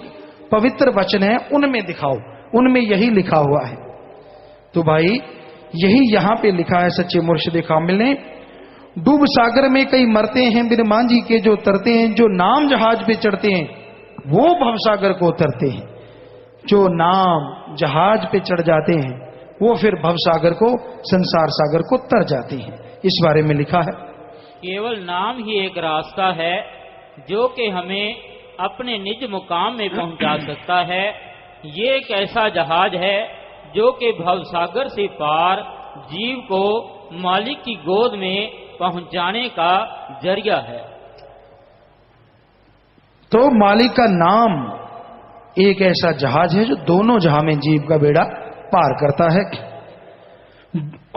पवित्र वचन है उनमें दिखाओ, उनमें यही लिखा हुआ है। तो भाई यही यहां पे लिखा है सच्चे मुर्शिद कामिल ने, डूब सागर में कई मरते हैं, बिन मांझी के जो तरते हैं। जो नाम जहाज पे चढ़ते हैं वो भवसागर को उतरते हैं, जो नाम जहाज पे चढ़ जाते हैं वो फिर भवसागर को, संसार सागर को तर जाते हैं। इस बारे में लिखा है, केवल नाम ही एक रास्ता है जो कि हमें अपने निज मुकाम में पहुंचा सकता है। ये एक ऐसा जहाज है जो कि भवसागर से पार जीव को मालिक की गोद में पहुंचाने का जरिया है। तो मालिक का नाम एक ऐसा जहाज है जो दोनों जहां में जीव का बेड़ा पार करता है।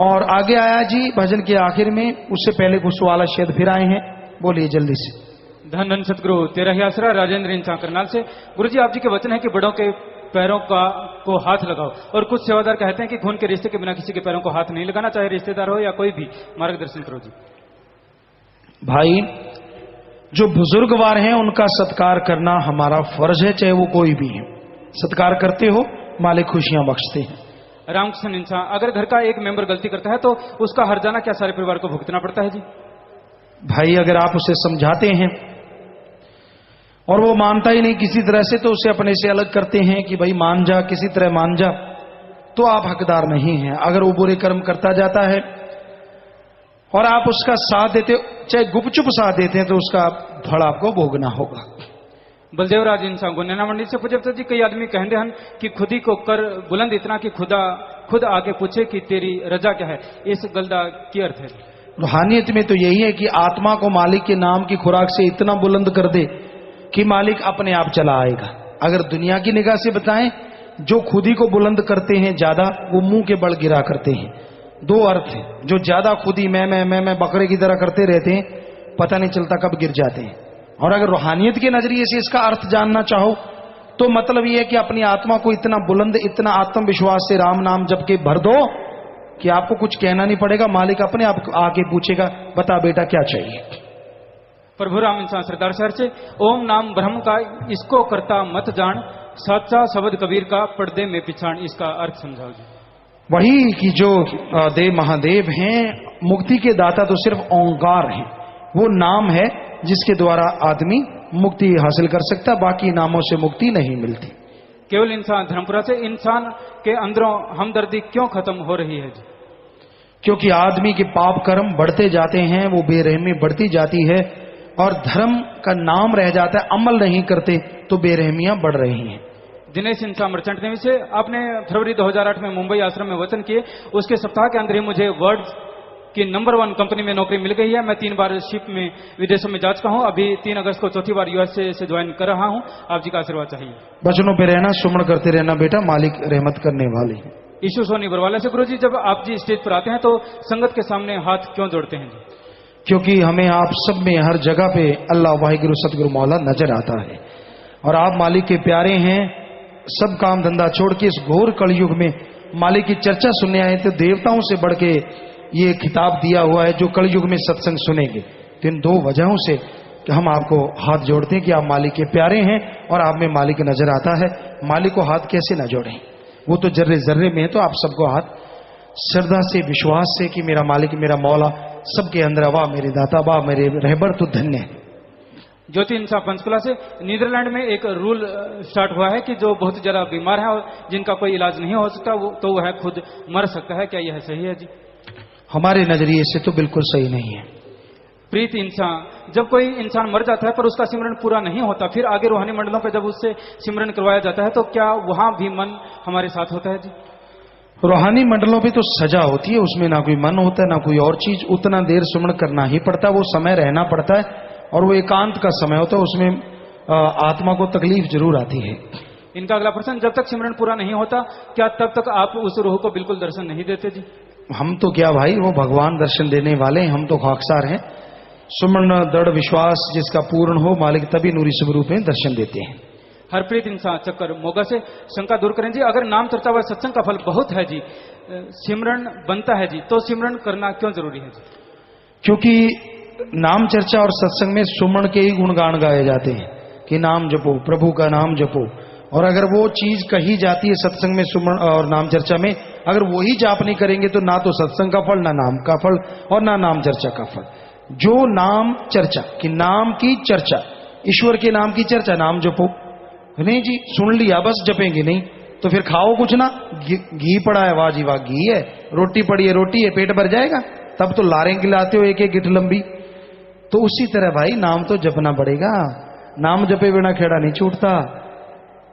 और आगे आया जी भजन के आखिर में, उससे पहले कुछ सवाल शायद फिर आए हैं, बोलिए जल्दी से। धन धन सतगुरु तेरा ही आसरा राजेंद्र इंसान करनाल से। गुरु जी आप जी के वचन है कि बड़ों के पैरों को हाथ लगाओ, और कुछ सेवादार कहते हैं कि खून के रिश्ते के बिना किसी के पैरों को हाथ नहीं लगाना, चाहे रिश्तेदार हो या कोई भी। मार्गदर्शन करो जी। भाई जो बुजुर्गवार हैं उनका सत्कार करना हमारा फर्ज है, चाहे वो कोई भी है। सत्कार करते हो, मालिक खुशियां बख्शते हैं। रामकृष्ण इंसान, अगर घर का एक मेंबर गलती करता है तो उसका हर्जाना क्या सारे परिवार को भुगतना पड़ता है जी? भाई अगर आप उसे समझाते हैं और वो मानता ही नहीं किसी तरह से, तो उसे अपने से अलग करते हैं कि भाई मान जा, किसी तरह मान जा, तो आप हकदार नहीं हैं। अगर वो बुरे कर्म करता जाता है और आप उसका साथ देते, चाहे गुपचुप साथ देते हैं, तो उसका फल आपको भोगना होगा। बलदेव राज इंसान गुन्ना मंडी से पूछे जी, कई आदमी कहते हैं कि खुद ही को कर बुलंद इतना कि खुद आके पूछे कि तेरी रजा क्या है। इस गलदा की अर्थ है? रूहानियत में तो यही है कि आत्मा को मालिक के नाम की खुराक से इतना बुलंद कर दे कि मालिक अपने आप चला आएगा। अगर दुनिया की निगाह से बताएं, जो खुद ही को बुलंद करते हैं ज्यादा, वो मुंह के बल गिरा करते हैं। दो अर्थ है, जो ज्यादा खुद ही मैं बकरे की तरह करते रहते हैं, पता नहीं चलता कब गिर जाते हैं। और अगर रूहानियत के नजरिए से इसका अर्थ जानना चाहो तो मतलब यह है कि अपनी आत्मा को इतना बुलंद, इतना आत्मविश्वास से राम नाम जप के भर दो कि आपको कुछ कहना नहीं पड़ेगा, मालिक अपने आप आके पूछेगा, बता बेटा क्या चाहिए। प्रभु राम इंसान सरदार शहर से, ओम नाम ब्रह्म का इसको करता मत जान, सच्चा शब्द कबीर का पर्दे में पिछाण। इसका अर्थ समझाओ जी। वही कि जो देव महादेव हैं, मुक्ति के दाता तो सिर्फ ओंकार हैं, वो नाम है जिसके द्वारा आदमी मुक्ति हासिल कर सकता, बाकी नामों से मुक्ति नहीं मिलती। केवल इंसान धर्मपुरा से, इंसान के अंदरों हमदर्दी क्यों खत्म हो रही है जी? क्योंकि आदमी के पाप कर्म बढ़ते जाते हैं, वो बेरहमी बढ़ती जाती है और धर्म का नाम रह जाता है, अमल नहीं करते तो बेरहमियां बढ़ रही हैं। दिनेश इंसा मर्चेंट नेवी से आपने फरवरी 2008 में मुंबई आश्रम में वचन किए, उसके सप्ताह के अंदर ही मुझे वर्ल्ड की नंबर 1 कंपनी में नौकरी मिल गई है। मैं 3 बार शिप में विदेशों में जा चुका हूं, अभी 3 अगस्त को चौथी बार यूएसए से ज्वाइन कर रहा हूं। आप जी का आशीर्वाद चाहिए। वचनों पे रहना, सुमन करते रहना बेटा, मालिक रहमत करने वाले हैं। ईशु सोनी बरवाला से गुरु जी, जब आप जी स्टेज पर आते हैं तो संगत के सामने हाथ क्यों जोड़ते हैं जी? क्योंकि हमें आप सब में हर जगह पे अल्लाह वाहिगुरु सतगुरु मौला नजर आता है और आप मालिक के प्यारे हैं। सब काम धंधा छोड़ के इस घोर कलयुग में मालिक की चर्चा सुनने आए तो देवताओं से बढ़ के ये खिताब दिया हुआ है जो कलयुग में सत्संग सुनेंगे। तो इन 2 वजहों से कि हम आपको हाथ जोड़ते हैं कि आप मालिक के प्यारे हैं और आप में मालिक नजर आता है। मालिक को हाथ कैसे ना जोड़ें, वो तो जर्रे जर्रे में है। तो आप सबको हाथ श्रद्धा से, विश्वास से कि मेरा मालिक मेरा मौला सबके अंदर, वाह मेरे दाता, वाह मेरे रहबर, तो धन्य है। ज्योति इंसा पंचकुला से, नीदरलैंड में एक रूल स्टार्ट हुआ है कि जो बहुत ज्यादा बीमार है और जिनका कोई इलाज नहीं हो सकता वो तो वह खुद मर सकता है, क्या यह सही है जी? हमारे नजरिए से तो बिल्कुल सही नहीं है। प्रीत इंसान, जब कोई इंसान मर जाता है पर उसका सिमरन पूरा नहीं होता, फिर आगे रूहानी मंडलों पे जब उससे सिमरन करवाया जाता है तो क्या वहां भी मन हमारे साथ होता है जी? रूहानी मंडलों पे तो सजा होती है, उसमें ना कोई मन होता है ना कोई और चीज। उतना देर सुमन करना ही पड़ता है, वो समय रहना पड़ता है और वो एकांत का समय होता है, उसमें आत्मा को तकलीफ जरूर आती है। इनका अगला प्रश्न, जब तक सिमरन पूरा नहीं होता क्या तब तक आप उस रूह को बिल्कुल दर्शन नहीं देते जी? हम तो क्या भाई, वो भगवान दर्शन देने वाले हैं, हम तो खाकसार हैं। सुमन दृढ़ विश्वास जिसका पूर्ण हो, मालिक तभी नूरी स्वरूप में दर्शन देते हैं। हरप्रीत इंसान चक्कर मोगा से, शंका दूर करें जी, अगर नाम चर्चा व सत्संग का फल बहुत है जी, सिमरन बनता है जी, तो सिमरन करना क्यों जरूरी है जी? क्योंकि नाम चर्चा और सत्संग में सुमन के ही गुणगान गाए जाते हैं कि नाम जपो, प्रभु का नाम जपो। और अगर वो चीज कही जाती है सत्संग में, सुमन और नाम चर्चा में, अगर वो ही जाप नहीं करेंगे तो ना तो सत्संग का फल, ना नाम का फल और ना नाम चर्चा का फल। जो नाम चर्चा कि नाम की चर्चा, ईश्वर के नाम की चर्चा, नाम जपो नहीं जी, सुन लिया बस, जपेंगे नहीं तो फिर खाओ कुछ ना। घी पड़ा है, वाह जी वाह घी है, रोटी पड़ी है, रोटी है, पेट भर जाएगा? तब तो लारें खिलाते हो एक एक गिठ लंबी। तो उसी तरह भाई नाम तो जपना पड़ेगा, नाम जपे बिना खेड़ा नहीं छूटता।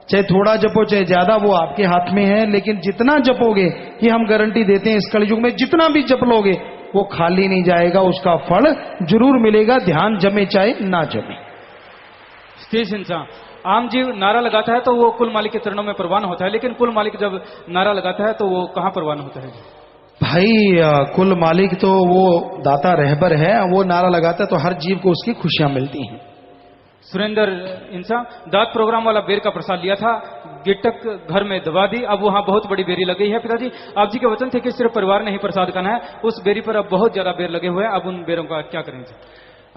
चाहे थोड़ा जपो चाहे ज्यादा, वो आपके हाथ में है, लेकिन जितना जपोगे, ये हम गारंटी देते हैं इस कलयुग में, जितना भी जप लोगे वो खाली नहीं जाएगा, उसका फल जरूर मिलेगा, ध्यान जमे चाहे ना जमे। स्टेज इंसान, आम जीव नारा लगाता है तो वो कुल मालिक के चरणों में प्रवान होता है, लेकिन कुल मालिक जब नारा लगाता है तो वो कहां प्रवान होता है? भाई कुल मालिक तो वो दाता रहबर है, वो नारा लगाता है तो हर जीव को उसकी खुशियां मिलती हैं। सुरेंद्र इंसान, दांत प्रोग्राम वाला बेर का प्रसाद लिया था, गिटक घर में दबा दी, अब वहां बहुत बड़ी बेरी लगी है। पिताजी आप जी के वचन थे कि सिर्फ परिवार ने ही प्रसाद खाना है, उस बेरी पर अब बहुत ज्यादा बेर लगे हुए हैं, अब उन बेरों का क्या करेंगे?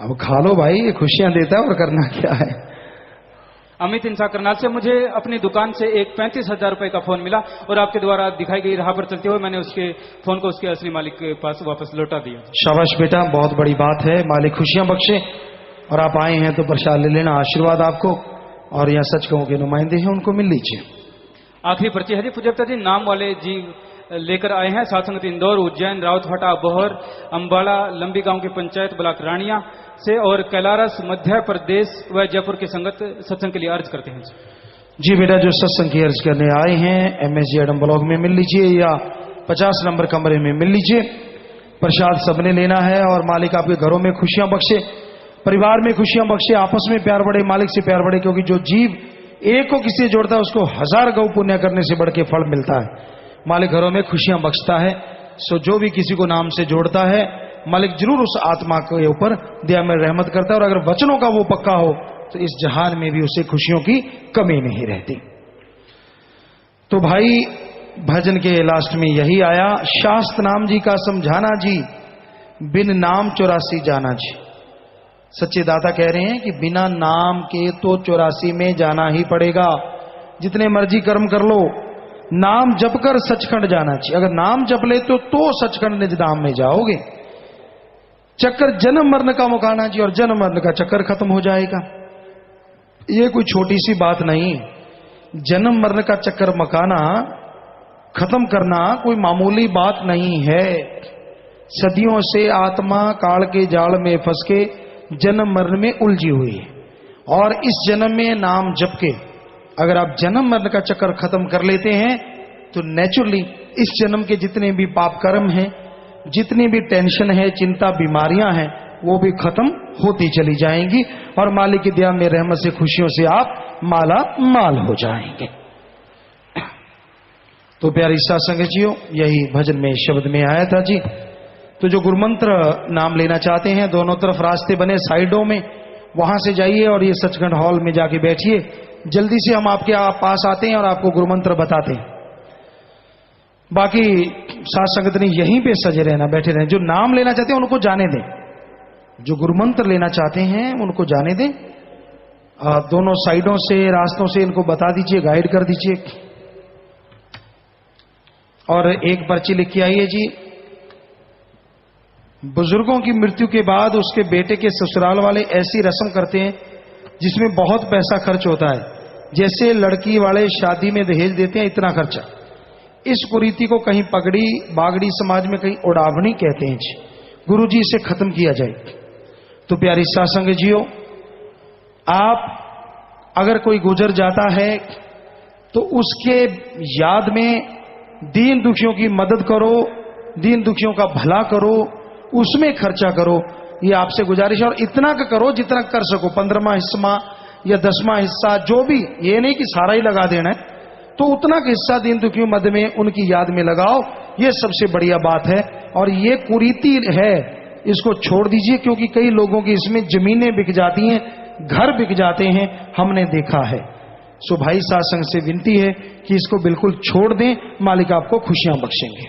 अब खा लो भाई, ये खुशियां देता है और करना क्या है। अमित इंसान करनाल से, मुझे अपनी दुकान से एक 35,000 रुपए का फोन मिला और आपके द्वारा दिखाई गई राह पर चलते हुए मैंने उसके फोन को उसके असली मालिक के पास वापस लौटा दिया। शाबाश बेटा, बहुत बड़ी बात है, मालिक खुशियां बख्शे। और आप आए हैं तो प्रसाद ले लेना, आशीर्वाद आपको, और यहाँ सच कहूं के नुमाइंदे हैं उनको मिल लीजिए। आखिरी पर्ची है जी, पूज्यता जी नाम वाले जीव लेकर आए हैं साथ संगत इंदौर, उज्जैन, राउतहटा, बोहर, अंबाला, लंबी गांव की पंचायत ब्लॉक रानिया से और कैलारस मध्य प्रदेश व जयपुर की संगत सत्संग के लिए अर्ज करते हैं जी। बेटा जो सत्संग की अर्ज करने आए हैं MSG एडम ब्लॉक में मिल लीजिए या 50 नंबर कमरे में मिल लीजिए। प्रसाद सबने लेना है और मालिक आपके घरों में खुशियां बख्शे, परिवार में खुशियां बख्शे, आपस में प्यार बढ़े, मालिक से प्यार बढ़े। क्योंकि जो जीव एक को किसी से जोड़ता है उसको 1000 गौ पुण्य करने से बढ़ के फल मिलता है। मालिक घरों में खुशियां बख्शता है। सो जो भी किसी को नाम से जोड़ता है मालिक जरूर उस आत्मा के ऊपर दया में रहमत करता है, और अगर वचनों का वो पक्का हो तो इस जहान में भी उसे खुशियों की कमी नहीं रहती। तो भाई भजन के लास्ट में यही आया, शास्त्र नाम जी का समझाना जी, बिन नाम 84 जाना जी। सच्चे दाता कह रहे हैं कि बिना नाम के तो 84 में जाना ही पड़ेगा, जितने मर्जी कर्म कर लो, नाम जप कर सचखंड जाना चाहिए। अगर नाम जप ले तो सचखंड निज धाम में जाओगे। चक्कर जन्म मरण का मुकाना जी, और जन्म मरण का चक्कर खत्म हो जाएगा। ये कोई छोटी सी बात नहीं, जन्म मरण का चक्कर मकाना खत्म करना कोई मामूली बात नहीं है। सदियों से आत्मा काल के जाल में फंस के जन्म मरण में उलझी हुई है, और इस जन्म में नाम जप के अगर आप जन्म मरण का चक्कर खत्म कर लेते हैं तो नेचुरली इस जन्म के जितने भी पाप कर्म हैं, जितनी भी टेंशन है, चिंता, बीमारियां हैं, वो भी खत्म होती चली जाएंगी और मालिक की दया में रहमत से खुशियों से आप माला माल हो जाएंगे। तो प्यारी साथ संगतियों, यही भजन में शब्द में आया था जी। तो जो गुरुमंत्र नाम लेना चाहते हैं, दोनों तरफ रास्ते बने साइडों में, वहां से जाइए और ये सचखंड हॉल में जाके बैठिए। जल्दी से हम आपके पास आते हैं और आपको गुरुमंत्र बताते हैं। बाकी साथ संगत ने यहीं पे सजे रहना, बैठे रहें। जो नाम लेना चाहते हैं उनको जाने दें, जो गुरुमंत्र लेना चाहते हैं उनको जाने दें। दोनों साइडों से, रास्तों से इनको बता दीजिए, गाइड कर दीजिए। और एक पर्ची लिख के आइए जी। बुजुर्गों की मृत्यु के बाद उसके बेटे के ससुराल वाले ऐसी रस्म करते हैं जिसमें बहुत पैसा खर्च होता है, जैसे लड़की वाले शादी में दहेज देते हैं, इतना खर्चा। इस कुरीति को कहीं पगड़ी बागड़ी समाज में कहीं उड़ावनी कहते हैं जी। गुरु जी इसे खत्म किया जाए। तो प्यारी सासंग जियो, आप अगर कोई गुजर जाता है तो उसके याद में दीन दुखियों की मदद करो, दीन दुखियों का भला करो, उसमें खर्चा करो। ये आपसे गुजारिश है, और इतना का करो जितना कर सको, 15वां हिस्सा या 10वां हिस्सा, जो भी, ये नहीं कि सारा ही लगा देना है, तो उतना का हिस्सा दीन दुखियों मद में उनकी याद में लगाओ। ये सबसे बढ़िया बात है। और ये कुरीति है, इसको छोड़ दीजिए, क्योंकि कई लोगों की इसमें जमीनें बिक जाती हैं, घर बिक जाते हैं, हमने देखा है। सो भाई सासंग से विनती है कि इसको बिल्कुल छोड़ दें, मालिक आपको खुशियां बख्शेंगे।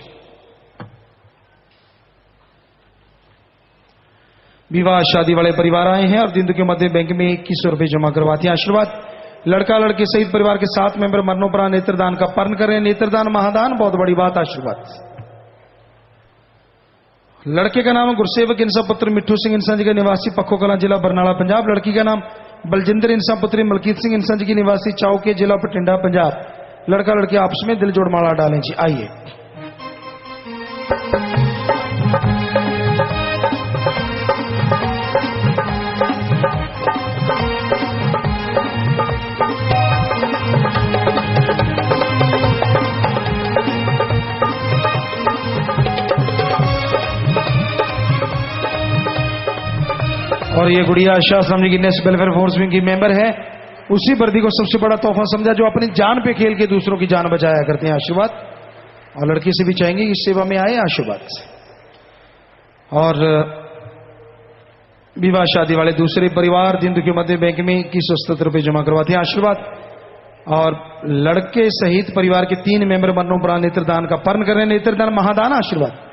विवाह शादी वाले परिवार आए हैं और दिन के मध्य बैंक में 2100 रुपए जमा करवाते हैं। आशीर्वाद। लड़का लड़की सहित परिवार के 7 मेंबर मरणोपरांत नेत्रदान का पर्ण करें। नेत्रदान महादान बहुत बड़ी बात। आशीर्वाद। लड़के का नाम गुरसेवक इंसा पुत्र मिट्ठू सिंह इंसा जी का निवासी पक्खो कला जिला बरनाला पंजाब। लड़की का नाम बलजिंदर इंसा पुत्री मलकीत सिंह इंसा जी की निवासी चाउके जिला बठिंडा पंजाब। लड़का लड़की आपस में दिल जोड़ माला डालें जी। आइए। और ये गुड़िया शाह जी की नेशनल वेलफेयर फोर्स विंग की मेंबर है। उसी वर्दी को सबसे बड़ा तोहफा समझा जो अपनी जान पे खेल के दूसरों की जान बचाया करते हैं। आशीर्वाद। और लड़की से भी चाहेंगे इस सेवा में आए। आशीर्वाद। और विवाह शादी वाले दूसरे परिवार दिन दुखी मध्य बैंक में 2170 रुपए जमा करवाते हैं। आशीर्वाद। और लड़के सहित परिवार के 3 मेंबर मरणोपरांत नेत्रदान का पर्ण करें। नेत्रदान महादान। आशीर्वाद।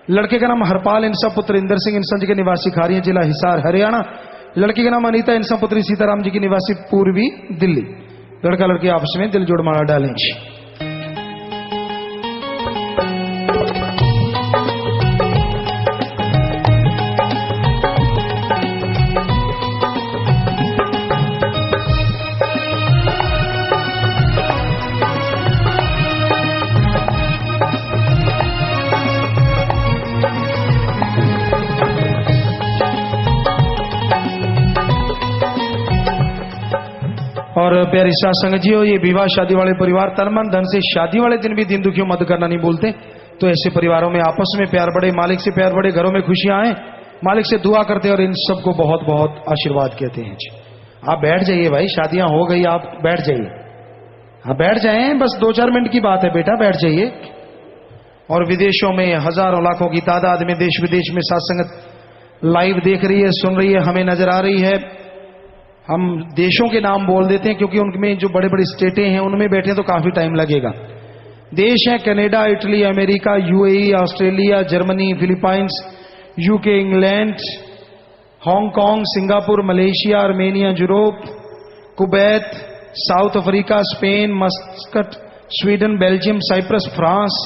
लड़के का नाम हरपाल इंसा पुत्र इंदर सिंह इंसा जी के निवासी खारिया जिला हिसार हरियाणा। लड़की का नाम अनीता इंसा पुत्री सीताराम जी की निवासी पूर्वी दिल्ली। लड़का लड़की आपस में दिल जोड़ माला डालें। और प्यारी साथ संगत जी हो, ये विवाह शादी वाले परिवार तन मन धन से शादी वाले दिन भी दिन दुखियों मदद करना नहीं भूलते। तो ऐसे परिवारों में आपस में प्यार बढ़े, मालिक से प्यार बढ़े, घरों में खुशियां आए, मालिक से दुआ करते हैं और इन सबको बहुत बहुत आशीर्वाद कहते हैं जी। आप बैठ जाइए भाई, शादियां हो गई, आप बैठ जाइए। आप बैठ जाए, बस 2-4 मिनट की बात है बेटा, बैठ जाइए। और विदेशों में हजारों लाखों की तादाद में देश विदेश में साथ संगत लाइव देख रही है, सुन रही है, हमें नजर आ रही है। हम देशों के नाम बोल देते हैं क्योंकि उनमें जो बड़े बड़ी स्टेटें हैं उनमें बैठे तो काफी टाइम लगेगा। देश हैं Canada, Italy, America, UAE, Australia, Germany, Philippines, UK, England, Hong Kong, Singapore, Malaysia, Armenia, Europe, Kuwait, South Africa, Spain, Muscat, Sweden, Belgium, Cyprus, France,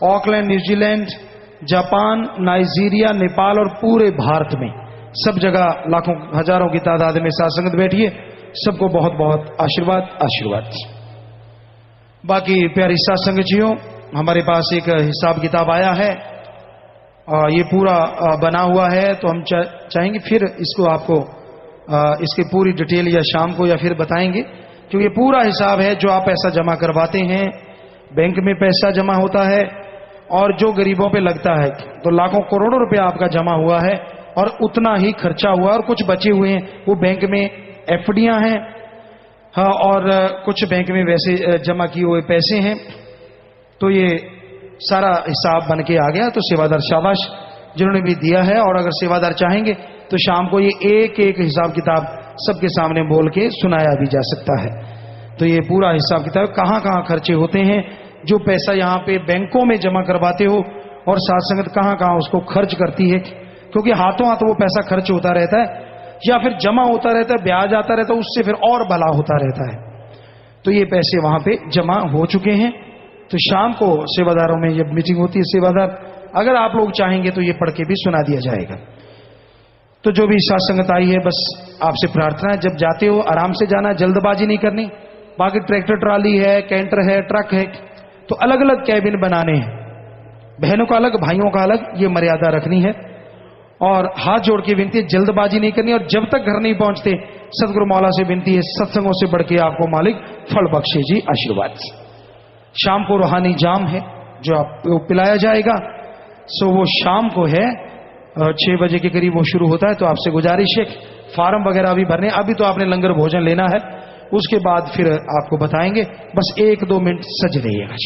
Auckland, New Zealand, Japan, Nigeria, Nepal और पूरे भारत में सब जगह लाखों हजारों की तादाद में साथ संगत बैठी है। सबको बहुत बहुत आशीर्वाद। आशीर्वाद। बाकी प्यारी साथ संगत जियों, हमारे पास एक हिसाब किताब आया है ये पूरा बना हुआ है, तो हम चाहेंगे फिर इसको आपको इसकी पूरी डिटेल या शाम को या फिर बताएंगे, क्योंकि ये पूरा हिसाब है जो आप पैसा जमा करवाते हैं, बैंक में पैसा जमा होता है और जो गरीबों पे लगता है, तो लाखों करोड़ों रुपया आपका जमा हुआ है और उतना ही खर्चा हुआ और कुछ बचे हुए हैं वो बैंक में एफडियां हैं, हाँ, और कुछ बैंक में वैसे जमा किए हुए पैसे हैं। तो ये सारा हिसाब बन के आ गया। तो सेवादार शाबाश जिन्होंने भी दिया है, और अगर सेवादार चाहेंगे तो शाम को ये एक एक हिसाब किताब सबके सामने बोल के सुनाया भी जा सकता है। तो ये पूरा हिसाब किताब कहाँ कहाँ खर्चे होते हैं, जो पैसा यहाँ पे बैंकों में जमा करवाते हो और साथ संगत कहाँ कहाँ उसको खर्च करती है, क्योंकि हाथों हाथ वो पैसा खर्च होता रहता है या फिर जमा होता रहता है, ब्याज आता रहता है, उससे फिर और भला होता रहता है। तो ये पैसे वहां पे जमा हो चुके हैं। तो शाम को सेवादारों में जब मीटिंग होती है सेवादार, अगर आप लोग चाहेंगे तो ये पढ़ के भी सुना दिया जाएगा। तो जो भी साथ संगत आई है, बस आपसे प्रार्थना है, जब जाते हो आराम से जाना, जल्दबाजी नहीं करनी। बाकी ट्रैक्टर ट्राली है, कैंटर है, ट्रक है, तो अलग अलग कैबिन बनाने हैं, बहनों का अलग, भाइयों का अलग, ये मर्यादा रखनी है। और हाथ जोड़ के विनती है, जल्दबाजी नहीं करनी। और जब तक घर नहीं पहुंचते, सदगुरु मौला से विनती है, सत्संगों से बढ़ के आपको मालिक फल बख्शे जी, आशीर्वाद। शाम को रूहानी जाम है जो आपको पिलाया जाएगा, सो वो शाम को है 6 बजे के करीब वो शुरू होता है। तो आपसे गुजारिश है, फार्म वगैरह भी भरने, अभी तो आपने लंगर भोजन लेना है, उसके बाद फिर आपको बताएंगे। बस 1-2 मिनट सज रहिएगा।